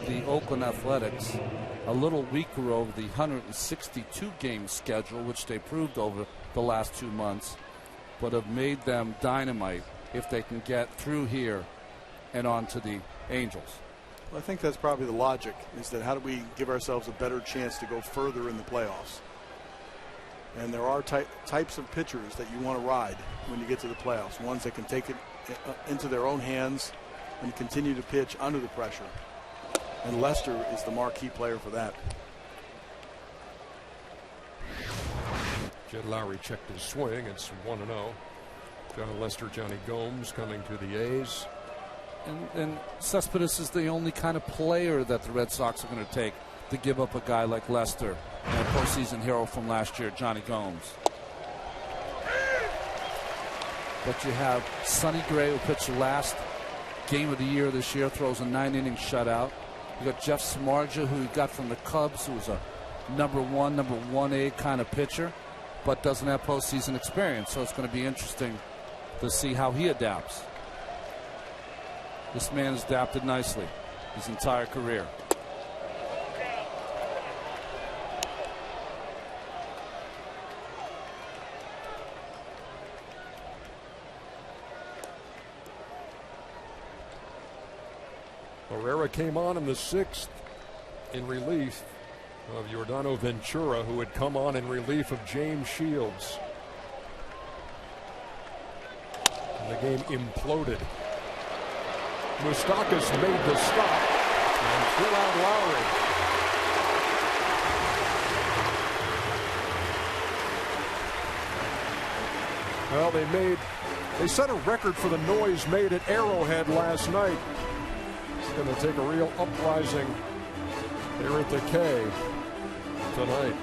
the Oakland Athletics a little weaker over the 162-game schedule, which they proved over the last 2 months, but have made them dynamite if they can get through here and on to the Angels. Well, I think that's probably the logic, is that how do we give ourselves a better chance to go further in the playoffs? And there are types of pitchers that you want to ride when you get to the playoffs, ones that can take it into their own hands and continue to pitch under the pressure. And Lester is the marquee player for that. Jed Lowry checked his swing. It's 1-0. John Lester, Johnny Gomes coming to the A's. And Cespedes is the only kind of player that the Red Sox are going to take to give up a guy like Lester and a postseason hero from last year, Johnny Gomes. But you have Sonny Gray, who pitched the last game of the year this year, throws a 9-inning shutout. You got Jeff Samardzija, who you got from the Cubs, who's a number 1A kind of pitcher, but doesn't have postseason experience. So it's going to be interesting to see how he adapts. This man has adapted nicely his entire career. Herrera came on in the 6th in relief of Yordano Ventura, who had come on in relief of James Shields. And the game imploded. Moustakas made the stop and threw out Lowry. Well, they set a record for the noise made at Arrowhead last night. It's going to take a real uprising here at the K tonight.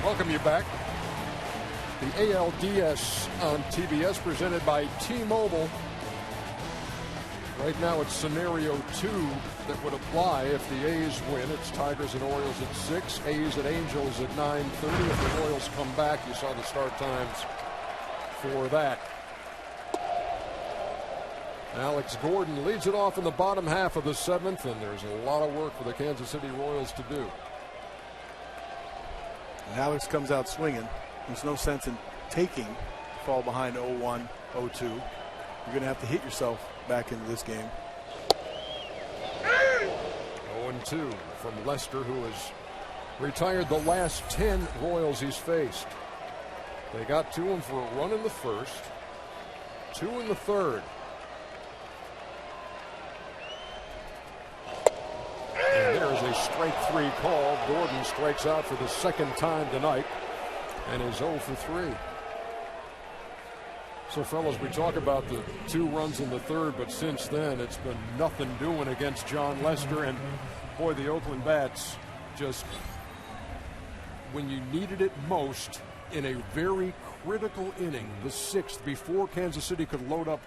Welcome you back. The ALDS on TBS presented by T-Mobile. Right now it's scenario 2 that would apply if the A's win. It's Tigers and Orioles at 6, A's and Angels at 9:30. If the Royals come back, you saw the start times for that. Alex Gordon leads it off in the bottom half of the 7th, and there's a lot of work for the Kansas City Royals to do. And Alex comes out swinging. There's no sense in taking fall behind 0-1, 0-2. You're going to have to hit yourself back into this game. 0-2 from Lester, who has retired the last 10 Royals he's faced. They got to him for a run in the first, 2 in the third. And there's a strike 3 call. Gordon strikes out for the second time tonight and is 0 for 3. So, fellas, we talk about the 2 runs in the third, but since then it's been nothing doing against John Lester. And, boy, the Oakland Bats just, when you needed it most, in a very critical inning, the 6th, before Kansas City could load up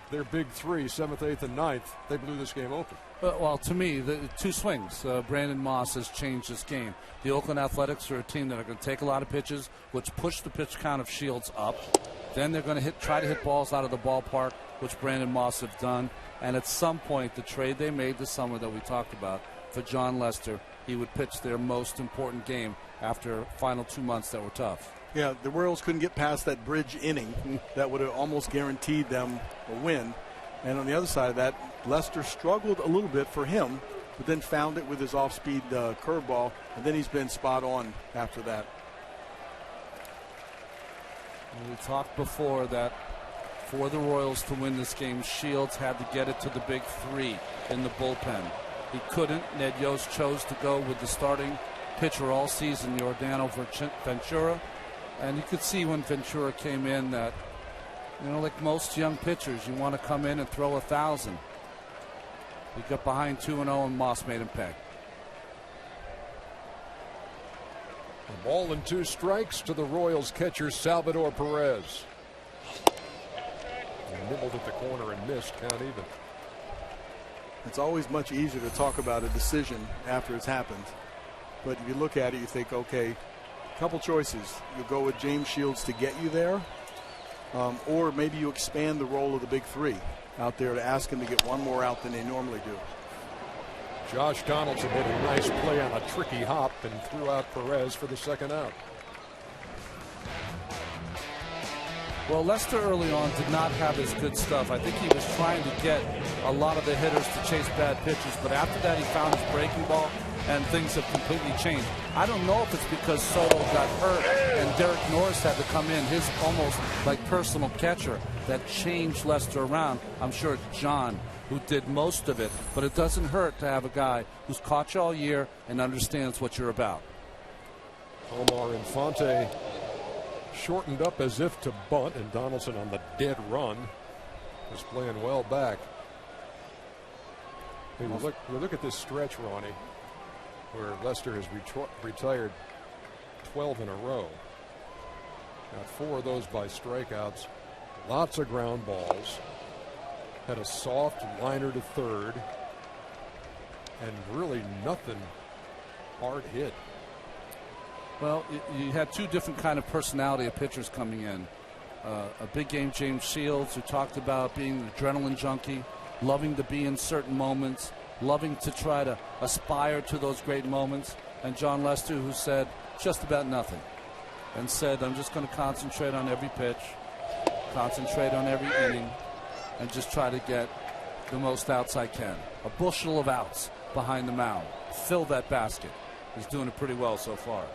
their big 3, 7th, 8th, and 9th, they blew this game open. Well, to me, the 2 swings. Brandon Moss has changed this game. The Oakland Athletics are a team that are going to take a lot of pitches, which push the pitch count of Shields up. Then they're going to try to hit balls out of the ballpark, which Brandon Moss have done. And at some point, the trade they made this summer that we talked about for John Lester, he would pitch their most important game after final 2 months that were tough. Yeah, the Royals couldn't get past that bridge inning that would have almost guaranteed them a win. And on the other side of that, Lester struggled a little bit for him, but then found it with his off-speed curveball, and then he's been spot on after that. We talked before that for the Royals to win this game, Shields had to get it to the big 3 in the bullpen. He couldn't. Ned Yost chose to go with the starting pitcher all season, Yordano Ventura. And you could see when Ventura came in that, like most young pitchers, you want to come in and throw 1,000. He got behind 2-0, and Moss made him peg. A ball and 2 strikes to the Royals catcher, Salvador Perez. He nibbled at the corner and missed, count even. It's always much easier to talk about a decision after it's happened. But if you look at it, you think, okay, couple choices. You go with James Shields to get you there, or maybe you expand the role of the big 3 out there to ask him to get one more out than they normally do. Josh Donaldson made a nice play on a tricky hop and threw out Perez for the second out. Well, Lester early on did not have his good stuff. I think he was trying to get a lot of the hitters to chase bad pitches, but after that he found his breaking ball, and things have completely changed. I don't know if it's because Soto got hurt and Derek Norris had to come in, his almost like personal catcher, that changed Lester around. I'm sure it's John who did most of it, but it doesn't hurt to have a guy who's caught you all year and understands what you're about. Omar Infante shortened up as if to bunt, and Donaldson on the dead run was playing well back. Hey, look at this stretch, Ronnie, where Lester has retired 12 in a row. Got 4 of those by strikeouts. Lots of ground balls. Had a soft liner to third. And really nothing hard hit. Well, you had 2 different kind of personality of pitchers coming in. A big game James Shields, who talked about being an adrenaline junkie, loving to be in certain moments, loving to try to aspire to those great moments. And John Lester, who said just about nothing, and said, I'm just going to concentrate on every pitch, concentrate on every inning, and just try to get the most outs I can. A bushel of outs behind the mound. Fill that basket. He's doing it pretty well so far.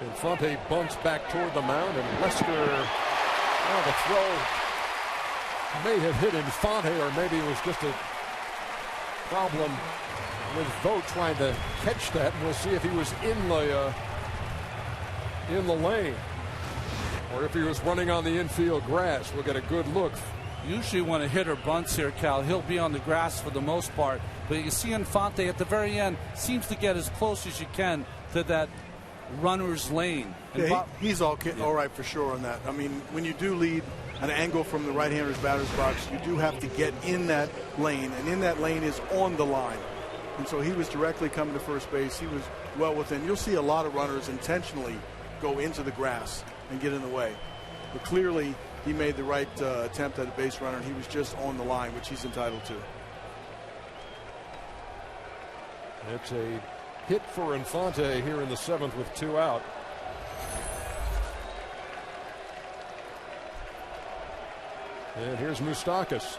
Infante bunts back toward the mound, and Lester, the throw may have hit Infante, or maybe it was just a problem with Vogt trying to catch that. And we'll see if he was in the lane. Or if he was running on the infield grass, we'll get a good look. Usually when a hitter bunts here, Cal, he'll be on the grass for the most part. But you see Infante at the very end seems to get as close as you can to that runner's lane. Yeah, he's all right for sure on that. I mean, when you do lead an angle from the right-hander's batter's box, you do have to get in that lane, and in that lane is on the line. And so he was directly coming to first base. He was well within. You'll see a lot of runners intentionally go into the grass and get in the way. But clearly, he made the right attempt at a base runner, and he was just on the line, which he's entitled to. It's a hit for Infante here in the 7th with 2 out. And here's Moustakas.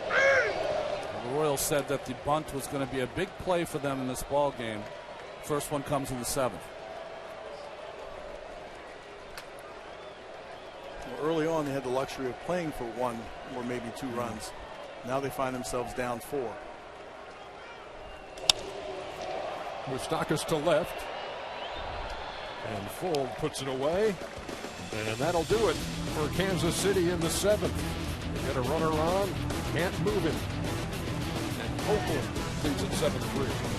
The Royals said that the bunt was going to be a big play for them in this ball game. First one comes in the 7th. Well, early on, they had the luxury of playing for 1 or maybe 2 runs. Now they find themselves down 4. Moustakas to left. And Full puts it away. And that'll do it for Kansas City in the 7th. They get a runner on, can't move him. And Oakland leads at 7-3.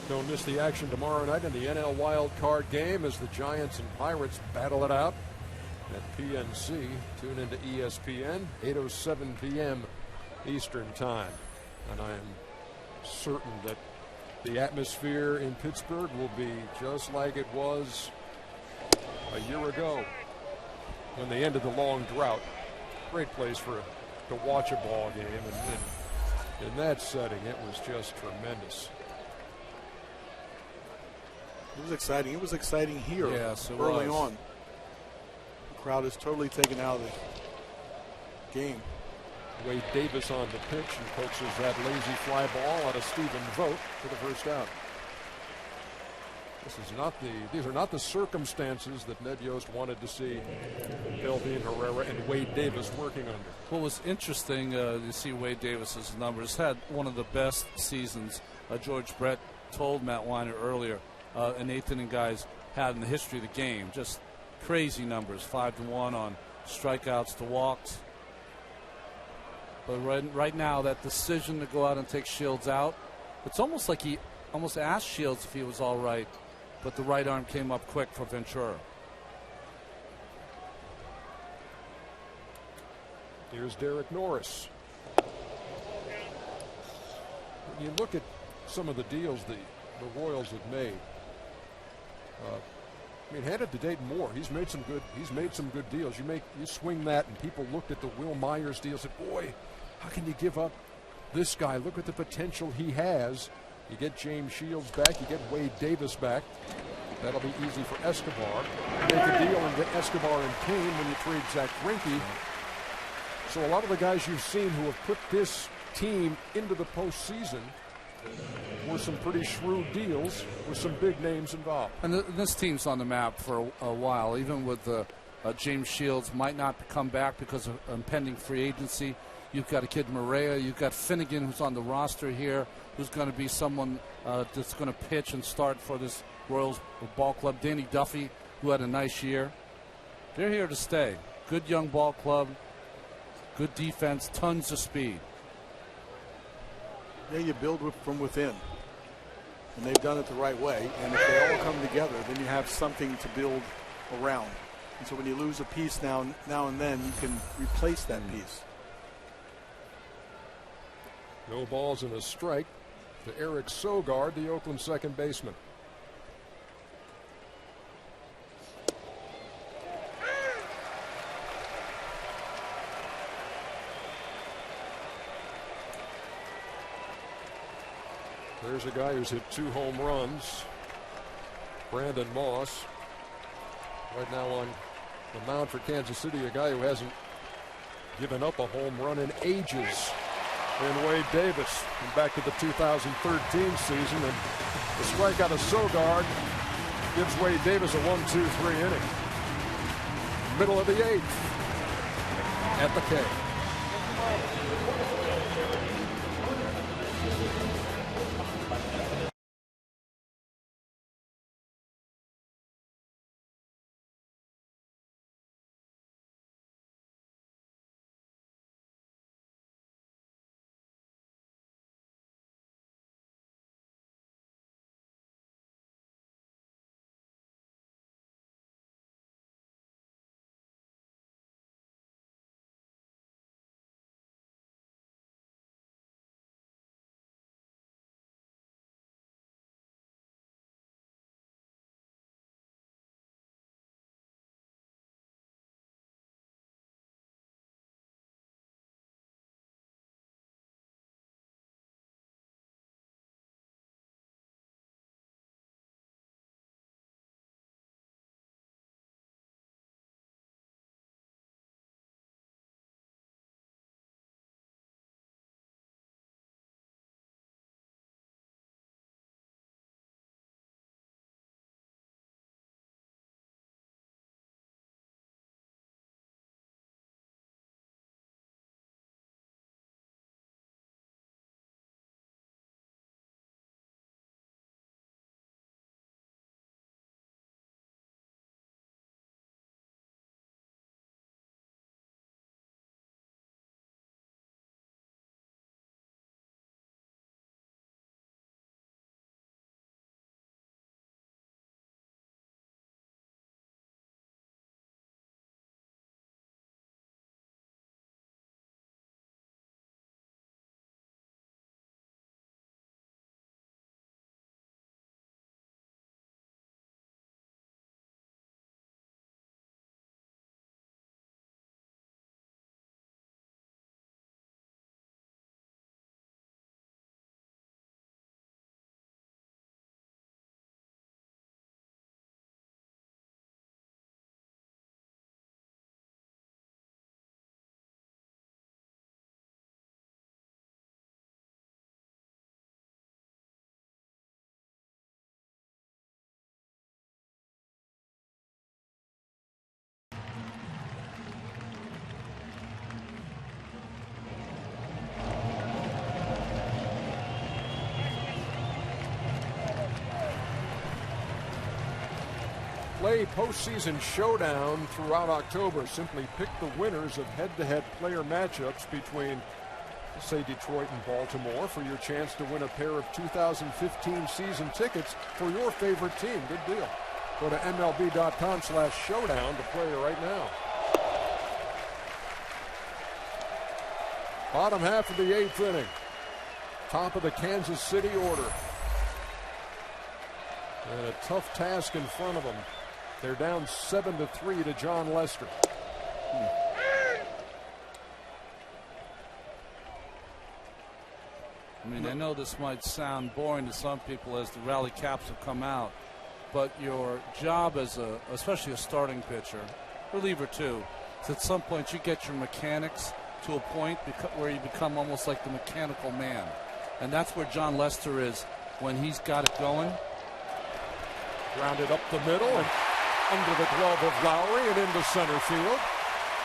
Don't miss the action tomorrow night in the NL Wild Card game as the Giants and Pirates battle it out at PNC. Tune into ESPN, 8:07 p.m. Eastern Time. And I am certain that the atmosphere in Pittsburgh will be just like it was a year ago when they ended the long drought. Great place to watch a ball game, and in that setting, it was just tremendous. It was exciting. It was exciting here early on. The crowd is totally taken out of the game. Wade Davis on the pitch and coaxes that lazy fly ball out of Stephen Vogt for the first out. These are not the circumstances that Ned Yost wanted to see Elvin Herrera and Wade Davis working under. What was interesting to see Wade Davis's numbers. Had one of the best seasons. George Brett told Matt Weiner earlier, and Nathan and guys had in the history of the game. Just crazy numbers, 5-1 on strikeouts to walks. But right now, that decision to go out and take Shields out, it's almost like he almost asked Shields if he was all right, but the right arm came up quick for Ventura. Here's Derek Norris. When you look at some of the deals the Royals have made, I mean, hand it to Dayton Moore. He's made some good deals. You swing that, and people looked at the Will Myers deal and said, boy, how can you give up this guy? Look at the potential he has. You get James Shields back. You get Wade Davis back. That'll be easy for Escobar. You make a deal and get Escobar and Kane when you trade Zach Greinke. So a lot of the guys you've seen who have put this team into the postseason were some pretty shrewd deals with some big names involved. And this team's on the map for a while, even with James Shields might not come back because of impending free agency. You've got a kid Maria. You've got Finnegan, who's on the roster here, who's going to be someone that's going to pitch and start for this Royals ball club. Danny Duffy, who had a nice year. They're here to stay. Good young ball club, good defense, tons of speed. Yeah, you build from within, and they've done it the right way. And if they all come together, then you have something to build around. And so when you lose a piece now and then, you can replace that piece. No balls and a strike to Eric Sogard, the Oakland second baseman. There's a guy who's hit 2 home runs, Brandon Moss. Right now on the mound for Kansas City, a guy who hasn't given up a home run in ages. And Wade Davis, and back to the 2013 season, and the strikeout of Sogard gives Wade Davis a 1-2-3 inning. Middle of the 8th at the K. MLB postseason showdown throughout October. Simply pick the winners of head-to-head player matchups between, say, Detroit and Baltimore for your chance to win a pair of 2015 season tickets for your favorite team. Good deal. Go to MLB.com/showdown to play right now. Bottom half of the 8th inning. Top of the Kansas City order. And a tough task in front of them. They're down 7-3 to John Lester. I mean, I know this might sound boring to some people as the rally caps have come out, but your job as especially a starting pitcher, reliever too, is at some point you get your mechanics to a point where you become almost like the mechanical man. And that's where John Lester is when he's got it going. Grounded up the middle and under the glove of Lowry and into center field.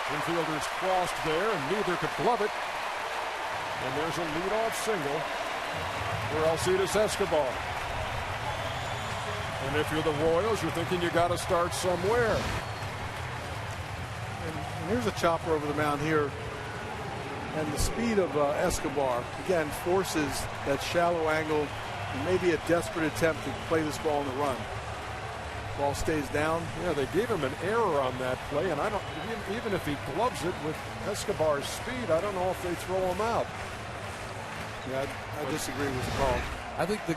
Infielders crossed there and neither could glove it. And there's a leadoff single for Alcides Escobar. And if you're the Royals, you're thinking you got to start somewhere. And here's a chopper over the mound here. And the speed of Escobar, again, forces that shallow angle and maybe a desperate attempt to play this ball on the run. Ball stays down. Yeah, they gave him an error on that play, and I don't even if he gloves it with Escobar's speed, I don't know if they throw him out. Yeah, I disagree with the call. I think the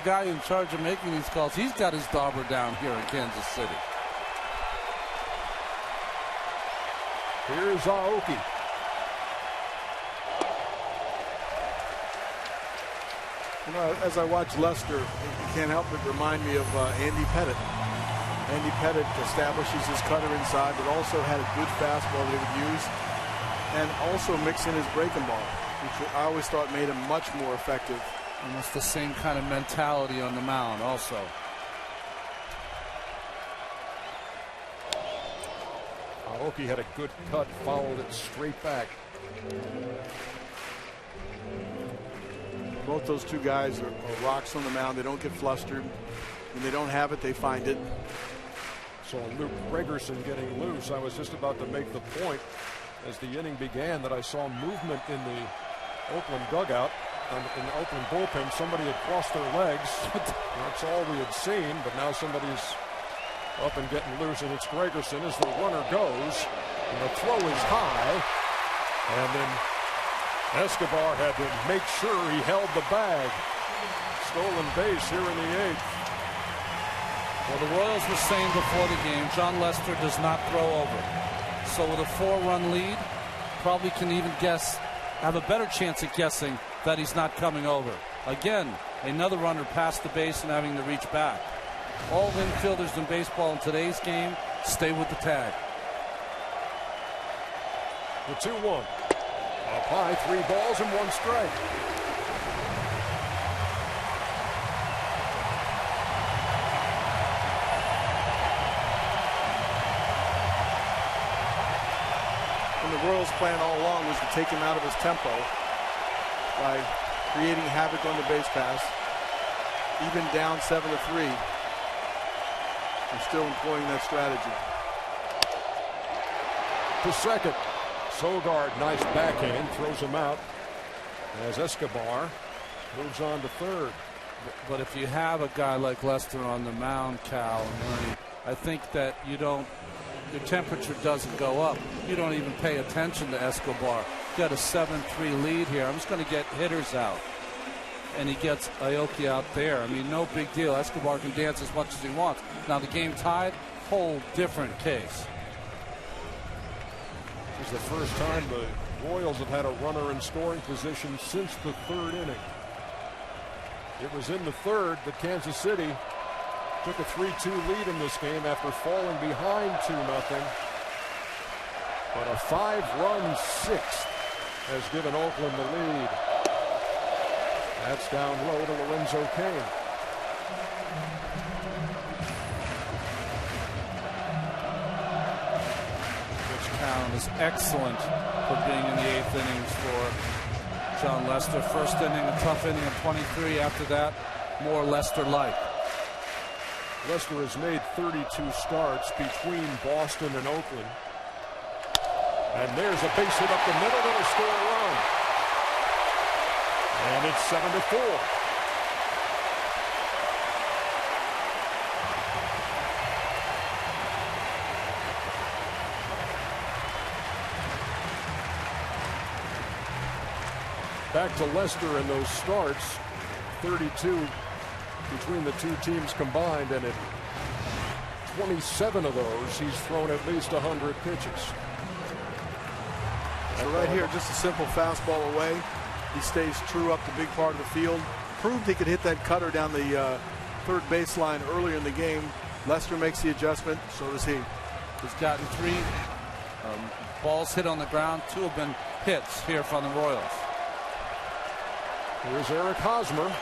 guy in charge of making these calls, he's got his dauber down here in Kansas City. Here's Aoki. You know, as I watch Lester, you can't help but remind me of Andy Pettitte. Andy Pettitte establishes his cutter inside, but also had a good fastball that he would use, and also mix in his breaking ball, which I always thought made him much more effective. And that's the same kind of mentality on the mound also. Aoki had a good cut, followed it straight back. Both those two guys are rocks on the mound. They don't get flustered. When they don't have it, they find it. So Luke Gregerson getting loose. I was just about to make the point as the inning began that I saw movement in the Oakland dugout. In the Oakland bullpen, somebody had crossed their legs. That's all we had seen, but now somebody's up and getting loose, and it's Gregerson as the runner goes. And the throw is high, and then Escobar had to make sure he held the bag. Stolen base here in the 8th. Well, the Royals were saying before the game, John Lester does not throw over. So with a 4-run lead, probably can even have a better chance at guessing that he's not coming over. Again, another runner past the base and having to reach back. All infielders in baseball in today's game stay with the tag. The 2-1. Up high, 3 balls and 1 strike. And the Royals' plan all along was to take him out of his tempo by creating havoc on the base pass. Even down 7-3. They're still employing that strategy. To second. Sogard, nice backhand, throws him out as Escobar moves on to third. But if you have a guy like Lester on the mound, Cal and Ernie, I think that your temperature doesn't go up. You don't even pay attention to Escobar. Got a 7-3 lead here. I'm just going to get hitters out. And he gets Aoki out there. I mean, no big deal. Escobar can dance as much as he wants. Now the game tied, whole different case. This is the first time the Royals have had a runner in scoring position since the 3rd inning. It was in the 3rd that Kansas City took a 3-2 lead in this game after falling behind 2-0. But a 5-run 6th has given Oakland the lead. That's down low to Lorenzo Cain. Count is excellent for being in the 8th innings for John Lester. First inning, a tough inning of 23. After that, more Lester-like. Lester has made 32 starts between Boston and Oakland. And there's a base hit up the middle that'll score a run. And it's 7-4. Back to Lester in those starts, 32 between the two teams combined, and at 27 of those, he's thrown at least 100 pitches. So right here, just a simple fastball away. He stays true up the big part of the field. Proved he could hit that cutter down the third baseline earlier in the game. Lester makes the adjustment, so does he. He's gotten 3 balls hit on the ground. 2 have been hits here from the Royals. Here's Eric Hosmer,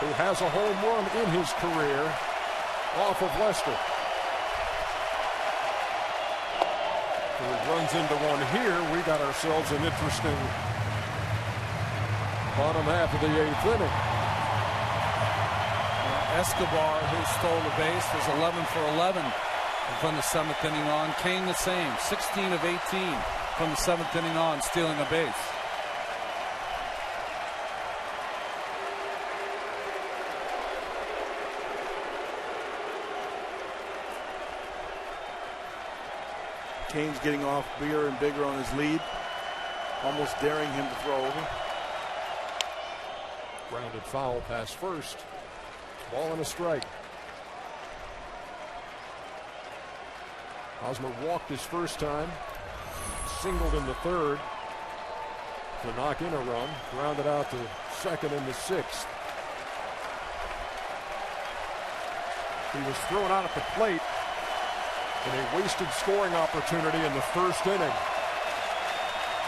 who has a home run in his career off of Lester. If he runs into one here, we got ourselves an interesting bottom half of the 8th inning. Escobar, who stole the base, was 11 for 11 from the 7th inning on. Kane the same, 16 of 18 from the 7th inning on, stealing a base. Kane's getting off bigger and bigger on his lead, almost daring him to throw over. Grounded foul past first. Ball and a strike. Hosmer walked his first time, singled in the third to knock in a run, grounded out to second in the 6th. He was thrown out at the plate in a wasted scoring opportunity in the first inning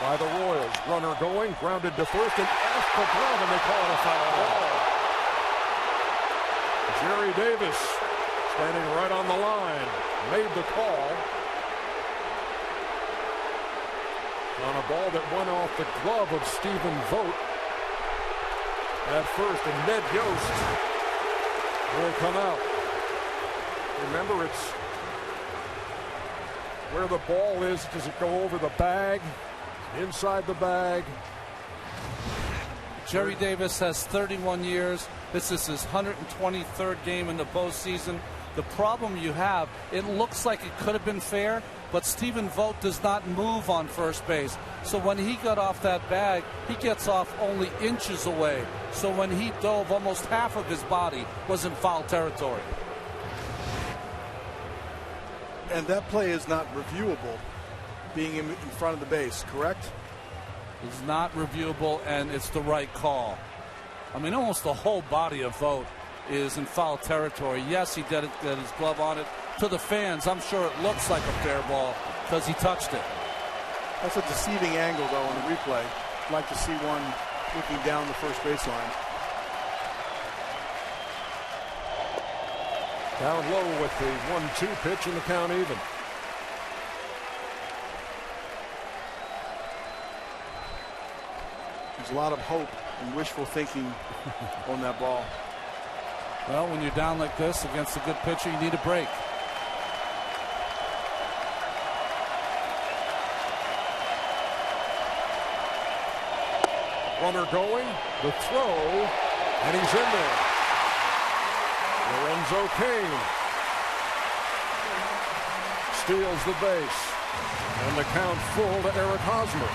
by the Royals. Runner going, grounded to first, and off the glove, and they call it a foul ball. Jerry Davis, standing right on the line, made the call on a ball that went off the glove of Stephen Vogt at first, and Ned Yost will come out. Remember, it's where the ball is. Does it go over the bag, inside the bag? Jerry Davis has 31 years. This is his 123rd game in the postseason. The problem you have, it looks like it could have been fair, but Stephen Vogt does not move on first base. So when he got off that bag, he gets off only inches away. So when he dove, almost half of his body was in foul territory. And that play is not reviewable, being in front of the base, correct? It's not reviewable, and it's the right call. I mean, almost the whole body of Vogt is in foul territory. Yes, he did his glove on it. To the fans, I'm sure it looks like a fair ball because he touched it. That's a deceiving angle, though, on the replay. I'd like to see one looking down the first baseline. Down low with the 1-2 pitch and the count even. There's a lot of hope and wishful thinking on that ball. Well, when you're down like this against a good pitcher, you need a break. Runner going, the throw, and he's in there. Lorenzo Cain steals the base, and the count full to Eric Hosmer.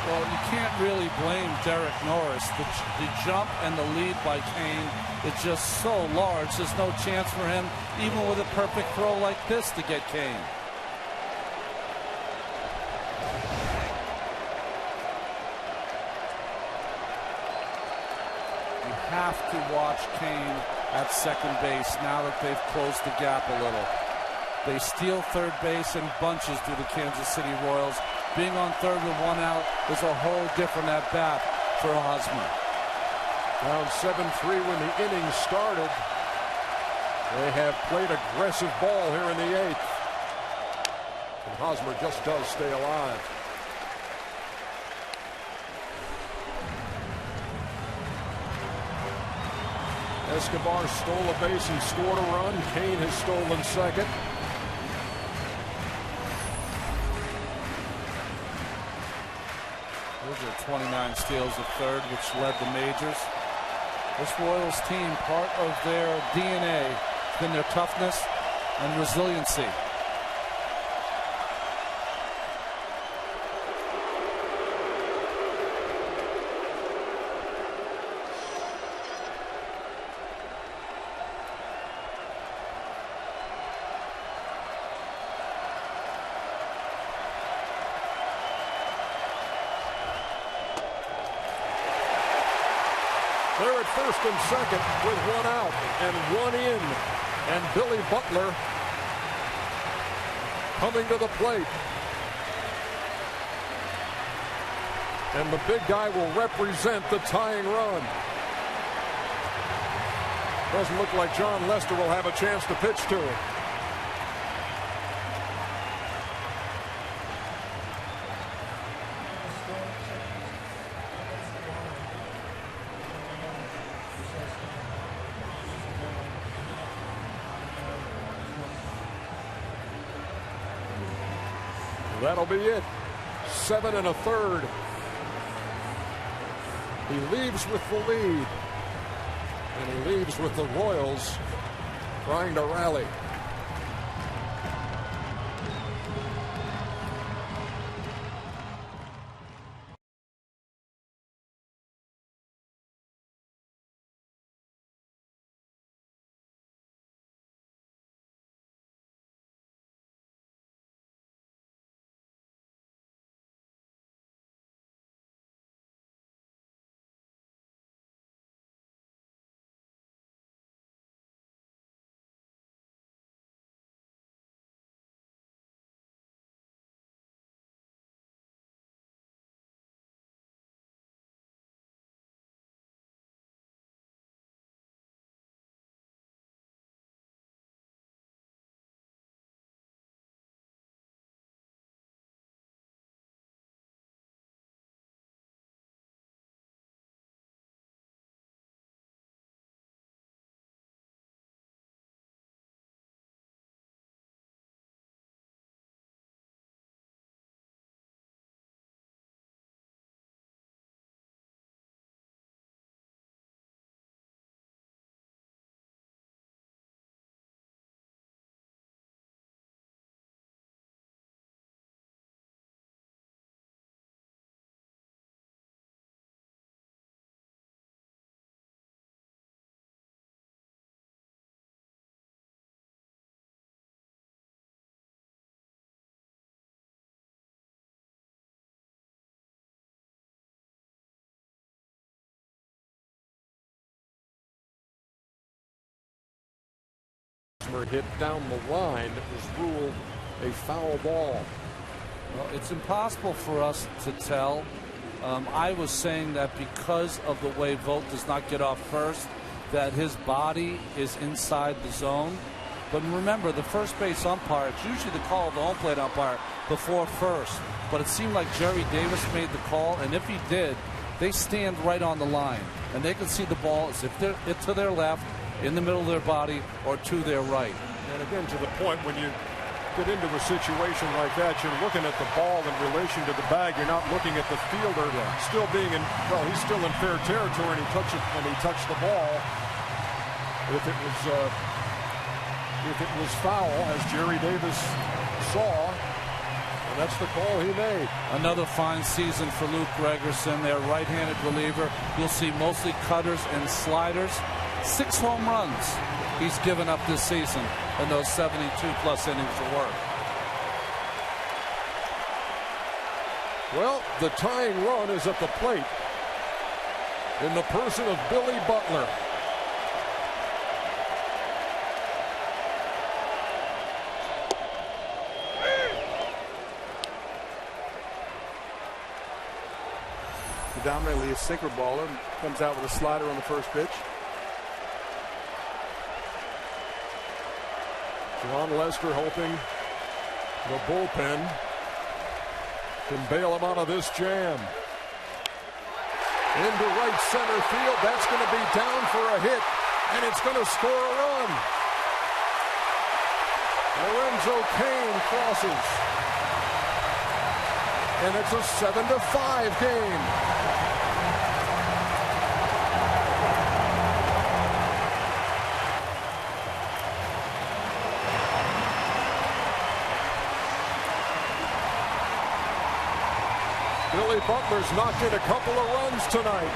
Well, you can't really blame Derek Norris. The jump and the lead by Cain is just so large. There's no chance for him, even with a perfect throw like this, to get Cain. Have to watch Cain at second base now that they've closed the gap a little. They steal third base in bunches to the Kansas City Royals. Being on third with 1 out is a whole different at bat for Hosmer. Down 7-3 when the inning started. They have played aggressive ball here in the 8th. And Hosmer just does stay alive. Escobar stole a base and scored a run. Kane has stolen second. Those are 29 steals at third, which led the majors. This Royals team, part of their DNA has been their toughness and resiliency. They're at first and second with one out and one in. And Billy Butler coming to the plate. And the big guy will represent the tying run. Doesn't look like John Lester will have a chance to pitch to it. That'll be it. 7 1/3. He leaves with the lead. And he leaves with the Royals trying to rally. Hit down the line that was ruled a foul ball. Well, it's impossible for us to tell. I was saying that because of the way Vogt does not get off first, that his body is inside the zone. But remember, the first base umpire, it's usually the call of the home plate umpire before first. But it seemed like Jerry Davis made the call, and if he did, they stand right on the line. And they can see the ball as if they're to their left, in the middle of their body, or to their right. And again, to the point, when you get into a situation like that, you're looking at the ball in relation to the bag. You're not looking at the fielder still being in, well, he's still in fair territory, and he touched the ball. If it was foul, as Jerry Davis saw, and that's the call he made. Another fine season for Luke Gregerson, their right-handed reliever. You'll see mostly cutters and sliders. 6 home runs he's given up this season in those 72-plus innings of work. Well, the tying run is at the plate in the person of Billy Butler. Predominantly a sinker baller, comes out with a slider on the first pitch. John Lester hoping the bullpen can bail him out of this jam. Into right center field. That's going to be down for a hit. and it's going to score a run. Lorenzo Cain crosses, and it's a 7-5 game. Billy Butler's knocked in a couple of runs tonight.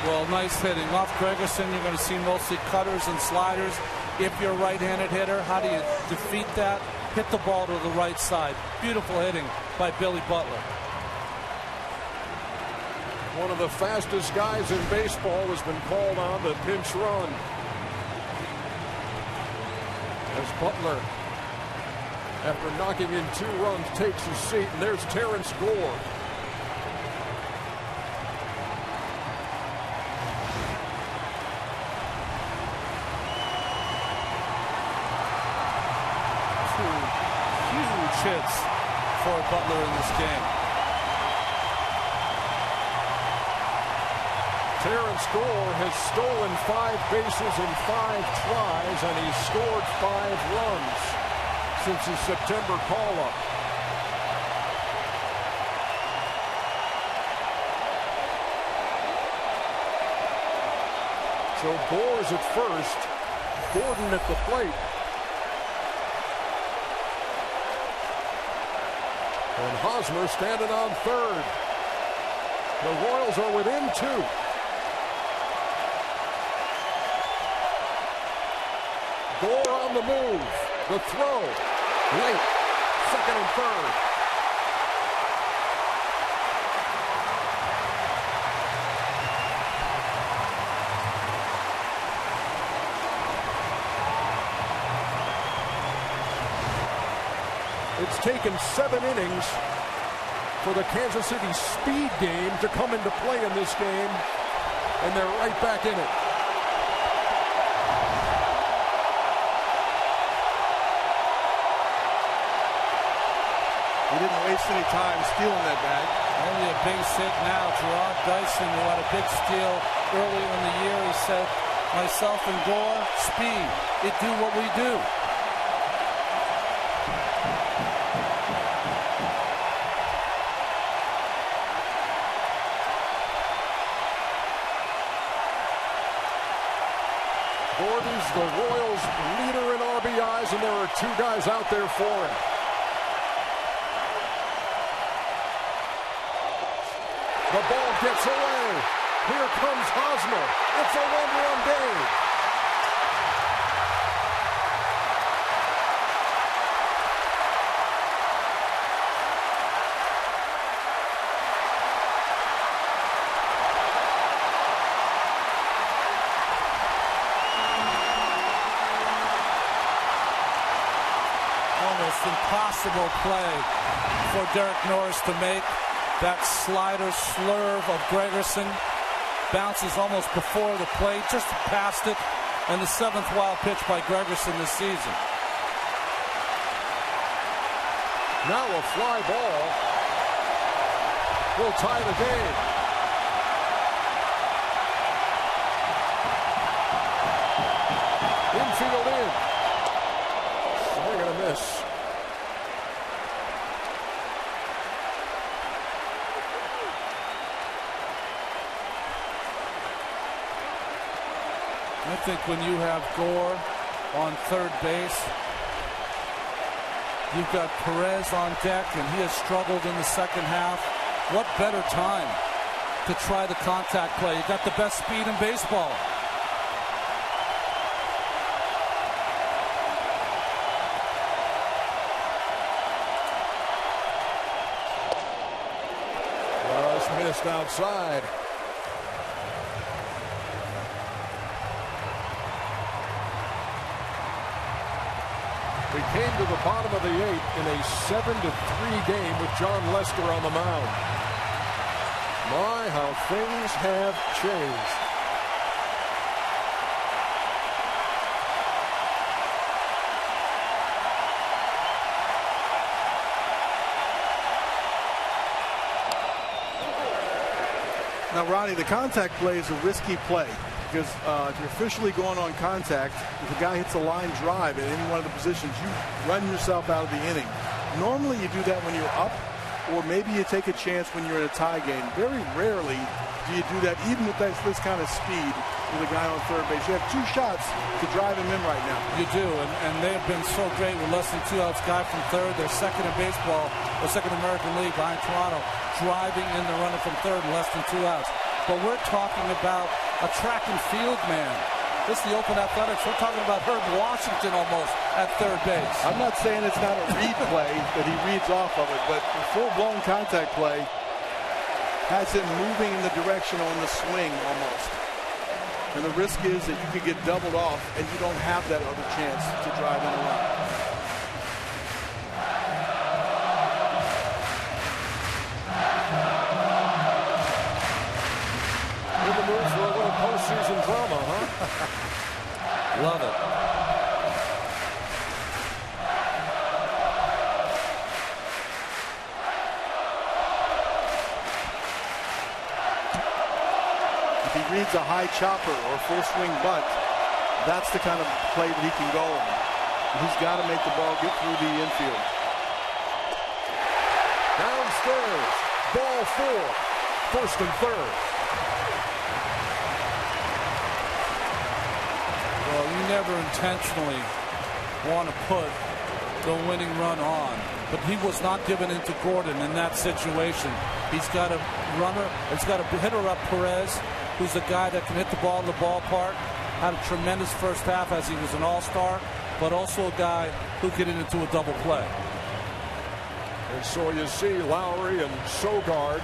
Well, nice hitting. Off Gregerson, you're going to see mostly cutters and sliders. If you're a right-handed hitter, how do you defeat that? Hit the ball to the right side. Beautiful hitting by Billy Butler. One of the fastest guys in baseball has been called on to pinch run. As Butler, after knocking in 2 runs, takes his seat, and there's Terrence Gore. Hits for Butler in this game. Terrence Gore has stolen 5 bases in 5 tries, and he's scored 5 runs since his September call-up. So Gore's at first, Gordon at the plate. And Hosmer standing on third. The Royals are within 2. Gore on the move. The throw. Late. Second and third. It's taken 7 innings for the Kansas City speed game to come into play in this game, and they're right back in it. He didn't waste any time stealing that bag. Only a base hit now. Gerard Dyson, who had a big steal earlier in the year, he said, myself and Gore, speed. It do what we do. Gordon's the Royals' leader in RBIs, and there are 2 guys out there for him. The ball gets away. Here comes Hosmer. It's a 1-run game. Impossible play for Derek Norris to make. That slider slurve of Gregerson bounces almost before the plate, just past it, and the 7th wild pitch by Gregerson this season. Now a fly ball will tie the game. Infield in. Swing and a miss. I think when you have Gore on third base, you've got Perez on deck, and he has struggled in the second half. What better time to try the contact play? You got the best speed in baseball. Just missed outside. We came to the bottom of the 8th in a 7-3 game with John Lester on the mound. My, how things have changed. Now, Ronnie, the contact play is a risky play. because if you're officially going on contact, if a guy hits a line drive at any one of the positions, you run yourself out of the inning. Normally you do that when you're up, or maybe you take a chance when you're in a tie game. Very rarely do you do that, even with this kind of speed with a guy on third base. You have 2 shots to drive him in right now. You do, and they have been so great with less than 2 outs. Guy from third, they're second in baseball, or second American League behind Toronto, driving in the runner from third in less than 2 outs. But we're talking about a track and field man. This is the Oakland Athletics. We're talking about Herb Washington almost at third base. I'm not saying it's not a read play that he reads off of it, but the full-blown contact play has him moving in the direction on the swing almost. And the risk is that you could get doubled off and you don't have that other chance to drive in a run. In the mood for a little postseason drama, huh? Love it. If he reads a high chopper or full swing bunt, that's the kind of play that he can go on. He's got to make the ball get through the infield. Downstairs, ball 4, first and third. Well, you never intentionally want to put the winning run on, but he was not given into Gordon in that situation. He's got a runner, he's got a hitter up Perez, who's a guy that can hit the ball in the ballpark, had a tremendous first half as he was an all-star, but also a guy who could get into a double play. And so you see Lowry and Sogard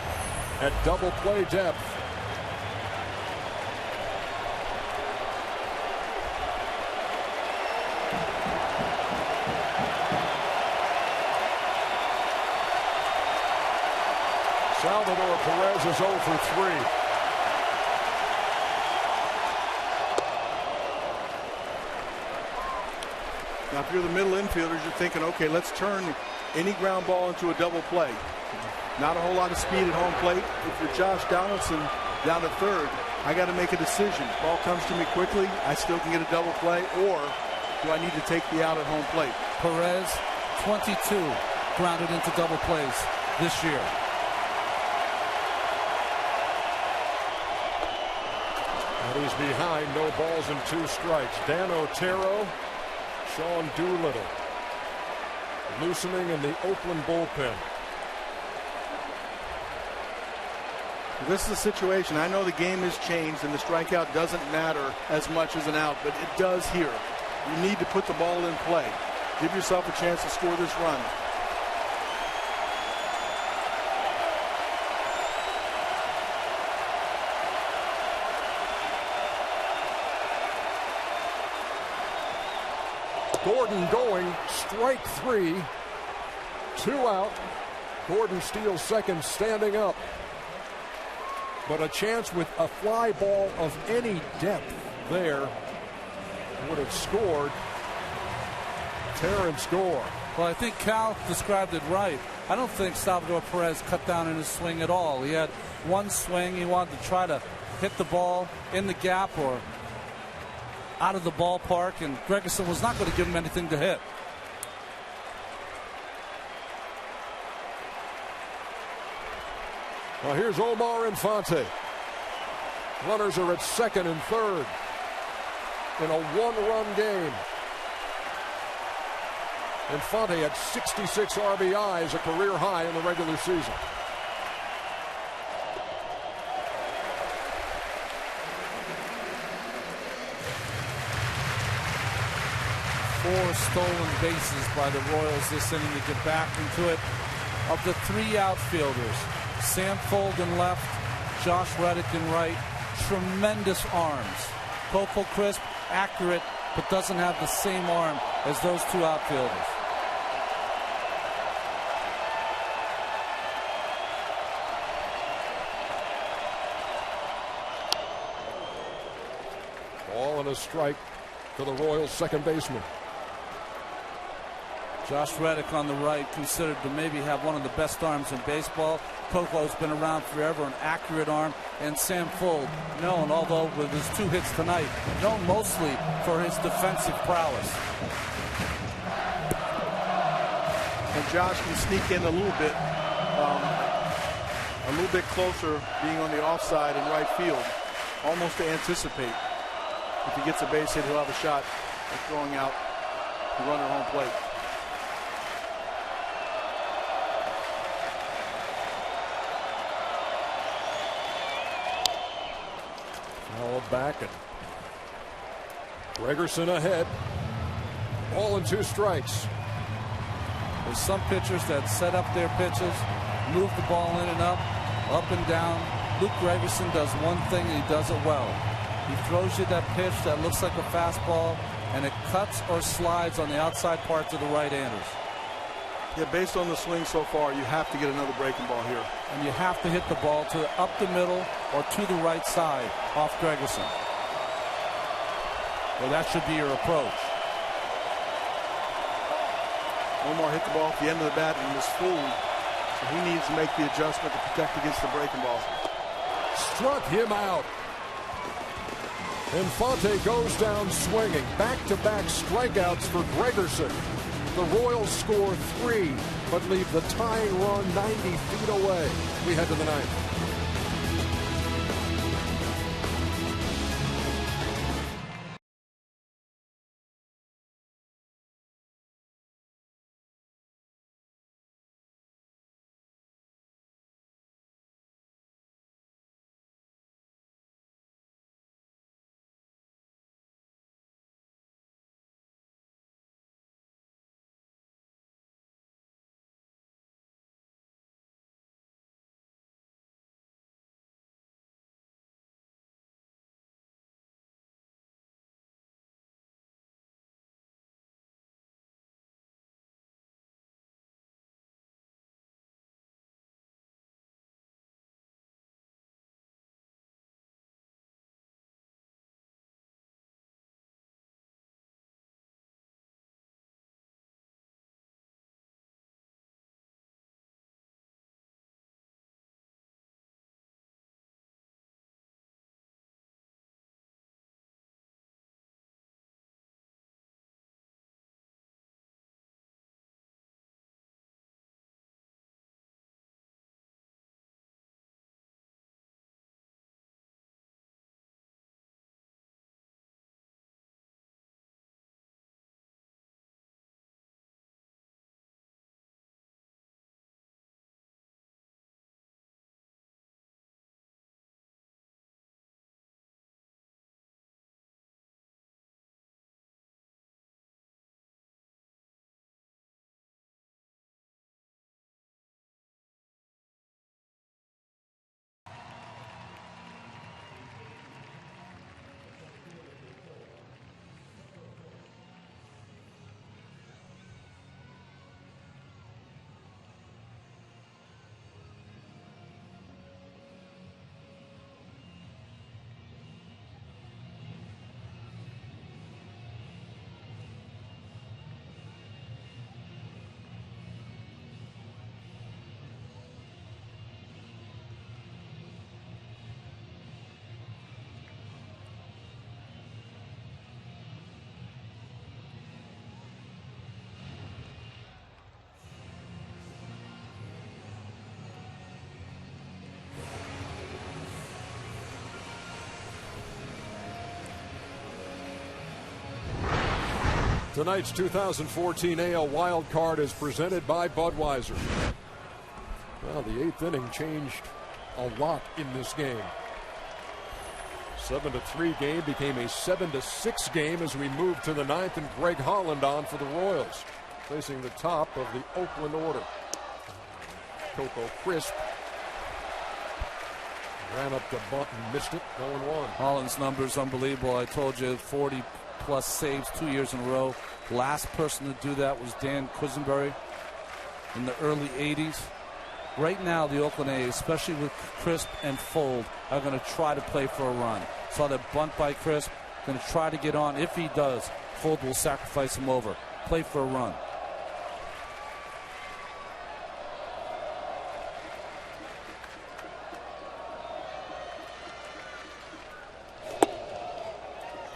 at double play depth. Salvador Perez is 0 for 3. Now, if you're the middle infielders, you're thinking, okay, let's turn any ground ball into a double play. Not a whole lot of speed at home plate. If you're Josh Donaldson down at third, I got to make a decision. Ball comes to me quickly, I still can get a double play, or do I need to take the out at home plate? Perez, 22 grounded into double plays this year. And he's behind, no balls and 2 strikes. Dan Otero, Sean Doolittle loosening in the Oakland bullpen. This is a situation. I know the game has changed and the strikeout doesn't matter as much as an out, but it does here. You need to put the ball in play. Give yourself a chance to score this run. Gordon going, strike 3, 2 out. Gordon steals second, standing up. But a chance with a fly ball of any depth there would have scored. Terrence Gore. Well, I think Cal described it right. I don't think Salvador Perez cut down in his swing at all. He had one swing. He wanted to try to hit the ball in the gap or out of the ballpark, and Gregerson was not going to give him anything to hit. Well, here's Omar Infante. Runners are at second and third in a 1-run game. Infante had 66 RBIs, a career high in the regular season. Four stolen bases by the Royals this inning to get back into it. Of the 3 outfielders, Sam Fold in left, Josh Reddick in right, tremendous arms. Coco Crisp, accurate, but doesn't have the same arm as those 2 outfielders. Ball and a strike to the Royals second baseman. Josh Reddick on the right, considered to maybe have one of the best arms in baseball. Coco's been around forever, an accurate arm. And Sam Fuld, known, although with his 2 hits tonight, known mostly for his defensive prowess. And Josh can sneak in a little bit closer, being on the offside in right field, almost to anticipate. If he gets a base hit, he'll have a shot at throwing out the runner home plate. Fouled back, and Gregerson ahead. Ball and 2 strikes. There's some pitchers that set up their pitches, move the ball in and up and down. Luke Gregerson does one thing, and he does it well. He throws you that pitch that looks like a fastball, and it cuts or slides on the outside parts of the right-handers. Yeah, based on the swing so far, you have to get another breaking ball here. And you have to hit the ball to up the middle or to the right side off Gregerson. Well, that should be your approach. Omar hit the ball at the end of the bat and was fooled. So he needs to make the adjustment to protect against the breaking ball. Struck him out. Infante goes down swinging. Back-to-back strikeouts for Gregerson. The Royals score 3, but leave the tying run 90 feet away. We head to the 9th. Tonight's 2014 AL Wild Card is presented by Budweiser. Well, the 8th inning changed a lot in this game. 7-3 game became a 7-6 game as we moved to the 9th, and Greg Holland on for the Royals, facing the top of the Oakland order. Coco Crisp ran up the bunt and missed it, 0-1. Holland's numbers unbelievable. I told you 40-plus saves 2 years in a row. Last person to do that was Dan Quisenberry in the early 80s. Right now, the Oakland A's, especially with Crisp and Fuld, are going to try to play for a run. Saw that bunt by Crisp, going to try to get on. If he does, Fuld will sacrifice him over. Play for a run.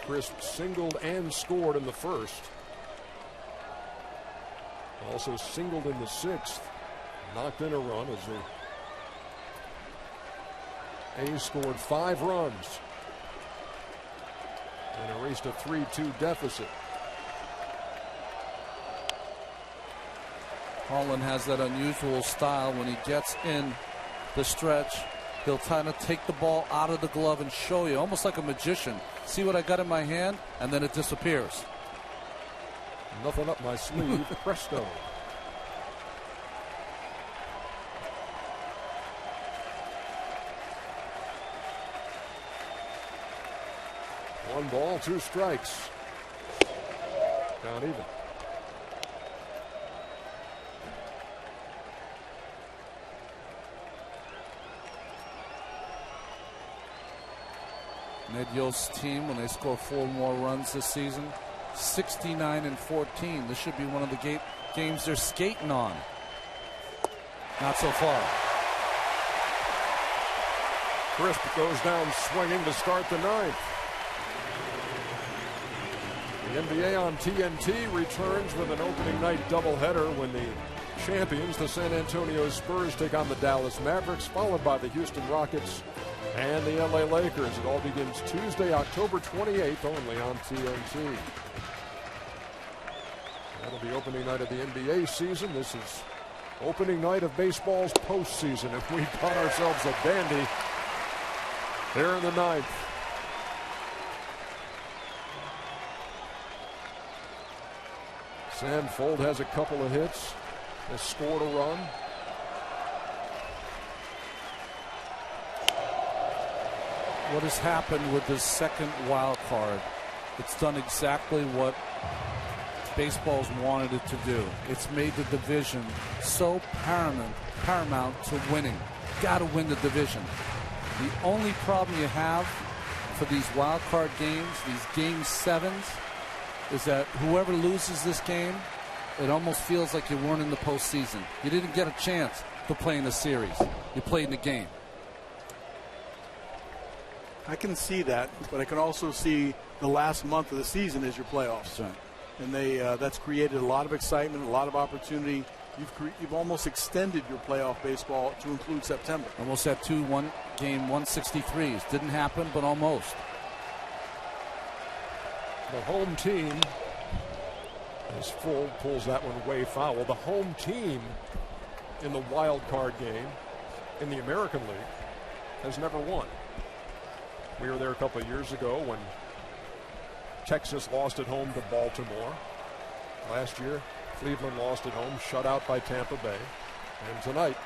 Crisp singled and scored in the first. Also singled in the sixth. Knocked in a run as the A's scored 5 runs and erased a 3-2 deficit. Holland has that unusual style. When he gets in the stretch, he'll kind of take the ball out of the glove and show you, almost like a magician. See what I got in my hand, and then it disappears. Nothing up my sleeve. Presto. One ball, 2 strikes. Count even. Ned Yost's team, when they score 4 more runs this season, 69-14. This should be one of the games they're skating on. Not so far. Crisp goes down swinging to start the 9th. The NBA on TNT returns with an opening night doubleheader when the champions, the San Antonio Spurs, take on the Dallas Mavericks, followed by the Houston Rockets and the LA Lakers. It all begins Tuesday, October 28th, only on TNT. That'll be opening night of the NBA season. This is opening night of baseball's postseason, and we got ourselves a dandy here in the 9th. Sandfold has a couple of hits, has scored a run. What has happened with this second wild card? It's done exactly what baseball's wanted it to do. It's made the division so paramount to winning. Got to win the division. The only problem you have for these wild card games, these game 7s, is that whoever loses this game, it almost feels like you weren't in the postseason. You didn't get a chance to play in the series. You played in the game. I can see that, but I can also see the last month of the season as your playoffs. Right. And that's created a lot of excitement, a lot of opportunity. You've almost extended your playoff baseball to include September. Almost had 2 game 163s. Didn't happen, but almost. The home team, as Full pulls that one way foul. The home team in the wild card game in the American League has never won. We were there a couple of years ago when Texas lost at home to Baltimore. Last year, Cleveland lost at home, shut out by Tampa Bay. And tonight,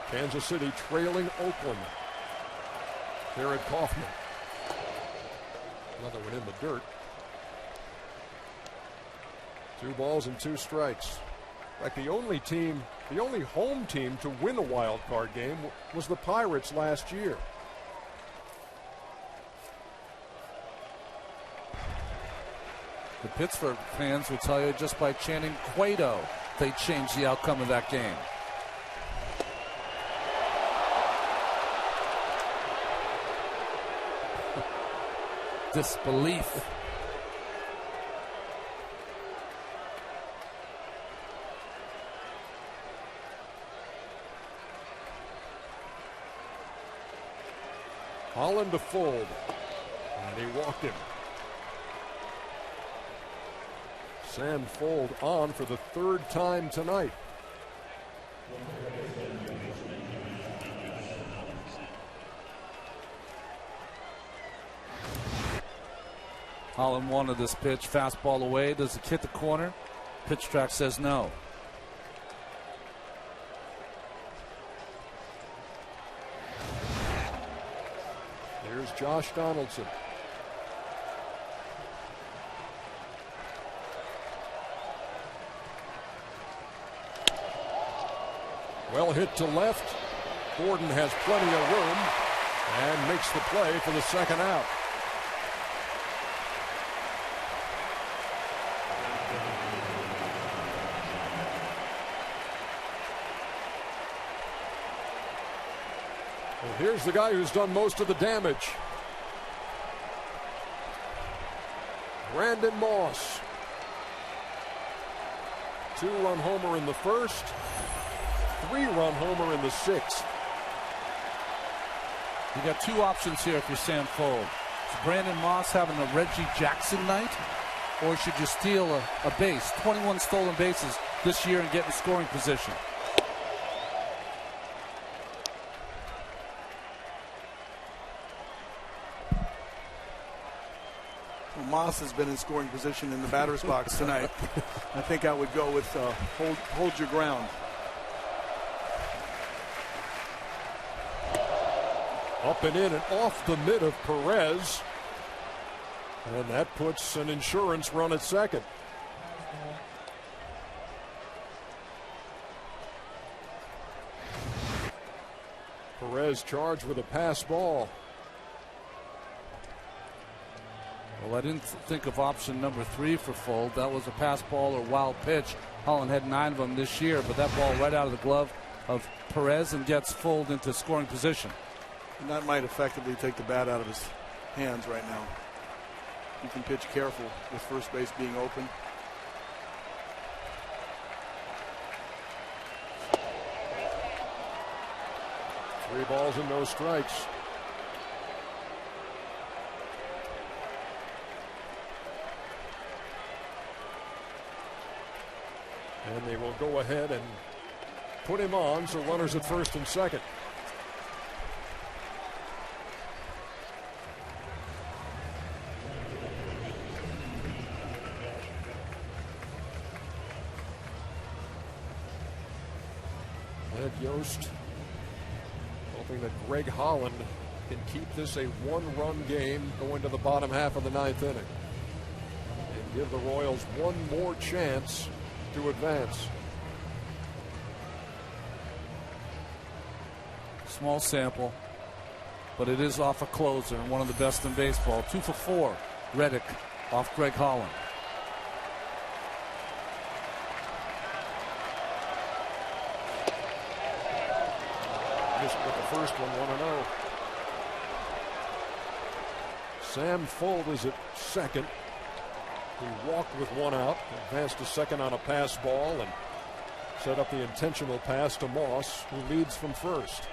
Kansas City trailing Oakland here at Kauffman. Another one in the dirt. 2 balls and 2 strikes. Like the only home team to win a wild card game was the Pirates last year. The Pittsburgh fans will tell you just by chanting Cueto, they changed the outcome of that game. Disbelief. Holland to Fold, and he walked him. Sandfold on for the 3rd time tonight. Holland wanted this pitch, fastball away. Does it hit the corner? Pitch track says no. Here's Josh Donaldson. Well hit to left. Gordon has plenty of room and makes the play for the second out. Well, here's the guy who's done most of the damage. Brandon Moss. 2-run homer in the first, 3-run homer in the sixth. You got two options here if you're Sam Fuld. Is Brandon Moss having a Reggie Jackson night, or should you steal a base? 21 stolen bases this year and get in scoring position. Well, Moss has been in scoring position in the batter's box tonight. I think I would go with hold your ground. Up and in and off the mid of Perez. And that puts an insurance run at second. Perez charged with a pass ball. Well, I didn't think of option number 3 for Fuld. That was a pass ball or wild pitch. Holland had 9 of them this year, but that ball right out of the glove of Perez and gets Fuld into scoring position. And that might effectively take the bat out of his hands right now. You can pitch careful with first base being open. Three balls and no strikes. And they will go ahead and put him on, so runners at first and second. Ed Yost hoping that Greg Holland can keep this a one-run game going to the bottom half of the ninth inning and give the Royals one more chance to advance. Small sample, but it is off a closer and one of the best in baseball. 2 for 4, Reddick off Greg Holland. Missed with the first one, 1-0. Sam Fuld is at second. He walked with one out, advanced to second on a pass ball, and set up the intentional pass to Moss, who leads from first.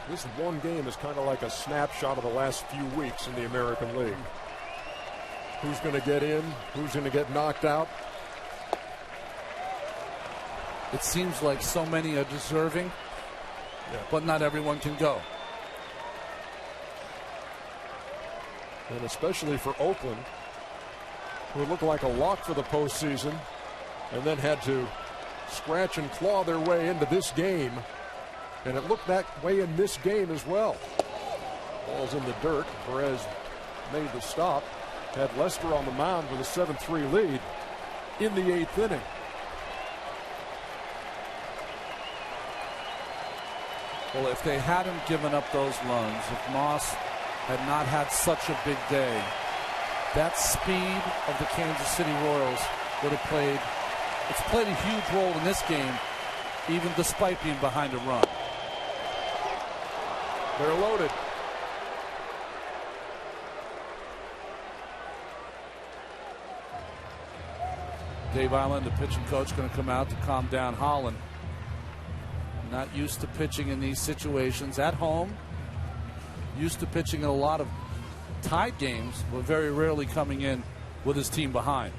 This one game is kind of like a snapshot of the last few weeks in the American League. Who's going to get in? Who's going to get knocked out? It seems like so many are deserving, but not everyone can go. And especially for Oakland, who looked like a lock for the postseason and then had to scratch and claw their way into this game. And it looked that way in this game as well. Ball's in the dirt. Perez made the stop. Had Lester on the mound with a 7-3 lead in the 8th inning. Well, if they hadn't given up those runs, if Moss had not had such a big day, that speed of the Kansas City Royals would have played a huge role in this game, even despite being behind a run. They're loaded. Dave Island, the pitching coach, going to come out to calm down Holland. Not used to pitching in these situations at home. Used to pitching in a lot of tied games, but very rarely coming in with his team behind.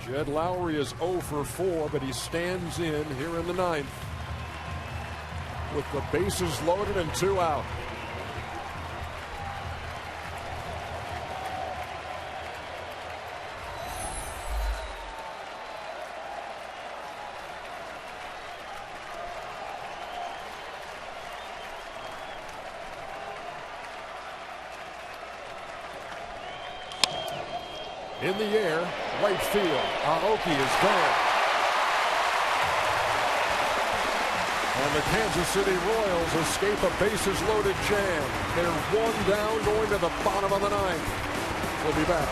Jed Lowry is 0 for 4, but he stands in here in the 9th with the bases loaded and 2 out. In the air, right field. Aoki is gone. And the Kansas City Royals escape a bases-loaded jam. They're one down going to the bottom of the ninth. We'll be back.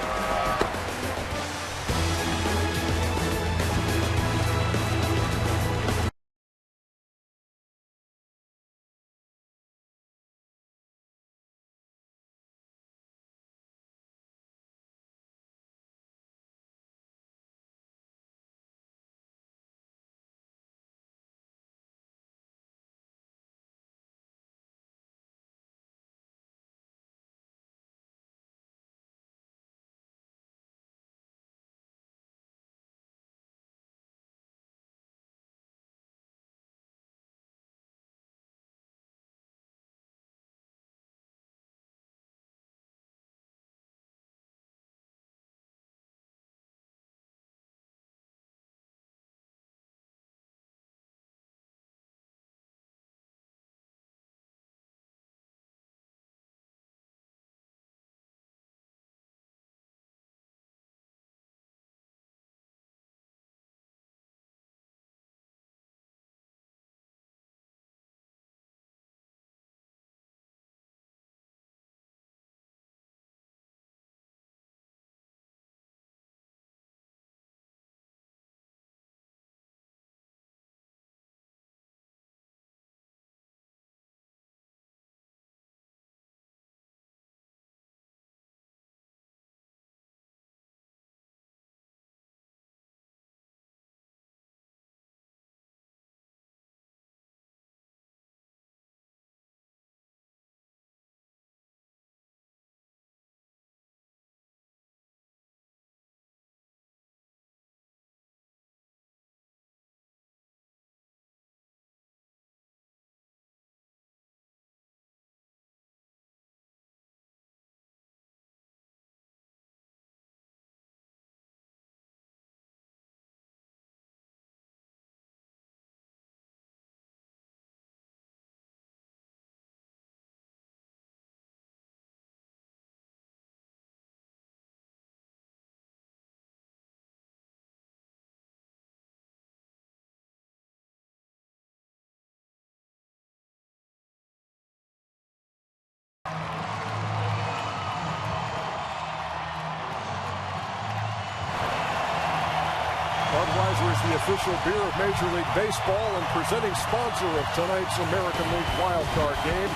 Budweiser is the official beer of Major League Baseball and presenting sponsor of tonight's American League wildcard game.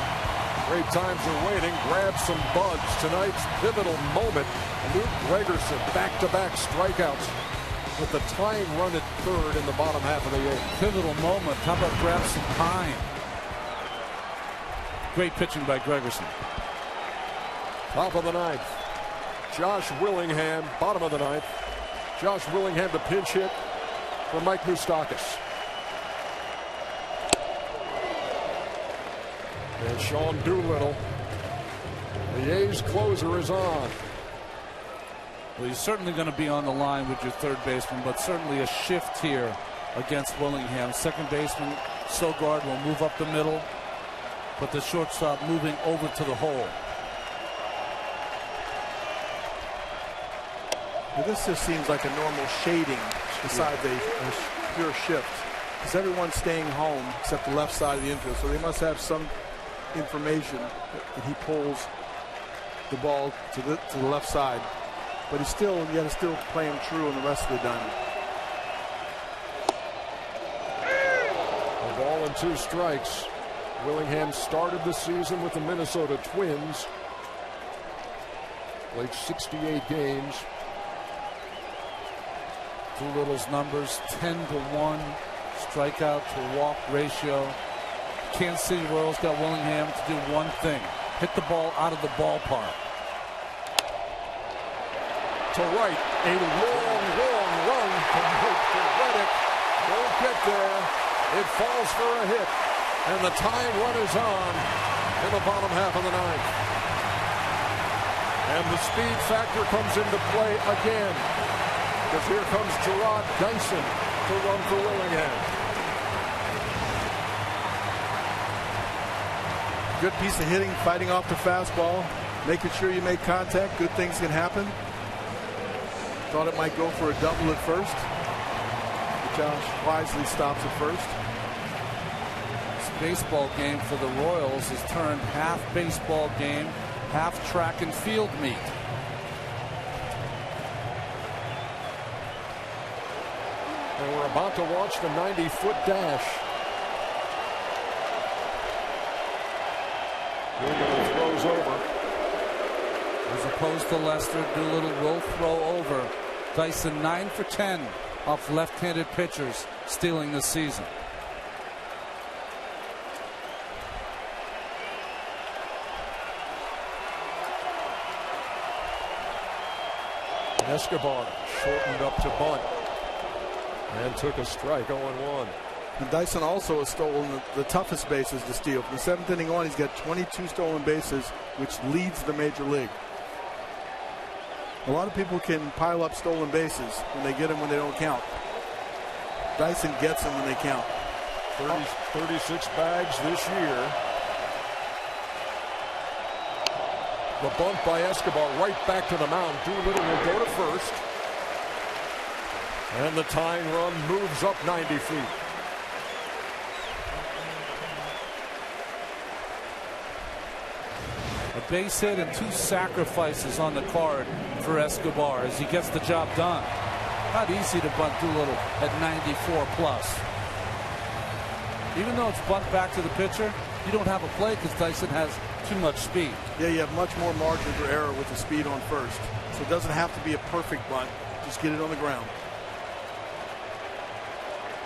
Great times are waiting. Grab some buds. Tonight's pivotal moment. Luke Gregerson, back-to-back strikeouts with the tying run at third in the bottom half of the eighth. Pivotal moment. How about grab some pine? Great pitching by Gregerson. Top of the ninth. Josh Willingham, bottom of the ninth. Josh Willingham, the pinch hit for Mike Moustakas. And Sean Doolittle, the A's closer, is on. Well, he's certainly going to be on the line with your third baseman, but certainly a shift here against Willingham. Second baseman Sogard will move up the middle, but the shortstop moving over to the hole. Well, this just seems like a normal shading besides a pure shift. Because everyone's staying home except the left side of the infield. So they must have some information that he pulls the ball to the left side. But he's still, you got to still play him true in the rest of the diamond. A ball and 2 strikes. Willingham started the season with the Minnesota Twins. Played 68 games. Doolittle's numbers 10-1 strikeout to walk ratio. Kansas City Royals got Willingham to do one thing: hit the ball out of the ballpark. To right, a long run from Reddick. Won't get there. It falls for a hit, and the tying run is on in the bottom half of the ninth. And the speed factor comes into play again, because here comes Gerard Dyson to run for Willingham. Good piece of hitting, fighting off the fastball, making sure you make contact. Good things can happen. Thought it might go for a double at first. But Josh wisely stops at first. This baseball game for the Royals has turned half baseball game, half track and field meet. And we're about to watch the 90-foot dash. Doolittle throws over. As opposed to Lester, Doolittle will throw over. Dyson 9 for 10 off left-handed pitchers stealing this season. Escobar shortened up to bunt and took a strike, 0-1. And Dyson also has stolen the toughest bases to steal. From the 7th inning on, he's got 22 stolen bases, which leads the major league. A lot of people can pile up stolen bases when they get them when they don't count. Dyson gets them when they count. 36 bags this year. The bunt by Escobar right back to the mound. Doolittle will go to first. And the tying run moves up 90 feet. A base hit and 2 sacrifices on the card for Escobar as he gets the job done. Not easy to bunt Doolittle at 94 plus. Even though it's bunt back to the pitcher, you don't have a play because Dyson has too much speed. Yeah, you have much more margin for error with the speed on first. So it doesn't have to be a perfect bunt. Just get it on the ground.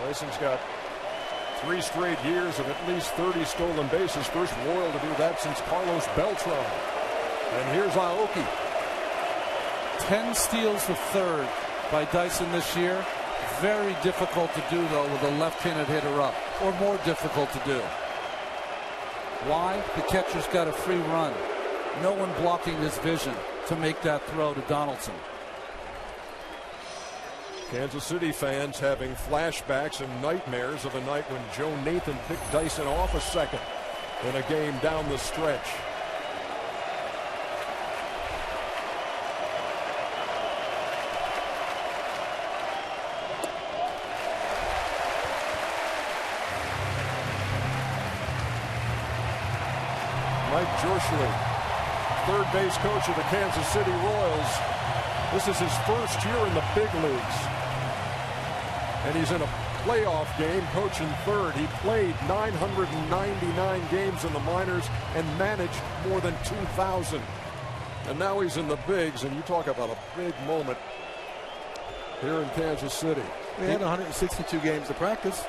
Dyson's got 3 straight years of at least 30 stolen bases. First Royal to do that since Carlos Beltran. And here's Aoki. 10 steals the third by Dyson this year. Very difficult to do, though, with a left-handed hitter up, or more difficult to do. Why? The catcher's got a free run. No one blocking his vision to make that throw to Donaldson. Kansas City fans having flashbacks and nightmares of a night when Joe Nathan picked Dyson off a second in a game down the stretch. Mike Jorschley, third base coach of the Kansas City Royals. This is his first year in the big leagues. And he's in a playoff game coaching third. He played 999 games in the minors and managed more than 2,000. And now he's in the bigs, and you talk about a big moment here in Kansas City. We had 162 games to practice.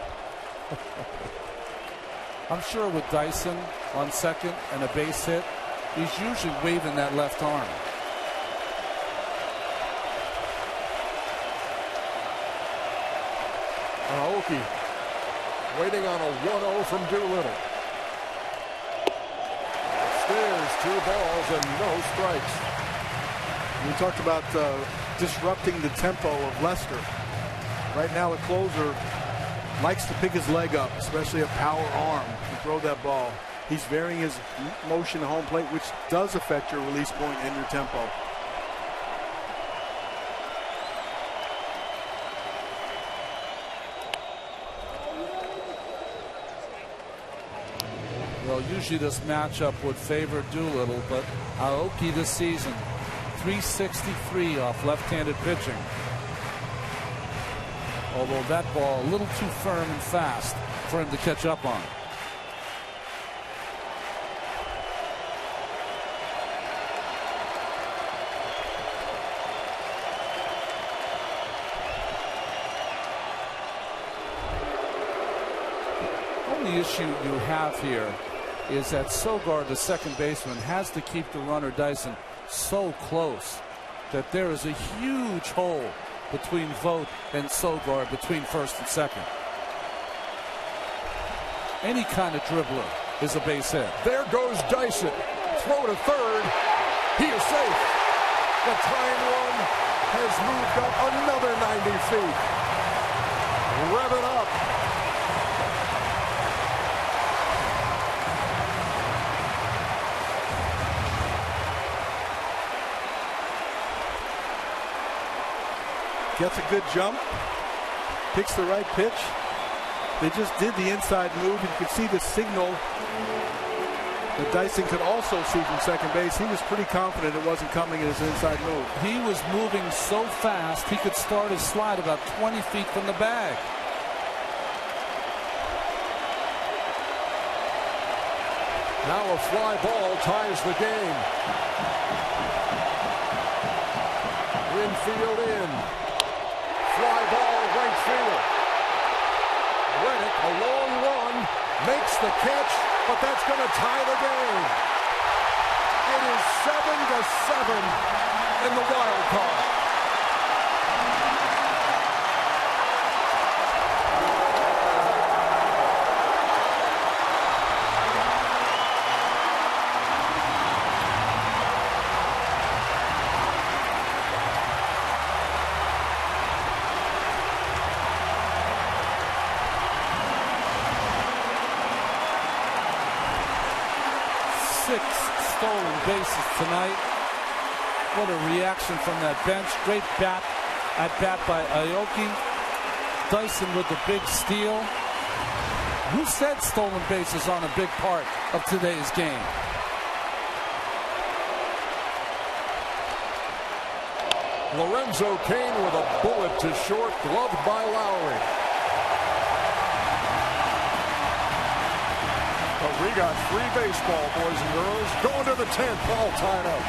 I'm sure with Dyson on second and a base hit, he's usually waving that left arm. Aoki waiting on a 1-0 from Doolittle. Upstairs, 2 balls and no strikes. We talked about disrupting the tempo of Lester. Right now, the closer likes to pick his leg up, especially a power arm, to throw that ball. He's varying his motion to home plate, which does affect your release point and your tempo. Well, usually this matchup would favor Doolittle, but Aoki this season, 363 off left-handed pitching. Although that ball a little too firm and fast for him to catch up on. Only issue you have here is that Sogard, the second baseman, has to keep the runner Dyson so close that there is a huge hole between Vogt and Sogard, between first and second. Any kind of dribbler is a base hit. There goes Dyson. Throw to third. He is safe. The tying run has moved up another 90 feet. Rev it up. Gets a good jump. Picks the right pitch. They just did the inside move. You could see the signal that Dyson could also see from second base. He was pretty confident it wasn't coming in his inside move. He was moving so fast he could start his slide about 20 feet from the bag. Now a fly ball ties the game. Infield in. Fly ball right field. Reddick, a long run, makes the catch, but that's going to tie the game. It is 7-7 in the wild card. Stolen bases tonight. What a reaction from that bench. Great bat by Aoki. Dyson with the big steal. Who said stolen bases aren't a big part of today's game? Lorenzo Cain with a bullet to short, gloved by Lowry. But we got free baseball, boys and girls. Going to the 10th, all tied up.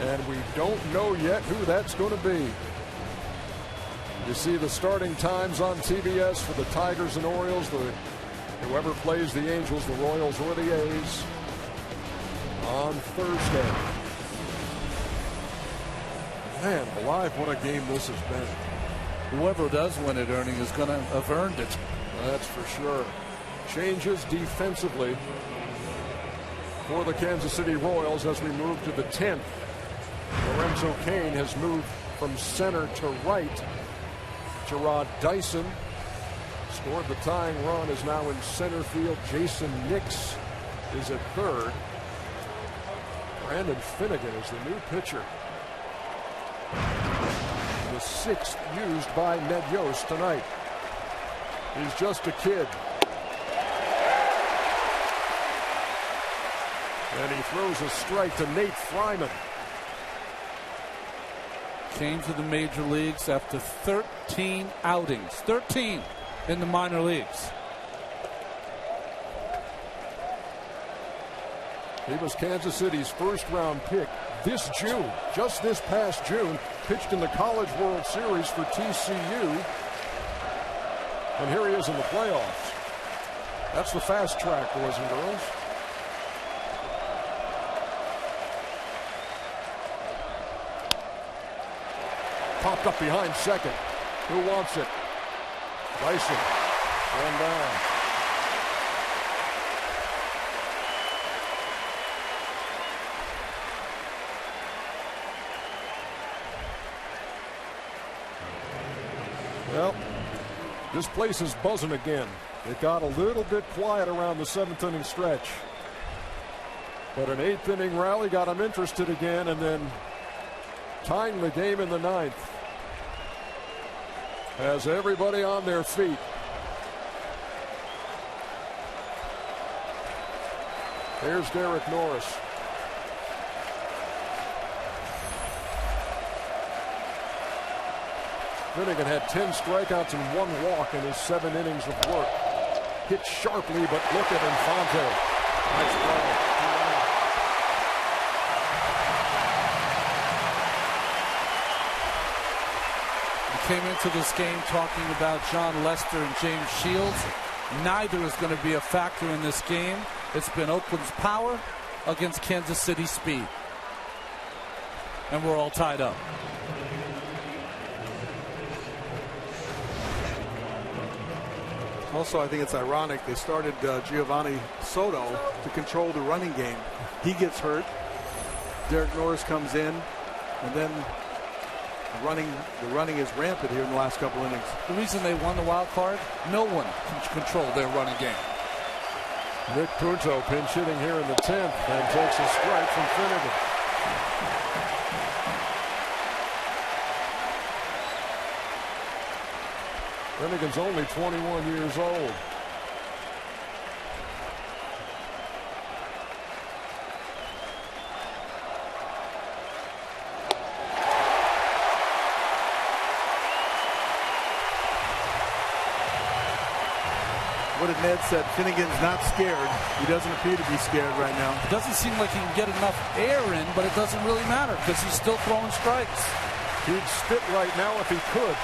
And we don't know yet who that's going to be. You see the starting times on TBS for the Tigers and Orioles. Whoever plays the Angels, the Royals, or the A's on Thursday. Man, alive, what a game this has been. Whoever does win it, Ernie, is going to have earned it. That's for sure. Changes defensively for the Kansas City Royals as we move to the 10th. Lorenzo Cain has moved from center to right. Gerard Dyson scored the tying run, is now in center field. Jason Nix is at third. Brandon Finnegan is the new pitcher. The 6th used by Ned Yost tonight. He's just a kid. And he throws a strike to Nate Fryman. came to the major leagues after 13 outings. 13 in the minor leagues. He was Kansas City's first-round pick this June, just this past June. Pitched in the College World Series for TCU. And here he is in the playoffs. That's the fast track, boys and girls. Popped up behind second. Who wants it? Dyson. One down. Well, this place is buzzing again. It got a little bit quiet around the 7th inning stretch. But an 8th inning rally got them interested again, and then tying the game in the 9th has everybody on their feet. There's Derek Norris. Finnegan had 10 strikeouts and 1 walk in his 7 innings of work. Hit sharply, but look at Infante. Nice play. We came into this game talking about John Lester and James Shields. Neither is going to be a factor in this game. It's been Oakland's power against Kansas City's speed. And we're all tied up. Also, I think it's ironic they started Giovanni Soto to control the running game. He gets hurt. Derek Norris comes in, and then the running is rampant here in the last couple innings. The reason they won the wild card, no one can control their running game. Nick Punto pinch hitting here in the 10th and takes a strike from Finnegan. Finnegan's only 21 years old. What did Ned said? Finnegan's not scared. He doesn't appear to be scared right now. It doesn't seem like he can get enough air in, but it doesn't really matter because he's still throwing strikes. He'd spit right now if he could.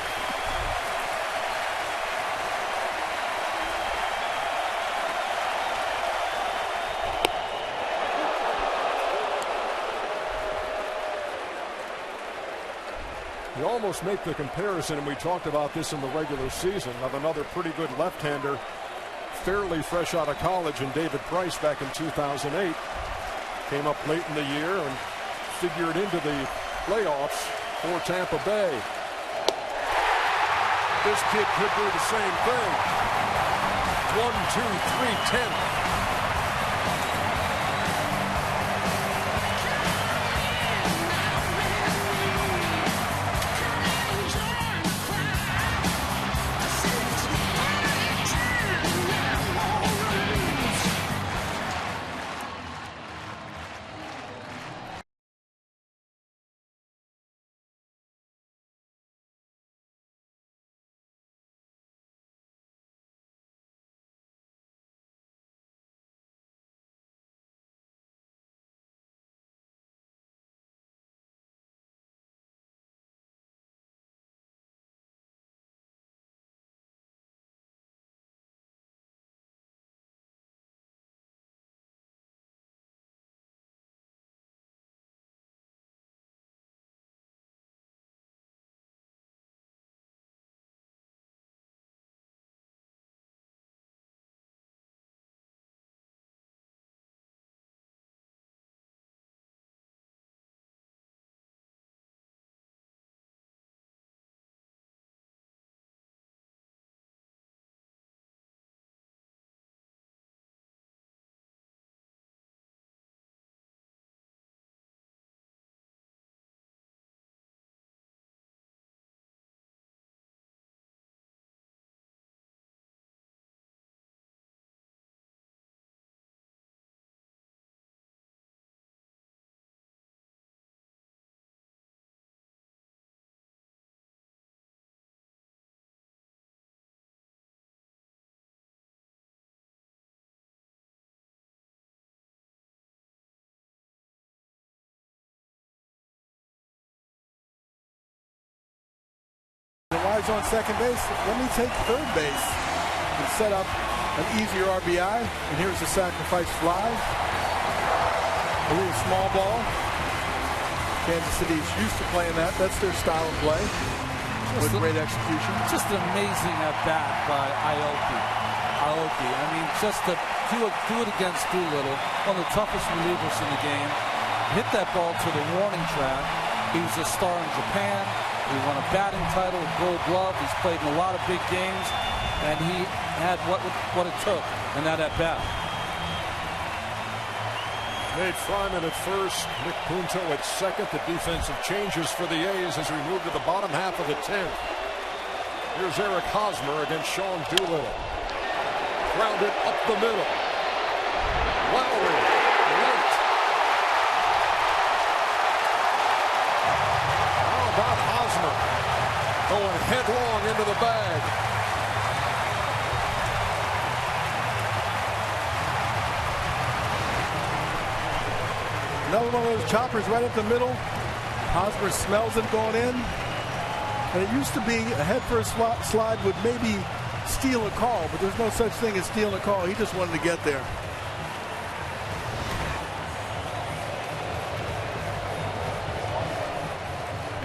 You almost make the comparison, and we talked about this in the regular season, of another pretty good left-hander, fairly fresh out of college, and David Price back in 2008. Came up late in the year and figured into the playoffs for Tampa Bay. This kid could do the same thing. 1, 2, 3, 10. guys on second base. Let me take third base and set up an easier RBI. And here's the sacrifice fly. A little small ball. Kansas City's used to playing that. That's their style of play. With great execution. Just an amazing at bat by Aoki. I mean, just to do it against Doolittle, one of the toughest relievers in the game. Hit that ball to the warning track. He was a star in Japan. He won a batting title, a Gold Glove. He's played in a lot of big games, and he had what it took in that at bat. Nate Fryman at first, Nick Punto at second. The defensive changes for the A's as we move to the bottom half of the 10th. Here's Eric Hosmer against Sean Doolittle. Grounded up the middle. Lowry, late. How about Hosmer going headlong into the bag? Another one of those choppers right up the middle. Hosmer smells it going in. And it used to be a head-first slide would maybe steal a call, but there's no such thing as stealing a call. He just wanted to get there.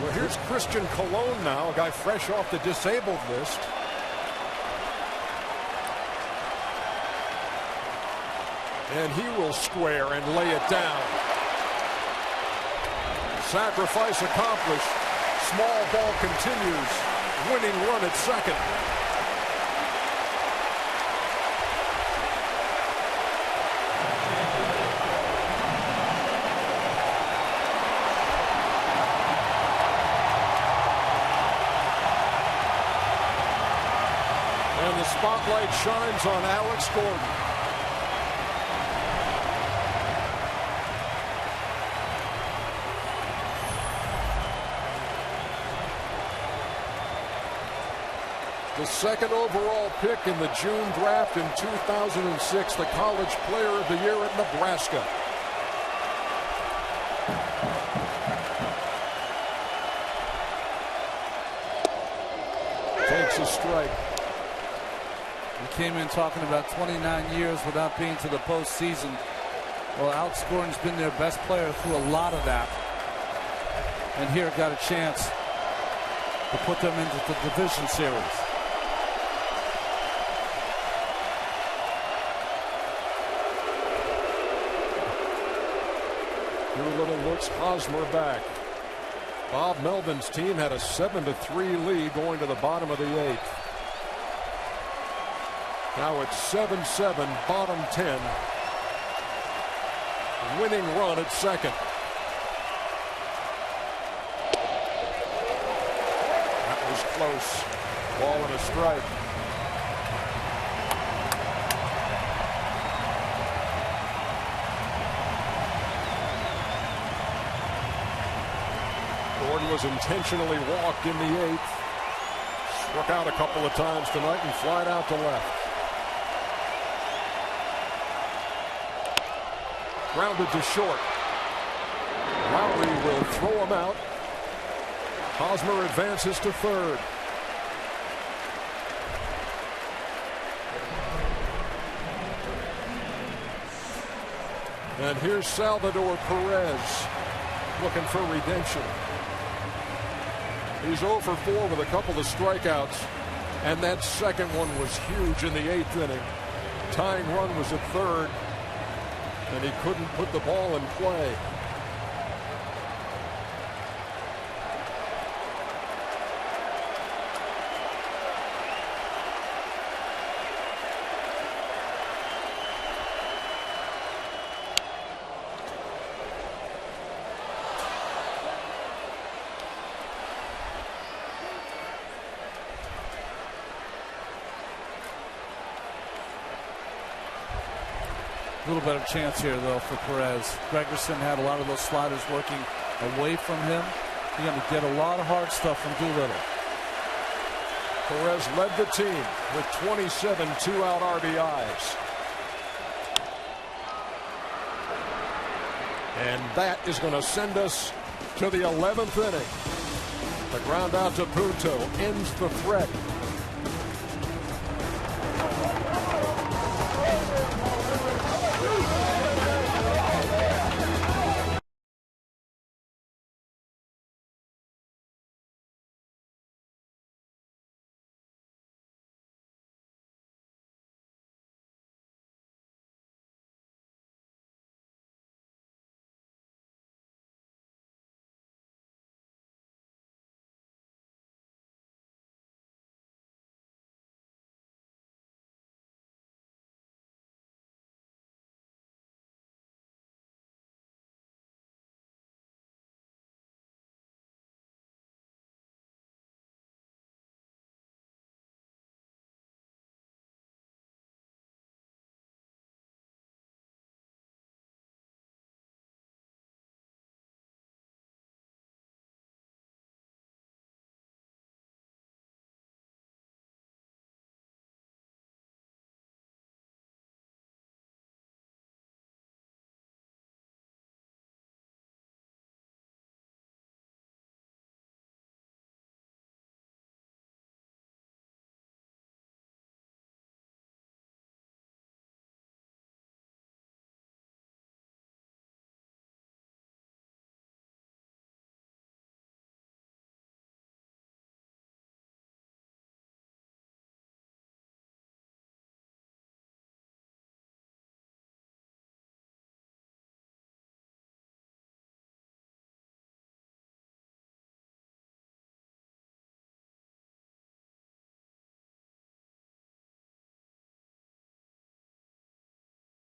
Well, here's Christian Colon now, a guy fresh off the disabled list. And he will square and lay it down. Sacrifice accomplished. Small ball continues. Winning run at second. And the spotlight shines on Alex Gordon. The second overall pick in the June draft in 2006, the College Player of the Year at Nebraska. Takes a strike. He came in talking about 29 years without being to the postseason. Well, Alex Gordon's been their best player through a lot of that. And here got a chance to put them into the division series. Doolittle looks Hosmer back. Bob Melvin's team had a 7-3 lead going to the bottom of the 8th. Now it's 7-7, bottom 10. Winning run at second. That was close. Ball and a strike. Gordon was intentionally walked in the 8th. Struck out a couple of times tonight and flied out to left. Grounded to short. Lowry will throw him out. Hosmer advances to third. And here's Salvador Perez looking for redemption. He's 0 for 4 with a couple of strikeouts, and that second one was huge in the 8th inning. Tying run was at third, and he couldn't put the ball in play. A little better chance here, though, for Perez. Gregerson had a lot of those sliders working away from him. You're going to get a lot of hard stuff from Doolittle. Perez led the team with 27 two-out RBIs. And that is going to send us to the 11th inning. The ground out to Punto ends the threat.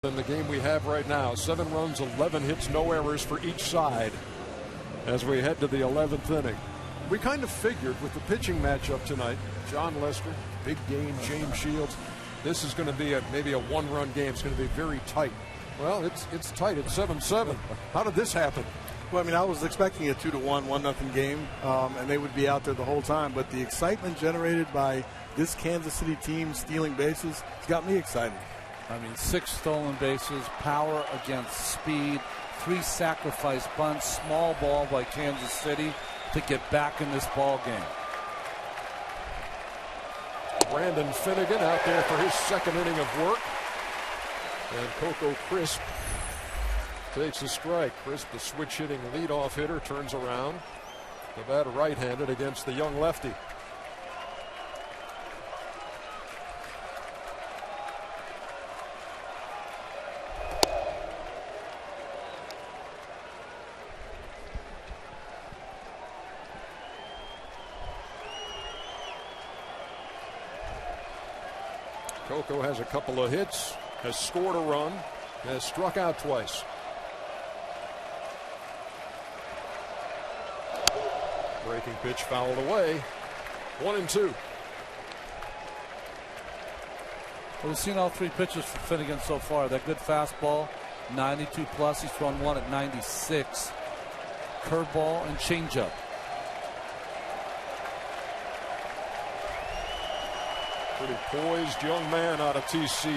In the game we have right now, 7 runs, 11 hits, no errors for each side as we head to the 11th inning. We kind of figured with the pitching matchup tonight, John Lester, big game, James Shields, this is going to be maybe a 1-run game. It's going to be very tight. Well, it's tight. It's 7-7. How did this happen? Well, I mean, I was expecting a 2-1, 1-0 game, and they would be out there the whole time. But the excitement generated by this Kansas City team stealing bases has got me excited. I mean, 6 stolen bases, power against speed, 3 sacrifice bunts, small ball by Kansas City to get back in this ball game. Brandon Finnegan out there for his 2nd inning of work. And Coco Crisp takes a strike. Crisp, the switch-hitting leadoff hitter, turns around. Nevada right-handed against the young lefty. Coco has a couple of hits, has scored a run, has struck out twice. Breaking pitch fouled away. 1-2. Well, we've seen all 3 pitches from Finnegan so far. That good fastball, 92 plus. He's thrown 1 at 96. Curveball and changeup. Pretty poised young man out of TCU.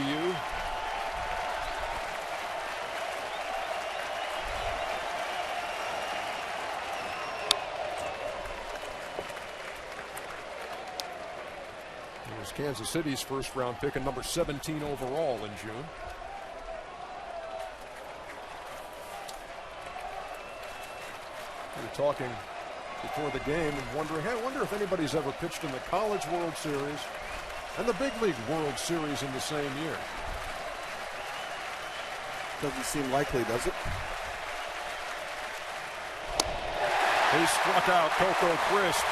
He was Kansas City's first-round pick and number 17 overall in June. We were talking before the game and wondering, hey, I wonder if anybody's ever pitched in the College World Series and the Big League World Series in the same year. Doesn't seem likely, does it? He struck out Coco Crisp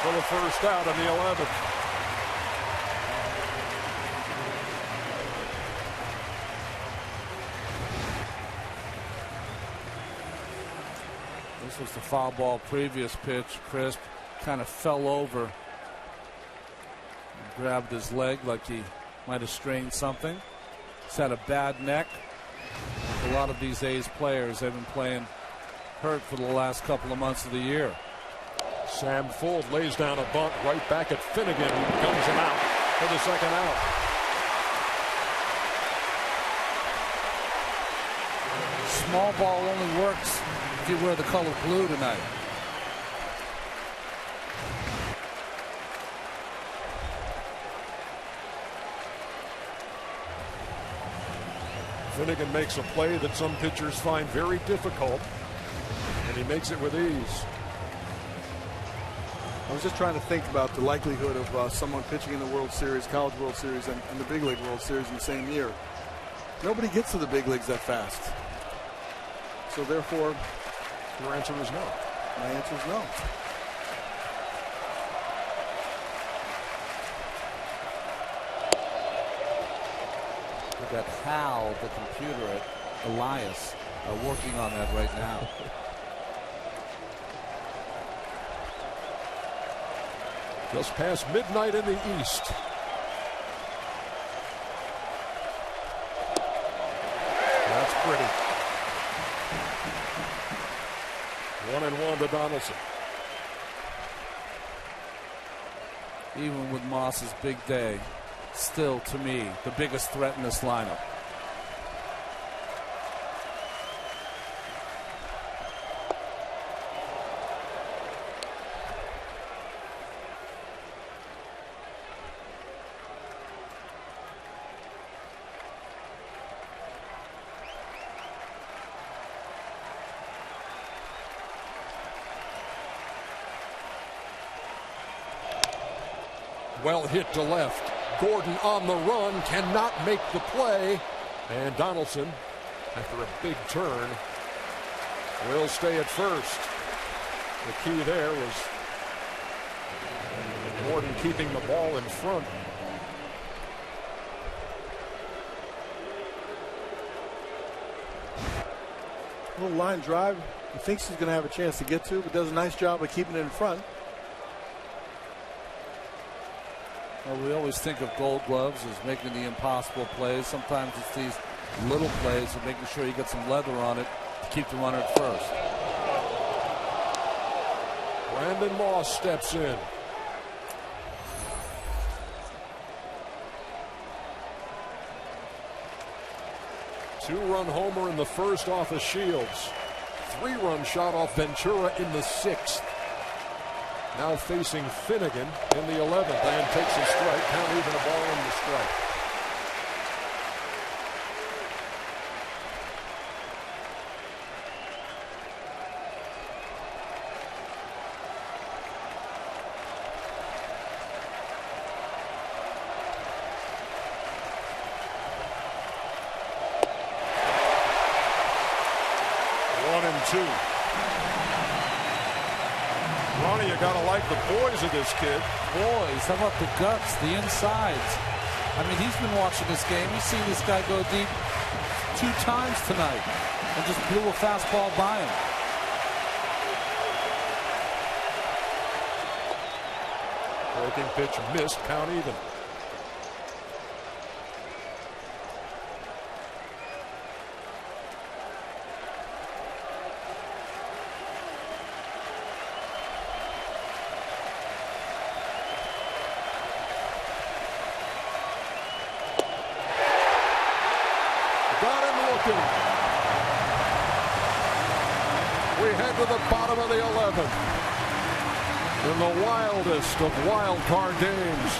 for the first out in the 11th. This was the foul ball previous pitch. Crisp kind of fell over. Grabbed his leg like he might have strained something. He's had a bad neck. A lot of these A's players have been playing hurt for the last couple of months of the year. Sam Fuld lays down a bunt right back at Finnegan, who guns him out for the 2nd out. Small ball only works if you wear the color blue tonight. Finnegan makes a play that some pitchers find very difficult, and he makes it with ease. I was just trying to think about the likelihood of someone pitching in the World Series, College World Series, and the Big League World Series in the same year. Nobody gets to the big leagues that fast. So therefore, your answer is no. My answer is no. We've got Hal, the computer at Elias, working on that right now. Just past midnight in the East. That's pretty. 1-1 to Donaldson. Even with Moss's big day, still to me the biggest threat in this lineup. Well hit to left. Gordon on the run, cannot make the play. And Donaldson, after a big turn, will stay at first. The key there was Gordon keeping the ball in front. Little line drive. He thinks he's going to have a chance to get to, but does a nice job of keeping it in front. Well, we always think of Gold Gloves as making the impossible plays. Sometimes it's these little plays of making sure you get some leather on it to keep the runner at first. Brandon Moss steps in. Two-run homer in the first off of Shields. Three-run shot off Ventura in the sixth. Now facing Finnegan in the 11th, and takes a strike. Count even, a ball in the strike. One and two. Ronnie, you gotta like the poise of this kid. Boys, how about the guts, the insides? I mean, he's been watching this game. He's seen this guy go deep 2 times tonight and just blew a fastball by him. Breaking pitch missed, count even. We head to the bottom of the 11th in the wildest of wild card games.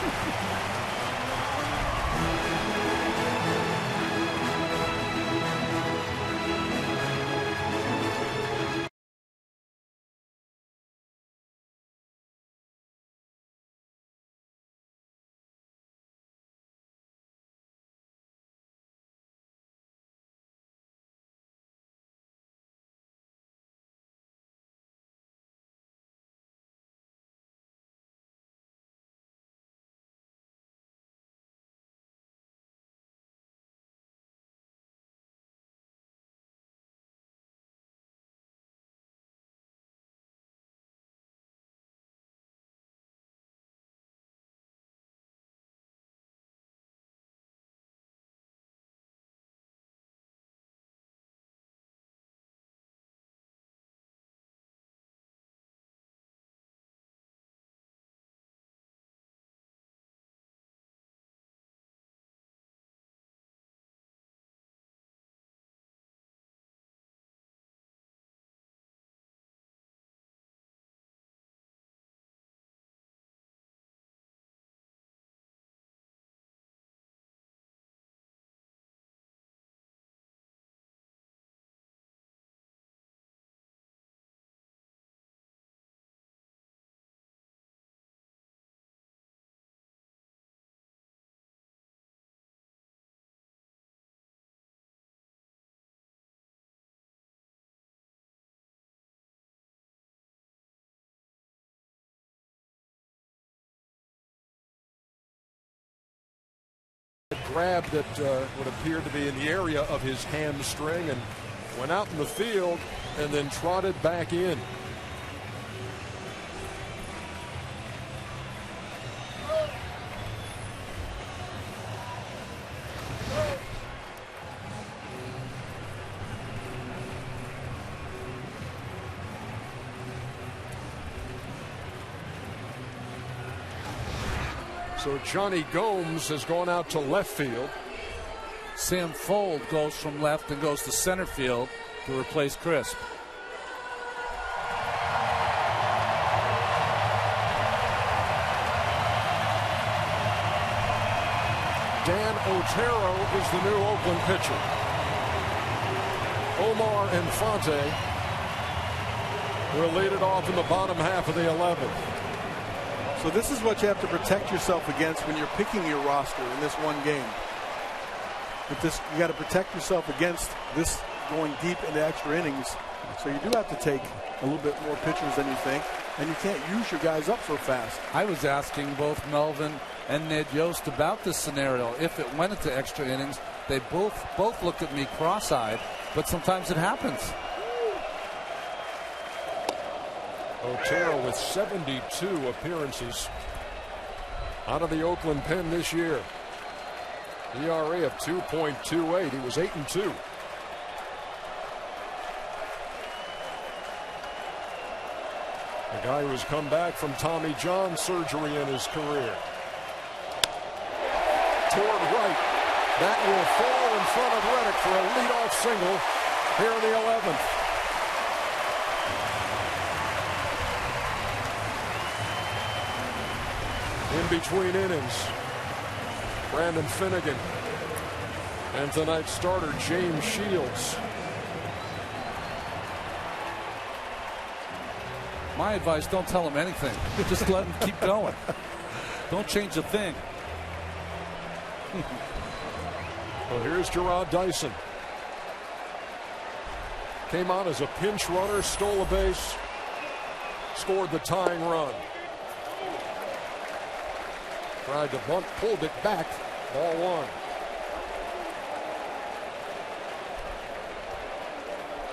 Grabbed that would appear to be in the area of his hamstring and went out in the field and then trotted back in. So Johnny Gomes has gone out to left field. Sam Fold goes from left and goes to center field to replace Crisp. Dan Otero is the new Oakland pitcher. Omar Infante will lead it off in the bottom half of the 11th. So this is what you have to protect yourself against when you're picking your roster in this one game. But this, you got to protect yourself against this going deep into extra innings. So you do have to take a little bit more pitchers than you think, and you can't use your guys up so fast. I was asking both Melvin and Ned Yost about this scenario. If it went into extra innings, they both looked at me cross-eyed, but sometimes it happens. Otero with 72 appearances out of the Oakland pen this year. ERA of 2.28. He was 8-2. A guy who has come back from Tommy John surgery in his career. Toward right. That will fall in front of Reddick for a leadoff single here in the 11th. In between innings, Brandon Finnegan and tonight's starter James Shields. My advice, don't tell him anything. Just let him keep going. Don't change a thing. Well, here's Gerard Dyson. Came on as a pinch runner, stole a base, scored the tying run. Tried to bunt, pulled it back, ball one.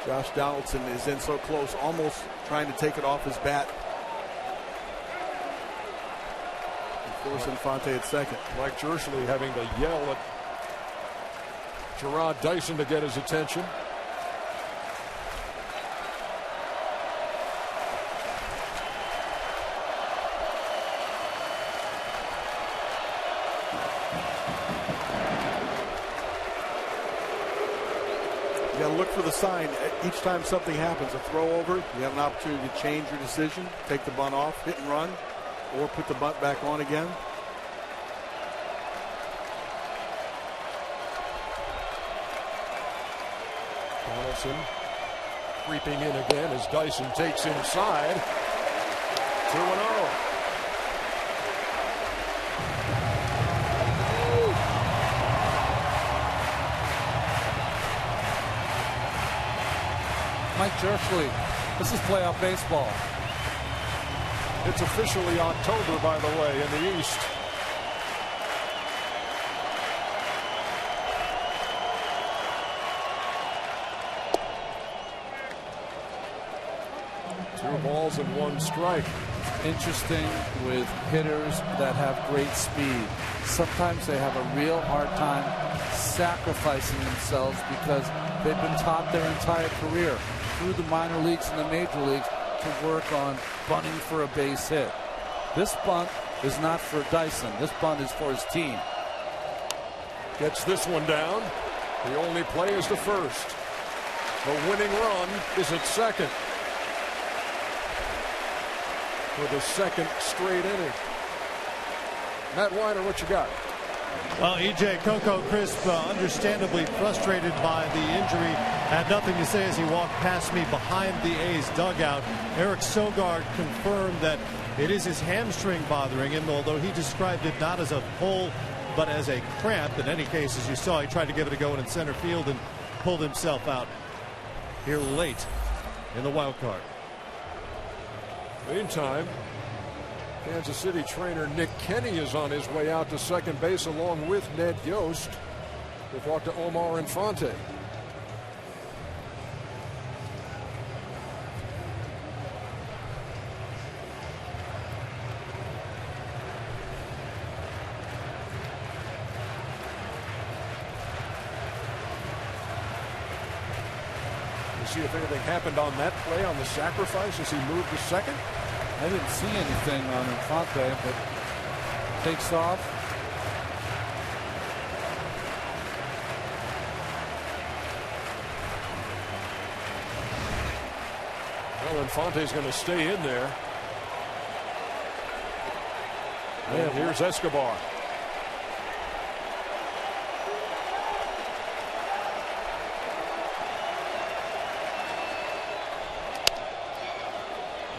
Josh Donaldson is in so close, almost trying to take it off his bat. And force Infante at second. Mike Jersley having to yell at Gerard Dyson to get his attention. You got to look for the sign each time something happens. A throw over, you have an opportunity to change your decision, take the bunt off, hit and run, or put the bunt back on again. Donaldson creeping in again as Dyson takes inside. 2-0. Mike Jersley, this is playoff baseball. It's officially October, by the way, in the East. Two balls and one strike. Interesting with hitters that have great speed. Sometimes they have a real hard time sacrificing themselves because they've been taught their entire career through the minor leagues and the major leagues to work on bunting for a base hit. This bunt is not for Dyson. This bunt is for his team. Gets this one down. The only play is the first. The winning run is at second. For the second straight inning. Matt Weiner, what you got? Well, E.J. Coco Crisp, understandably frustrated by the injury, had nothing to say as he walked past me behind the A's dugout. Eric Sogard confirmed that it is his hamstring bothering him, although he described it not as a pull but as a cramp. In any case, as you saw, he tried to give it a go in center field and pulled himself out here late in the wild card. Meantime, Kansas City trainer Nick Kenny is on his way out to second base along with Ned Yost to talk to Omar Infante. See if anything happened on that play on the sacrifice as he moved to second. I didn't see anything on Infante, but takes off. Well, Infante's going to stay in there. And here's Escobar.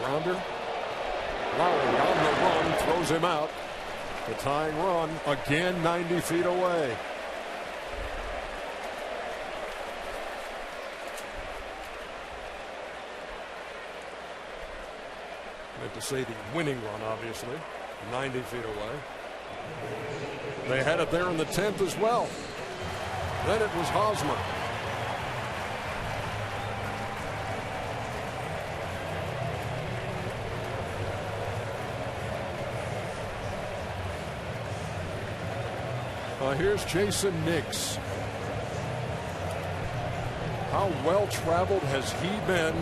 Rounder. Lowry on the run, throws him out. The tying run, again 90 feet away. Meant to say the winning run, obviously. 90 feet away. They had it there in the 10th as well. Then it was Hosmer. Here's Jason Nix. How well traveled has he been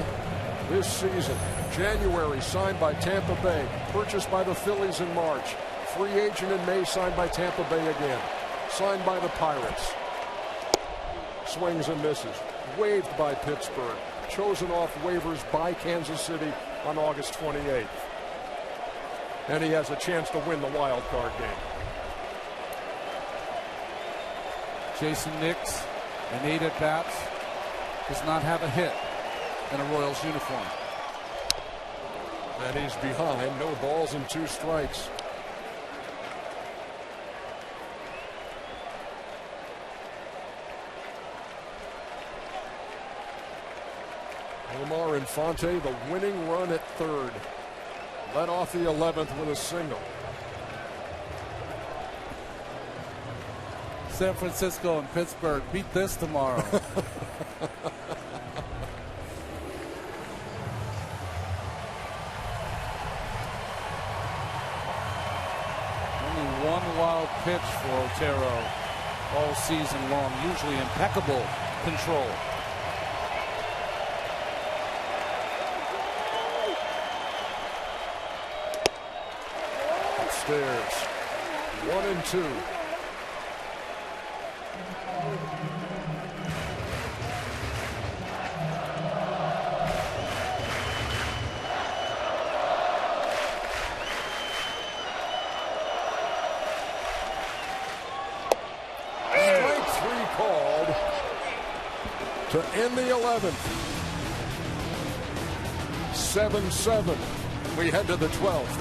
this season? January, signed by Tampa Bay, purchased by the Phillies in March, free agent in May, signed by Tampa Bay again, signed by the Pirates, swings and misses, waived by Pittsburgh, chosen off waivers by Kansas City on August 28th. And he has a chance to win the wild card game. Jason Nix, in 8 at-bats, does not have a hit in a Royals uniform. And he's behind, no balls and 2 strikes. Omar Infante, the winning run at third. Led off the 11th with a single. San Francisco and Pittsburgh beat this tomorrow. Only one wild pitch for Otero all season long. Usually impeccable control. Upstairs. 1-2. To end the 11th. 7-7. We head to the 12th.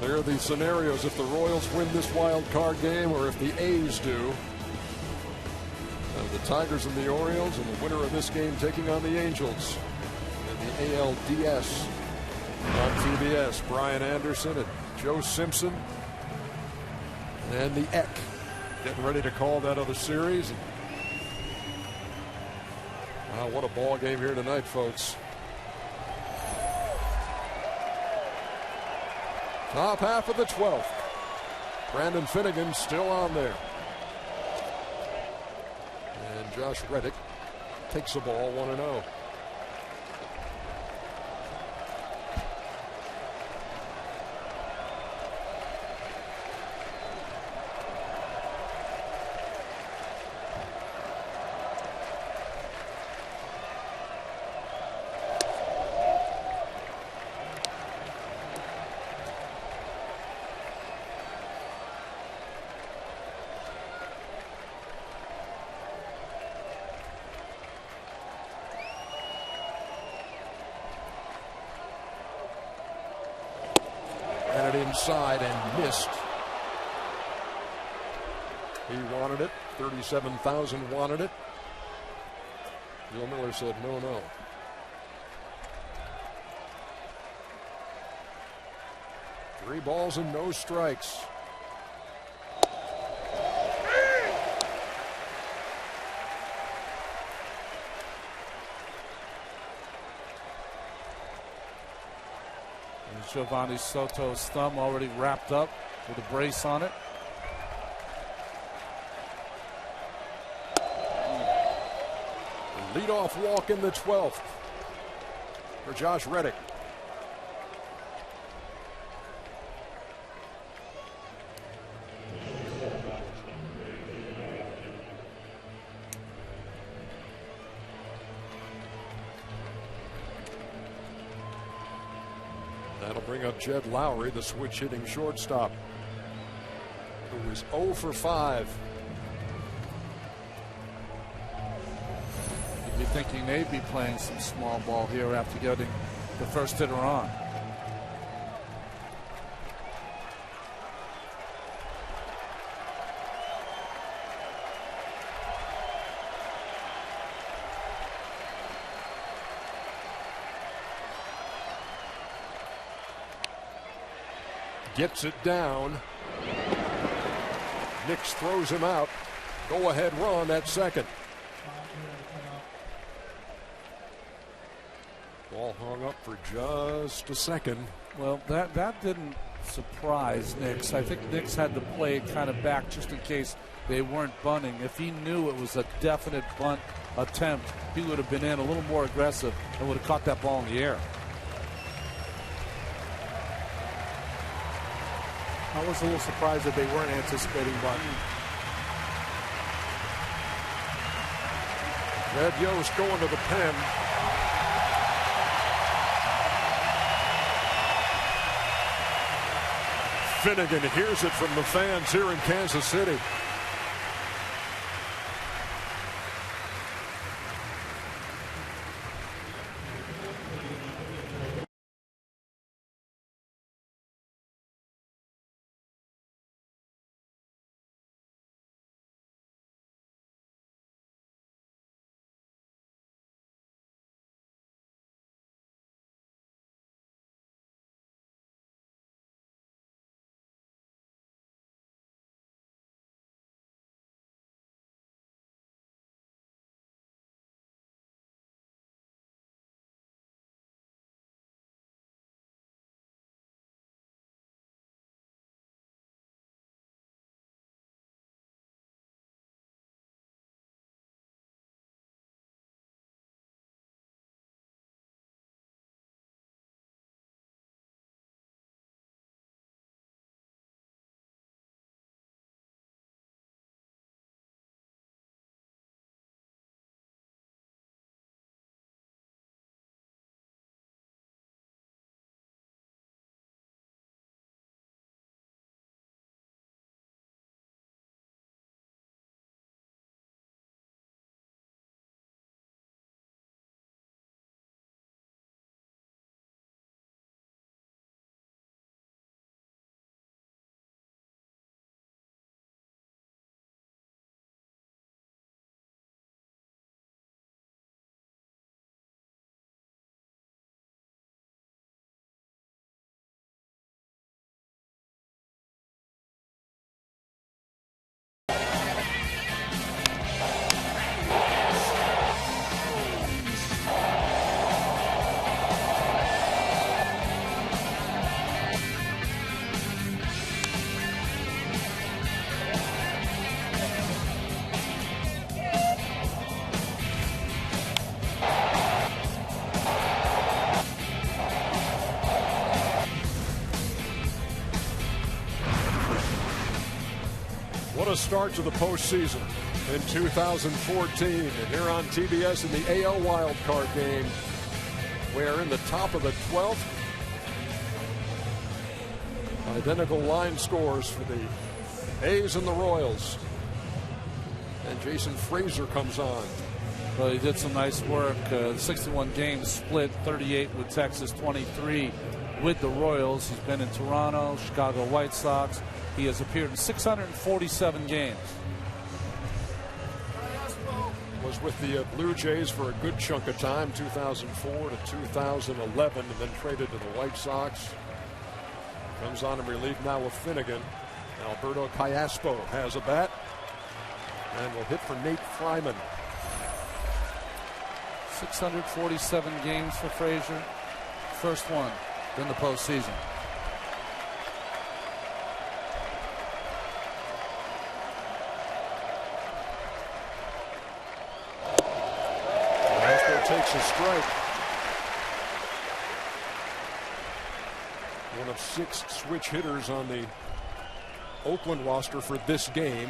There are the scenarios if the Royals win this wild card game or if the A's do. The Tigers and the Orioles, and the winner of this game taking on the Angels in the ALDS on TBS. Brian Anderson and Joe Simpson and the Eck getting ready to call that other series. Wow, what a ball game here tonight, folks. Top half of the 12th. Brandon Finnegan still on there. And Josh Reddick takes the ball 1-0. Inside and missed. He wanted it. 37,000 wanted it. Bill Miller said no, no. Three balls and no strikes. Giovanni Soto's thumb already wrapped up with a brace on it. Leadoff walk in the 12th for Josh Reddick. That'll bring up Jed Lowry, the switch hitting shortstop, who was 0 for 5. You'd be thinking they'd be playing some small ball here after getting the first hitter on. Gets it down. Nix throws him out. Go ahead run at second. Ball hung up for just a second. Well, that didn't surprise Nix. I think Nix had to play kind of back just in case they weren't bunting. If he knew it was a definite bunt attempt, he would have been in a little more aggressive and would have caught that ball in the air. I was a little surprised that they weren't anticipating bunting. Red Yost going to the pen. Finnegan hears it from the fans here in Kansas City. a start to the postseason in 2014. And here on TBS in the AL Wild Card game, we're in the top of the 12th. Identical line scores for the A's and the Royals. And Jason Frazier comes on. Well, he did some nice work. 61 games split, 38 with Texas, 23 with the Royals. He's been in Toronto, Chicago White Sox. He has appeared in 647 games. Was with the Blue Jays for a good chunk of time, 2004 to 2011, and then traded to the White Sox. Comes on in relief now with Finnegan. Alberto Callaspo has a bat and will hit for Nate Fryman. 647 games for Frazier. First one in the postseason. Callaspo takes a strike. One of 6 switch hitters on the Oakland roster for this game.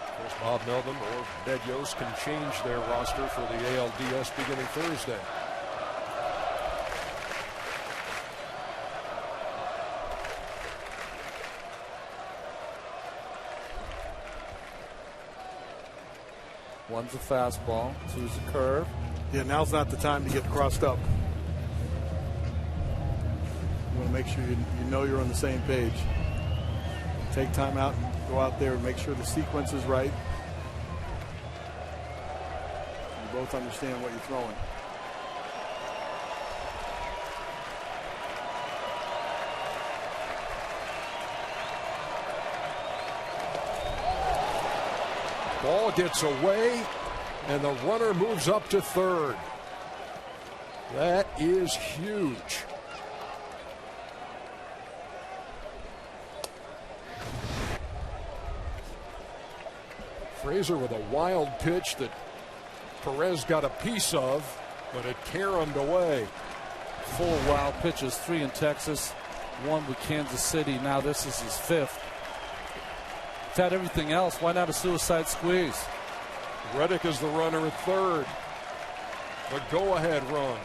Of course, Bob Melvin or Ned Yost can change their roster for the ALDS beginning Thursday. One's a fastball, two's a curve. Yeah, now's not the time to get crossed up. You want to make sure you know you're on the same page. Take time out and go out there and make sure the sequence is right. You both understand what you're throwing. Ball gets away, and the runner moves up to third. That is huge. Frazier with a wild pitch that Perez got a piece of, but it caromed away. 4 wild pitches, 3 in Texas, 1 with Kansas City. Now this is his 5th. He's had everything else. Why not a suicide squeeze? Reddick is the runner at third. The go-ahead run.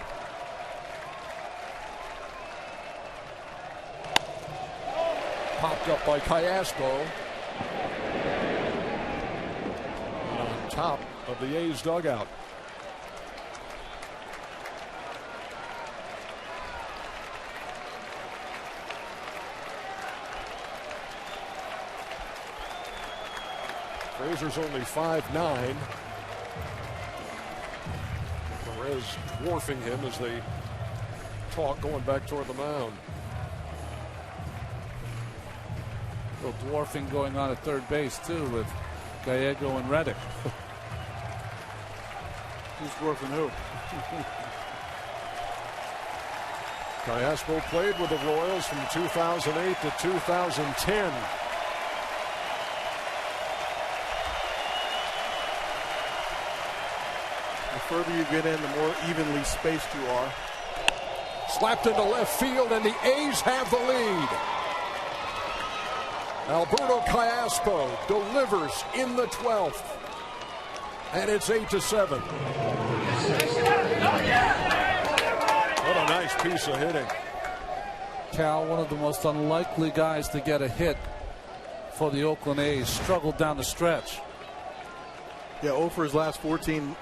Popped up by Callaspo. On top of the A's dugout. Frazier's only 5'9". Perez dwarfing him as they talk going back toward the mound. A little dwarfing going on at third base too with Gallego and Reddick. Who's dwarfing who? Callaspo played with the Royals from 2008 to 2010. The further you get in, the more evenly spaced you are. Slapped into left field, and the A's have the lead. Alberto Callaspo delivers in the 12th, and it's 8-7. What a nice piece of hitting. Cal, one of the most unlikely guys to get a hit for the Oakland A's, struggled down the stretch. Yeah, 0 for his last 14.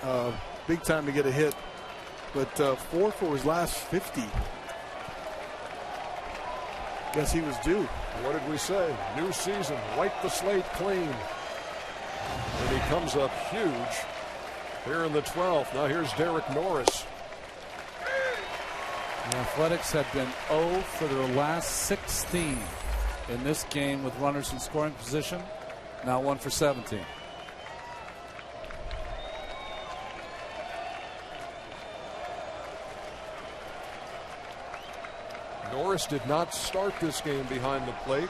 Big time to get a hit, but 4 for his last 50. Guess he was due. What did we say? New season, wipe the slate clean. And he comes up huge here in the 12th. Now here's Derek Norris. The Athletics have been 0 for their last 16 in this game with runners in scoring position. Now 1 for 17. Norris did not start this game behind the plate.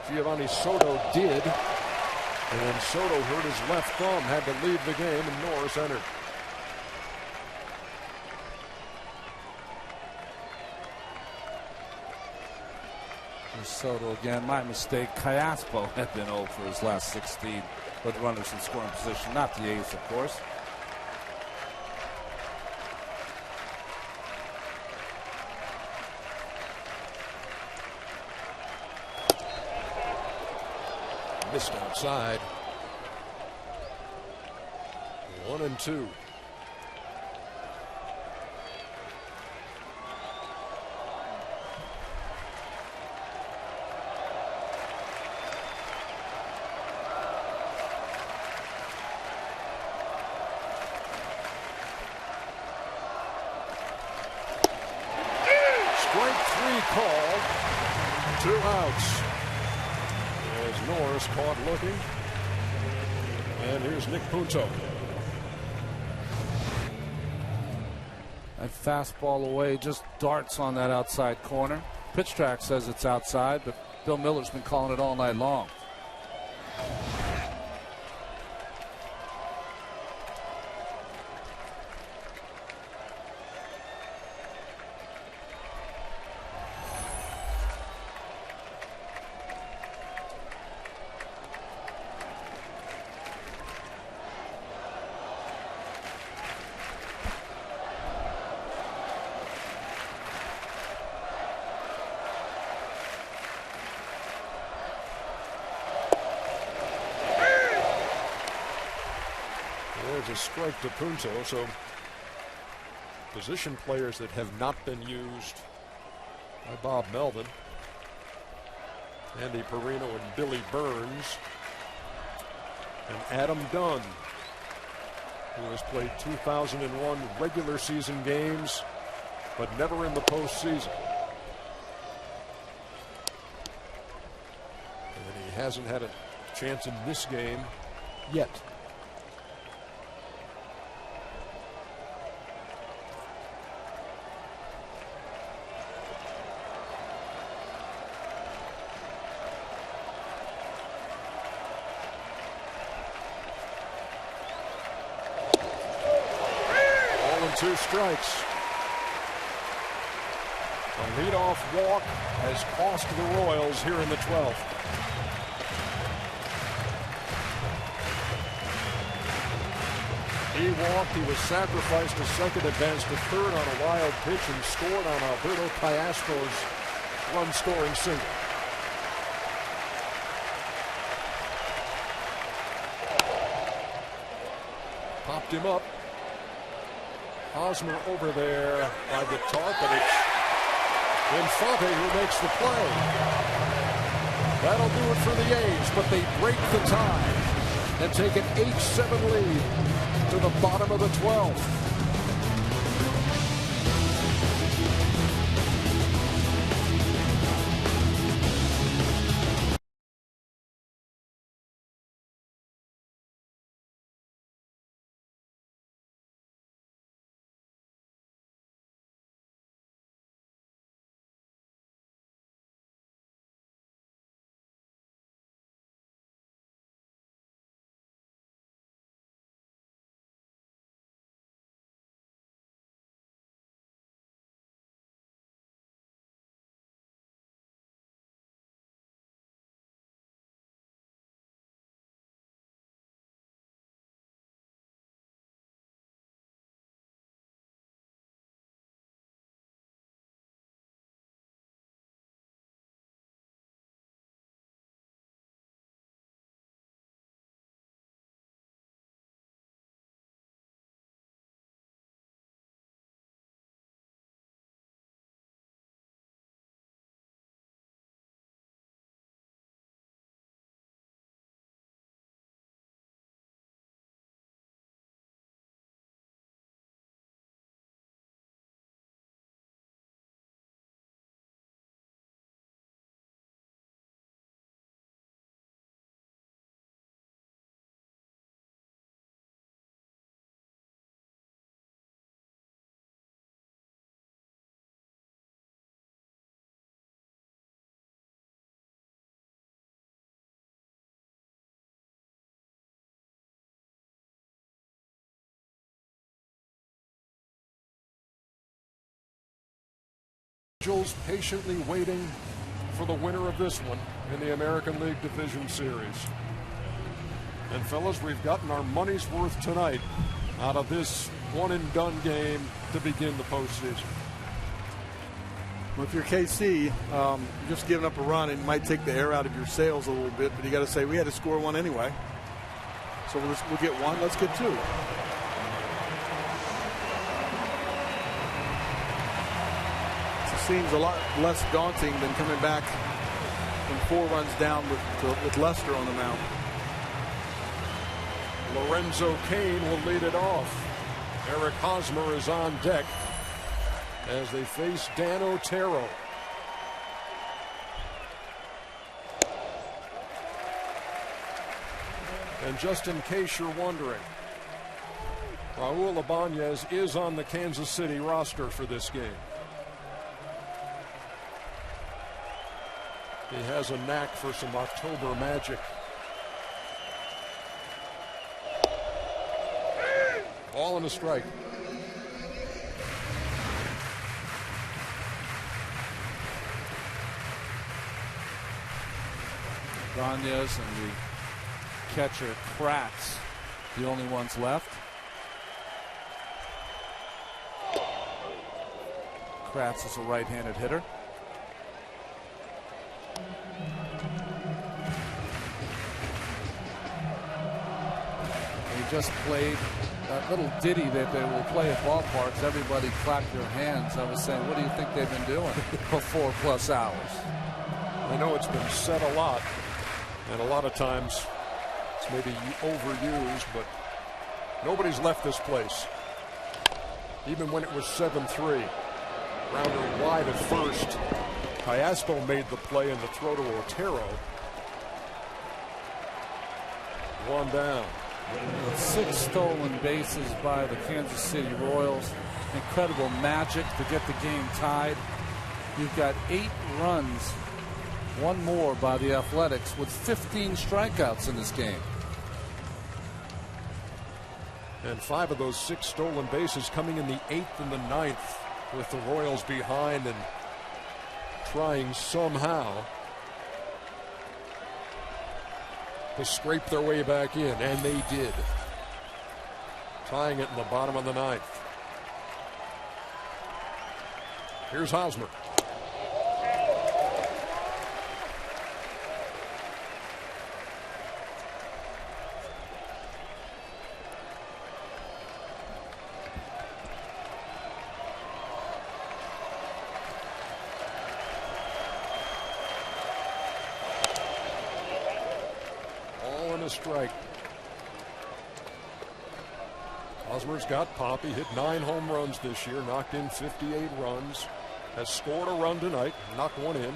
Giovanni Soto did. And then Soto hurt his left thumb, had to leave the game, and Norris entered. Soto again. My mistake. Callaspo had been 0 for his last 16 with runners in scoring position. Not the A's, of course. Missed outside. 1-2. Strike 3 called. 2 outs. As Norris caught looking. And here's Nick Punto. That fastball away, just darts on that outside corner. Pitch track says it's outside, but Bill Miller's been calling it all night long. There's a strike to Punto. So position players that have not been used by Bob Melvin. Andy Perino and Billy Burns. And Adam Dunn, who has played 2001 regular season games, but never in the postseason. And he hasn't had a chance in this game yet. Two strikes. A leadoff walk has cost the Royals here in the 12th. He walked. He was sacrificed to second, advanced to third on a wild pitch, and scored on Alberto Callaspo's run-scoring single. Popped him up. Hosmer over there by the top, but it's Infante who makes the play. That'll do it for the A's, but they break the tie and take an 8-7 lead to the bottom of the 12th. Angels patiently waiting for the winner of this one in the American League Division Series. And fellas, we've gotten our money's worth tonight out of this one-and-done game to begin the postseason. Well, if you're KC, just giving up a run, it might take the air out of your sails a little bit, but you got to say, we had to score one anyway. So we'll get one, let's get two. It seems a lot less daunting than coming back from 4 runs down with Lester on the mound. Lorenzo Cain will lead it off. Eric Hosmer is on deck as they face Dan Otero. And just in case you're wondering, Raul Ibanez is on the Kansas City roster for this game. He has a knack for some October magic. Ball and a strike. Ibanez and the catcher Kratz, the only ones left. Kratz is a right-handed hitter. He just played that little ditty that they will play at ballparks. Everybody clap your hands. I was saying, what do you think they've been doing for 4+ hours? I know it's been said a lot, and a lot of times it's maybe overused, but nobody's left this place. Even when it was 7-3. Rounder wide at first. Castro made the play in the throw to Otero. One down. 6 stolen bases by the Kansas City Royals. Incredible magic to get the game tied. You've got 8 runs, one more by the Athletics, with 15 strikeouts in this game. And 5 of those 6 stolen bases coming in the 8th and the 9th, with the Royals behind and trying somehow to scrape their way back in, and they did, tying it in the bottom of the 9th. Here's Hosmer. Strike. Hosmer's got pop. He hit 9 home runs this year, knocked in 58 runs, has scored a run tonight, knocked one in.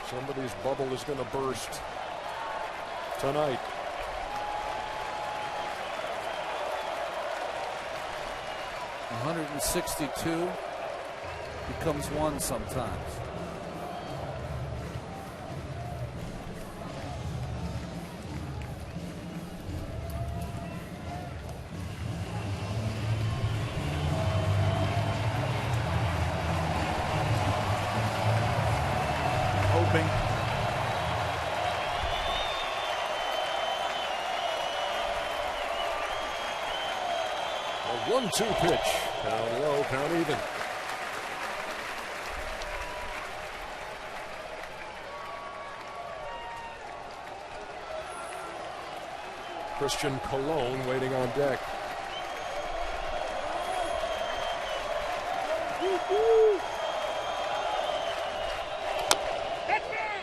Somebody's bubble is going to burst tonight. .162 becomes 1 sometimes. A 1-2 pitch. Down low, count even. Christian Colon waiting on deck.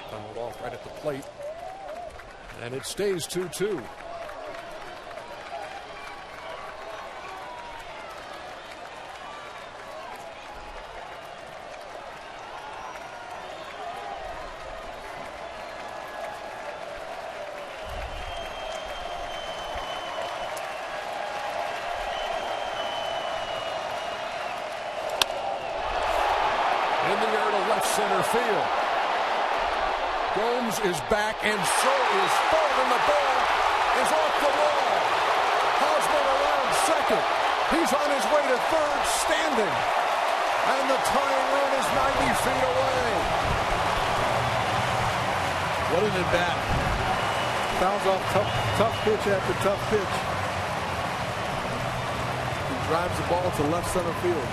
Fouled off right at the plate. And it stays 2-2. in the air to left center field. Gomes is back, and so is Ford, and the ball is off the wall. Hosmer around second. He's on his way to third, standing. And the tying run is 90 feet away. What an at-bat. Fouls off tough pitch after tough pitch. He drives the ball to left center field.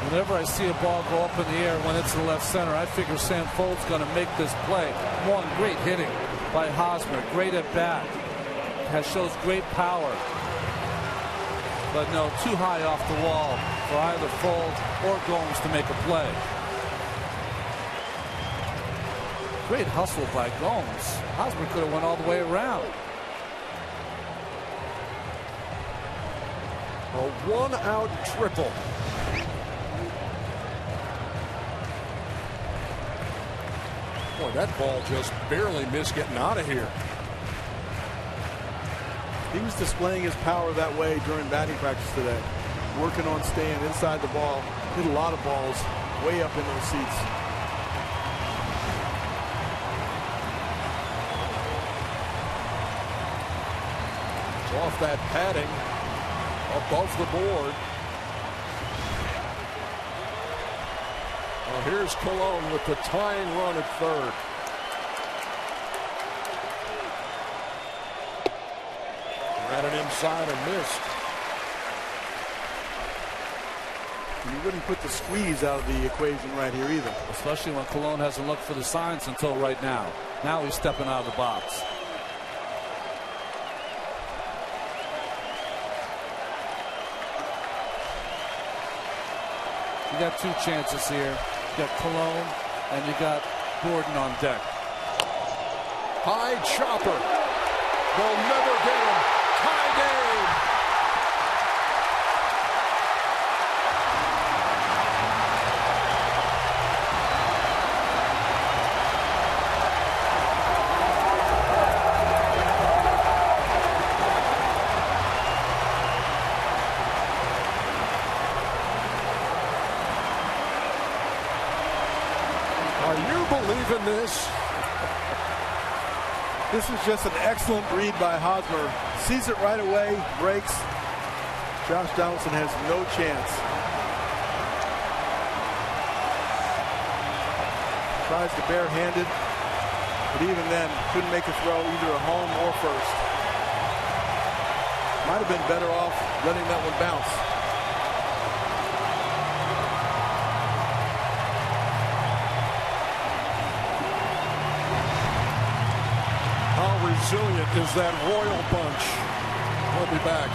Whenever I see a ball go up in the air when it's in left center, I figure Sam Folt's going to make this play. One, great hitting by Hosmer. Great at bat. Shows great power. But no, too high off the wall for either Folt or Gomes to make a play. Great hustle by Gomes. Hosmer could have went all the way around. A one-out triple. Boy, that ball just barely missed getting out of here. He was displaying his power that way during batting practice today. Working on staying inside the ball. Hit a lot of balls way up in those seats. It's off that padding above the board. Well, here's Colon with the tying run at third. Ran it inside and missed. And you wouldn't put the squeeze out of the equation right here either. Especially when Colon hasn't looked for the signs until right now. Now he's stepping out of the box. You got two chances here. You got Colon and you got Gordon on deck. High chopper. They'll never get him. Tie game. Are you believing this? This is just an excellent read by Hosmer. Sees it right away, breaks. Josh Donaldson has no chance. Tries to barehand it, but even then couldn't make a throw either at home or first. Might have been better off letting that one bounce. How resilient is that Royal bunch? We'll be back.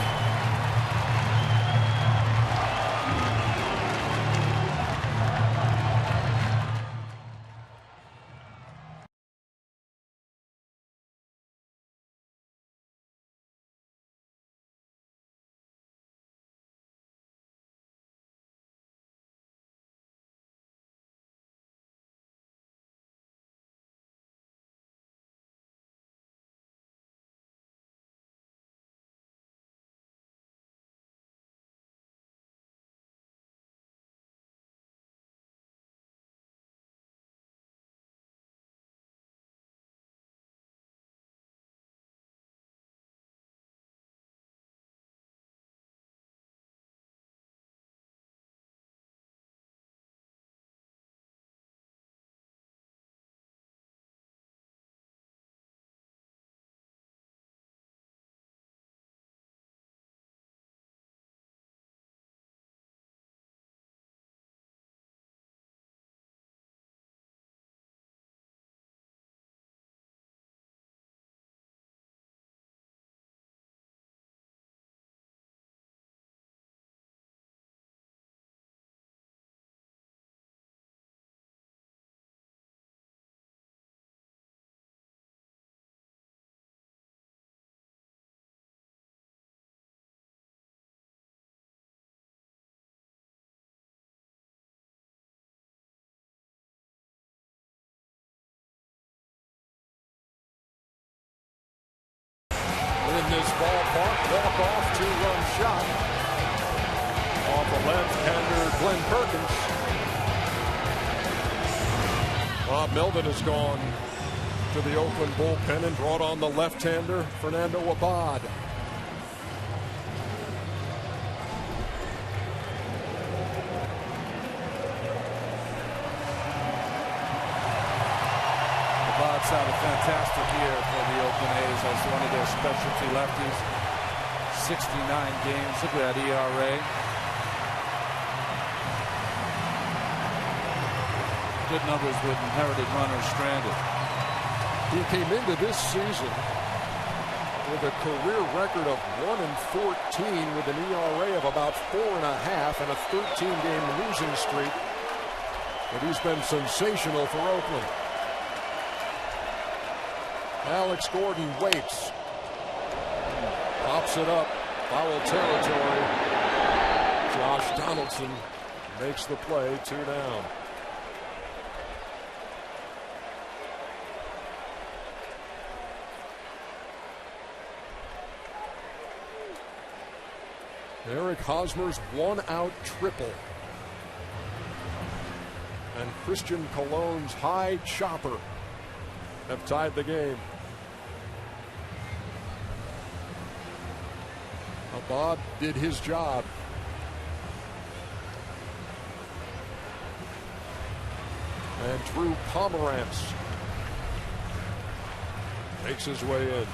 In this ballpark, walk-off two-run shot off the left-hander Glenn Perkins. Bob Melvin has gone to the Oakland bullpen and brought on the left-hander Fernando Abad. Abad's had a fantastic year for the Oakland A's as one of their specialty lefties. 69 games. Look at that ERA. Good numbers with inherited runners stranded. He came into this season with a career record of 1-14 with an ERA of about 4.5 and a 13-game losing streak. But he's been sensational for Oakland. Alex Gordon waits. Pops it up. Foul territory. Josh Donaldson makes the play. 2 down. Eric Hosmer's 1-out triple. And Christian Colon's high chopper have tied the game. Abad did his job. And Drew Pomerantz makes his way in.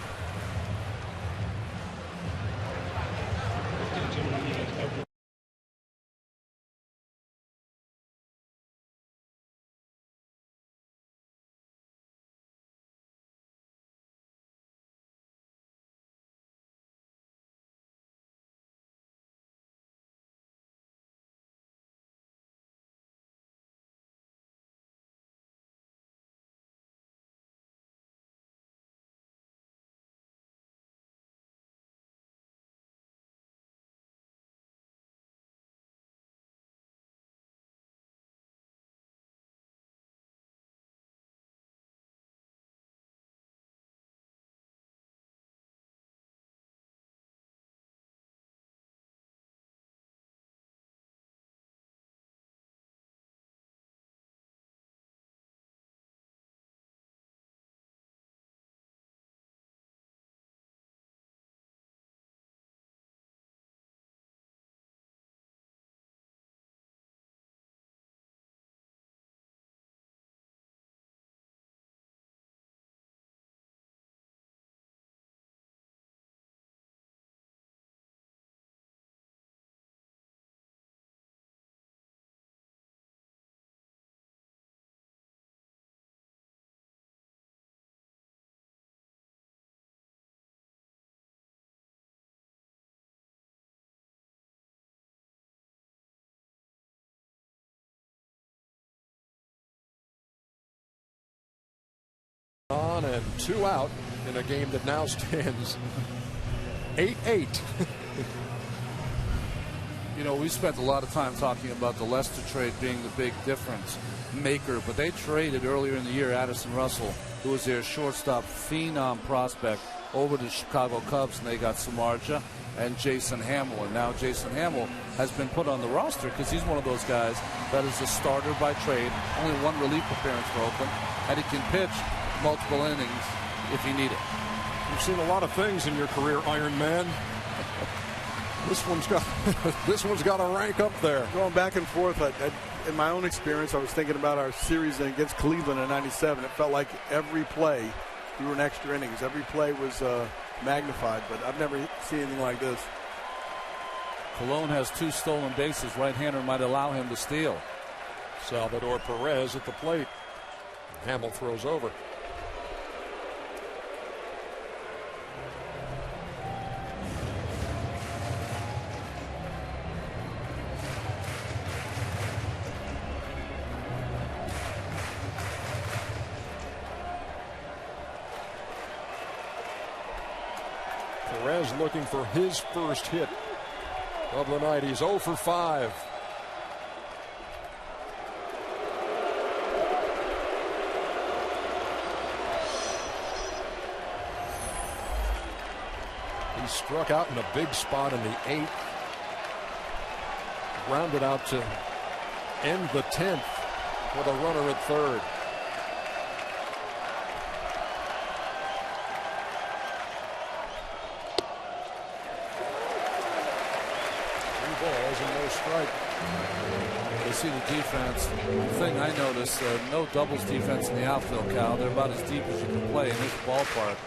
On and 2 out in a game that now stands 8-8. You know, we spent a lot of time talking about the Lester trade being the big difference maker, but they traded earlier in the year Addison Russell, who was their shortstop phenom prospect, over to the Chicago Cubs, and they got Samardzija and Jason Hamill. And now Jason Hamill has been put on the roster because he's one of those guys that is a starter by trade, only 1 relief appearance for Oakland, and he can pitch multiple innings if you need it. You've seen a lot of things in your career, Iron Man. This one's got to rank up there. Going back and forth, in my own experience, I was thinking about our series against Cleveland in '97. It felt like every play we were in extra innings. Every play was magnified, but I've never seen anything like this. Colon has 2 stolen bases. Right-hander might allow him to steal. Salvador Perez at the plate. Hamill throws over. Perez looking for his first hit of the night. He's 0 for 5. He struck out in a big spot in the 8th. Rounded out to end the 10th with a runner at third. balls and no strike. You see the defense. The thing I noticed, no doubles defense in the outfield, Cal. They're about as deep as you can play in this ballpark.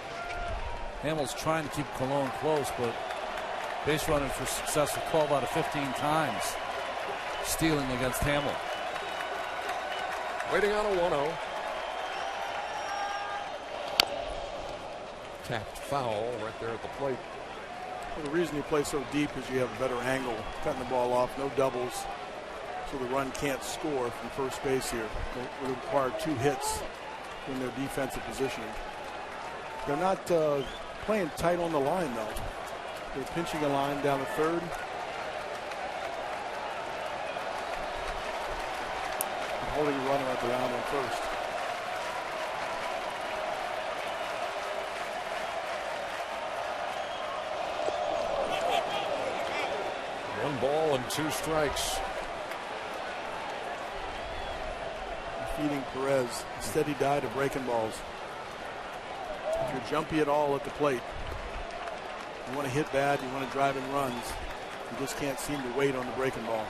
Hamill's trying to keep Colon close, but base running for success of 12 out of 15 times. Stealing against Hamill. Waiting on a 1-0. Tapped foul right there at the plate. Well, the reason you play so deep is you have a better angle, cutting the ball off, no doubles, so the run can't score from first base here. It would require 2 hits in their defensive positioning. They're not playing tight on the line, though. They're pinching a line down to third. And holding a runner at the mound on first. One ball and 2 strikes. Feeding Perez a steady diet of breaking balls. If you're jumpy at all at the plate, you want to hit bad, you want to drive in runs, you just can't seem to wait on the breaking ball.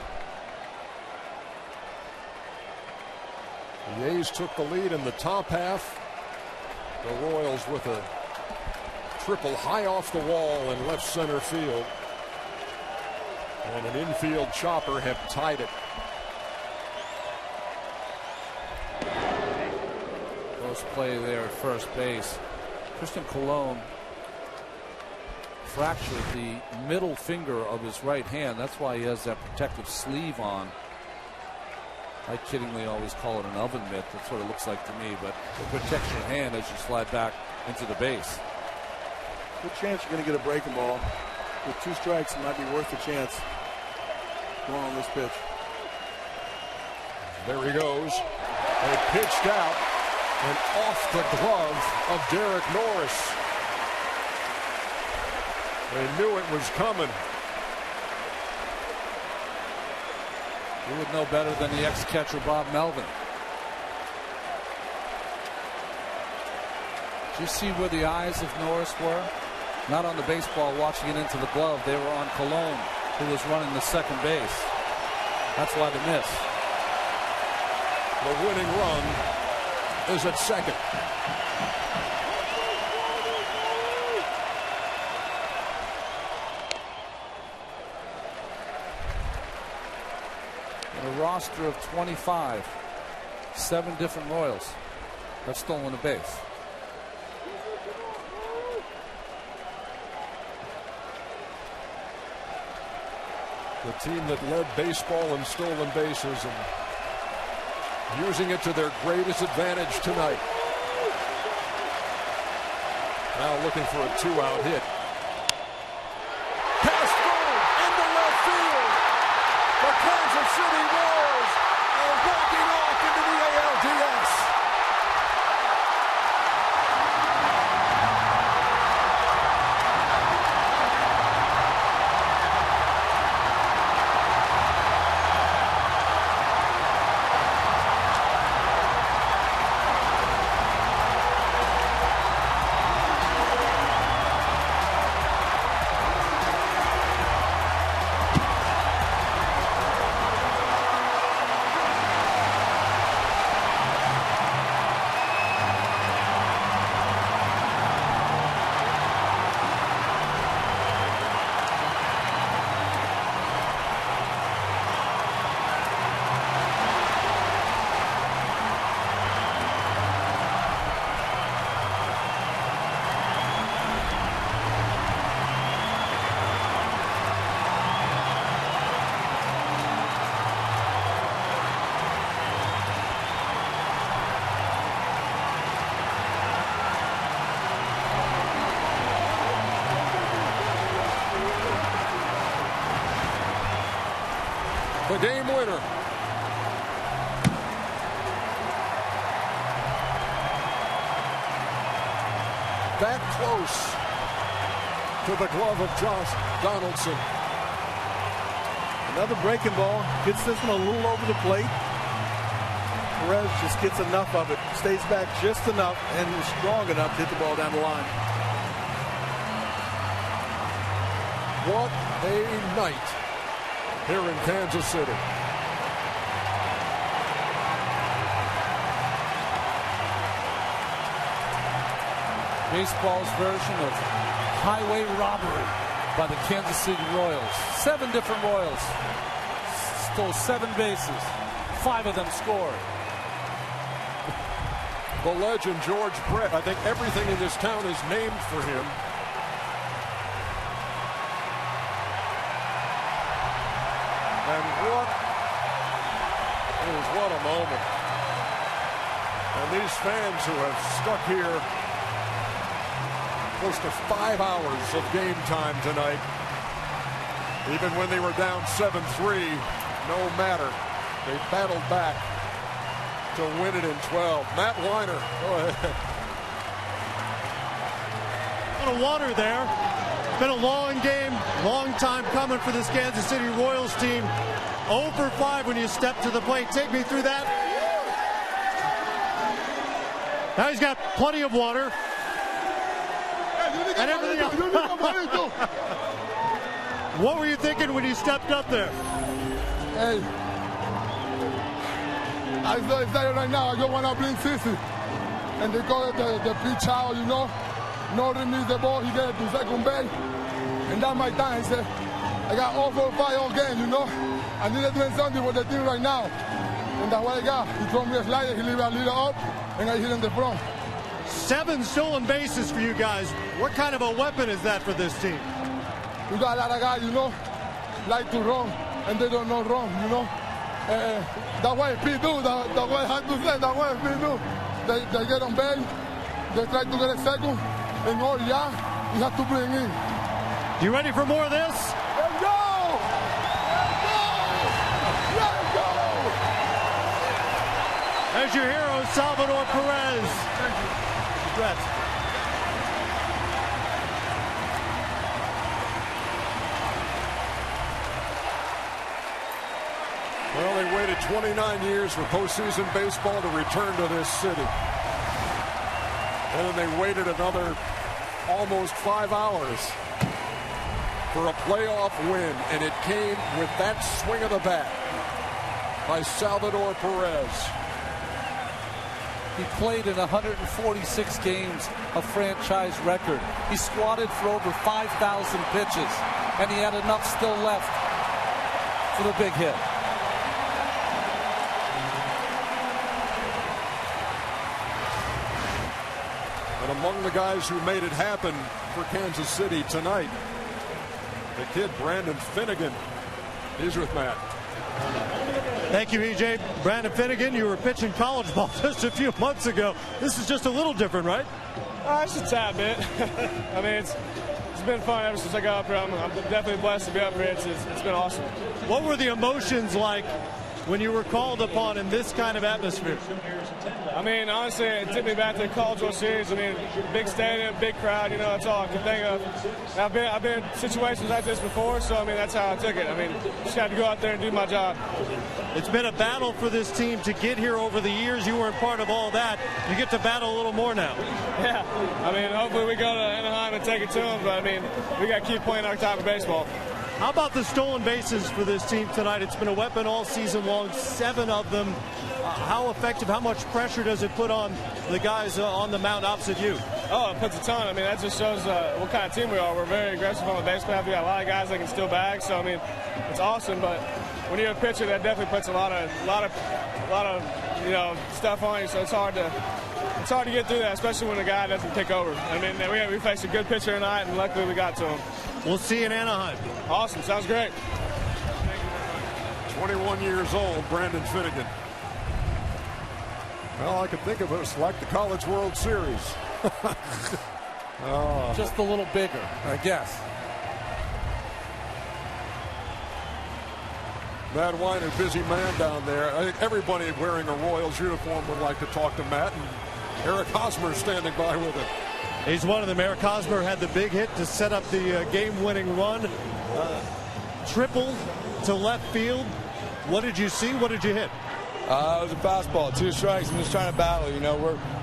The A's took the lead in the top half. The Royals with a triple high off the wall in left center field. And an infield chopper have tied it. Close play there at first base. Christian Colon fractured the middle finger of his right hand. That's why he has that protective sleeve on. I kiddingly always call it an oven mitt. That's what it looks like to me, but it protects your hand as you slide back into the base. Good chance you're going to get a breaking ball. With 2 strikes, it might be worth the chance going on this pitch. There he goes. They pitched out and off the glove of Derek Norris. They knew it was coming. You would know better than the ex-catcher Bob Melvin. Did you see where the eyes of Norris were? Not on the baseball watching it into the glove. They were on Colon, who was running the second base. That's why they missed. The winning run is at second. In a roster of 25, 7 different Royals have stolen a base. The team that led baseball in stolen bases and using it to their greatest advantage tonight. Now looking for a 2-out hit. Pass through into left field. The Kansas City Royals are walking off into the ALDS. The game winner. That close to the glove of Josh Donaldson. Another breaking ball. Gets this one a little over the plate. Perez just gets enough of it. Stays back just enough and is strong enough to hit the ball down the line. What a night here in Kansas City. Baseball's version of highway robbery by the Kansas City Royals. 7 different Royals stole 7 bases. 5 of them scored. The legend George Brett. I think everything in this town is named for him. And what a moment. And these fans who have stuck here close to 5 hours of game time tonight, even when they were down 7-3, no matter, they battled back to win it in 12. Matt Weiner, go ahead. A lot of water there. Been a long game, long time coming for this Kansas City Royals team. 0 for 5 when you step to the plate. Take me through that. Now he's got plenty of water. And everything else. What were you thinking when you stepped up there? Hey, I say right now, I just want to bring Sissy. And they call it the pitch out, you know. No release the ball, he get it to second base. And that's my time. He said, I got 0 for 5 all game, you know. I need to do something with the team right now. And that's what I got. He threw me a slider, he leave a little up, and I hit in the front. 7 stolen bases for you guys. What kind of a weapon is that for this team? We got a lot of guys, you know, like to run, and they don't know run, you know. That's why P do, that's what I have to say, that's what P do. They get on base, they try to get a second, and all, yeah, you have to bring in. You ready for more of this? Let's go! Let's go! Let's go! There's your hero, Salvador Perez. Brett. Well, they waited 29 years for postseason baseball to return to this city. And then they waited another almost 5 hours for a playoff win. And it came with that swing of the bat by Salvador Perez. He played in 146 games, a franchise record. He squatted for over 5,000 pitches, and he had enough still left for the big hit. And among the guys who made it happen for Kansas City tonight, the kid Brandon Finnegan. He's with Matt. Thank you, EJ. Brandon Finnegan, you were pitching college ball just a few months ago. This is just a little different, right? Just a tad bit. I mean, it's been fun ever since I got up here. I'm definitely blessed to be up here. It's been awesome. What were the emotions like when you were called upon in this kind of atmosphere? I mean, honestly, it took me back to the College World Series. I mean, big stadium, big crowd, you know, that's all I can think of. I've been in situations like this before, so, I mean, that's how I took it. I mean, just had to go out there and do my job. It's been a battle for this team to get here over the years. You weren't part of all that. You get to battle a little more now. Yeah. I mean, hopefully we go to Anaheim and take it to them, but, I mean, we got to keep playing our type of baseball. How about the stolen bases for this team tonight? It's been a weapon all season long, 7 of them. How effective, how much pressure does it put on the guys on the mound opposite you? Oh, it puts a ton. I mean, that just shows what kind of team we are. We're very aggressive on the base path. We got a lot of guys that can steal bags, so, I mean, it's awesome. But when you're a pitcher, that definitely puts a lot of you know, stuff on you, so it's hard to get through that, especially when a guy doesn't take over. I mean, we faced a good pitcher tonight, and luckily we got to him. We'll see you in Anaheim. Awesome. Sounds great. 21 years old, Brandon Finnegan. Well, I could think of it like the College World Series. Just a little bigger, I guess. Matt Weiner, busy man down there. I think everybody wearing a Royals uniform would like to talk to Matt. And Eric Hosmer standing by with him. He's one of them. Eric Hosmer had the big hit to set up the game-winning run. Triple to left field. What did you see? What did you hit? It was a fastball, 2 strikes. I'm just trying to battle. You know,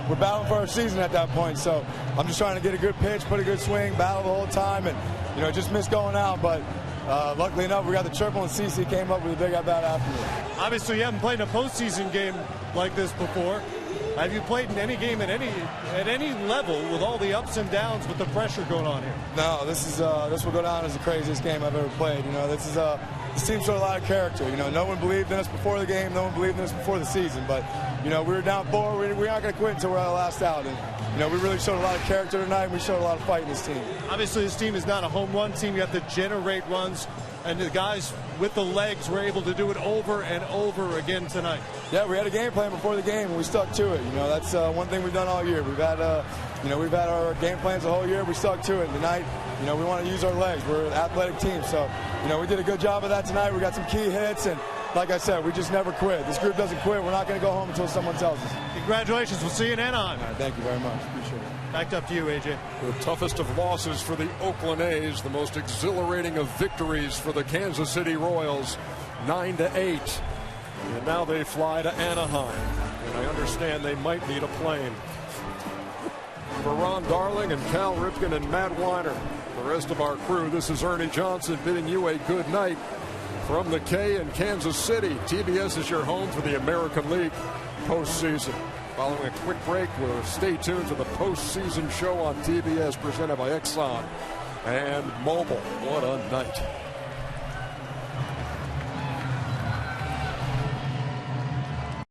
we're battling for our season at that point. So I'm just trying to get a good pitch, put a good swing, battle the whole time, and you know, just miss going out. But luckily enough, we got the triple, and CC came up with a big at-bat afterward. Obviously, you haven't played in a postseason game like this before. Have you played in any game at any level with all the ups and downs with the pressure going on here? No, this will go down as the craziest game I've ever played. You know, this team showed a lot of character. You know, no one believed in us before the game, no one believed in us before the season. But you know, we were down 4. We aren't going to quit until we're the last out. And you know, we really showed a lot of character tonight. And we showed a lot of fight in this team. Obviously, this team is not a home run team. You have to generate runs. And the guys with the legs were able to do it over and over again tonight. Yeah, we had a game plan before the game, and we stuck to it. You know, that's one thing we've done all year. We've had our game plans the whole year. We stuck to it. And tonight, you know, we want to use our legs. We're an athletic team, so you know, we did a good job of that tonight. We got some key hits, and like I said, we just never quit. This group doesn't quit. We're not going to go home until someone tells us. Congratulations. We'll see you in Anaheim. All right, thank you very much. Appreciate it. Back up to you, AJ. The toughest of losses for the Oakland A's, the most exhilarating of victories for the Kansas City Royals, 9-8. And now they fly to Anaheim. And I understand they might need a plane. For Ron Darling and Cal Ripken and Matt Weiner, the rest of our crew, this is Ernie Johnson bidding you a good night from the K in Kansas City. TBS is your home for the American League postseason. Following a quick break, we'll stay tuned to the postseason show on TBS presented by Exxon and Mobil. What a night.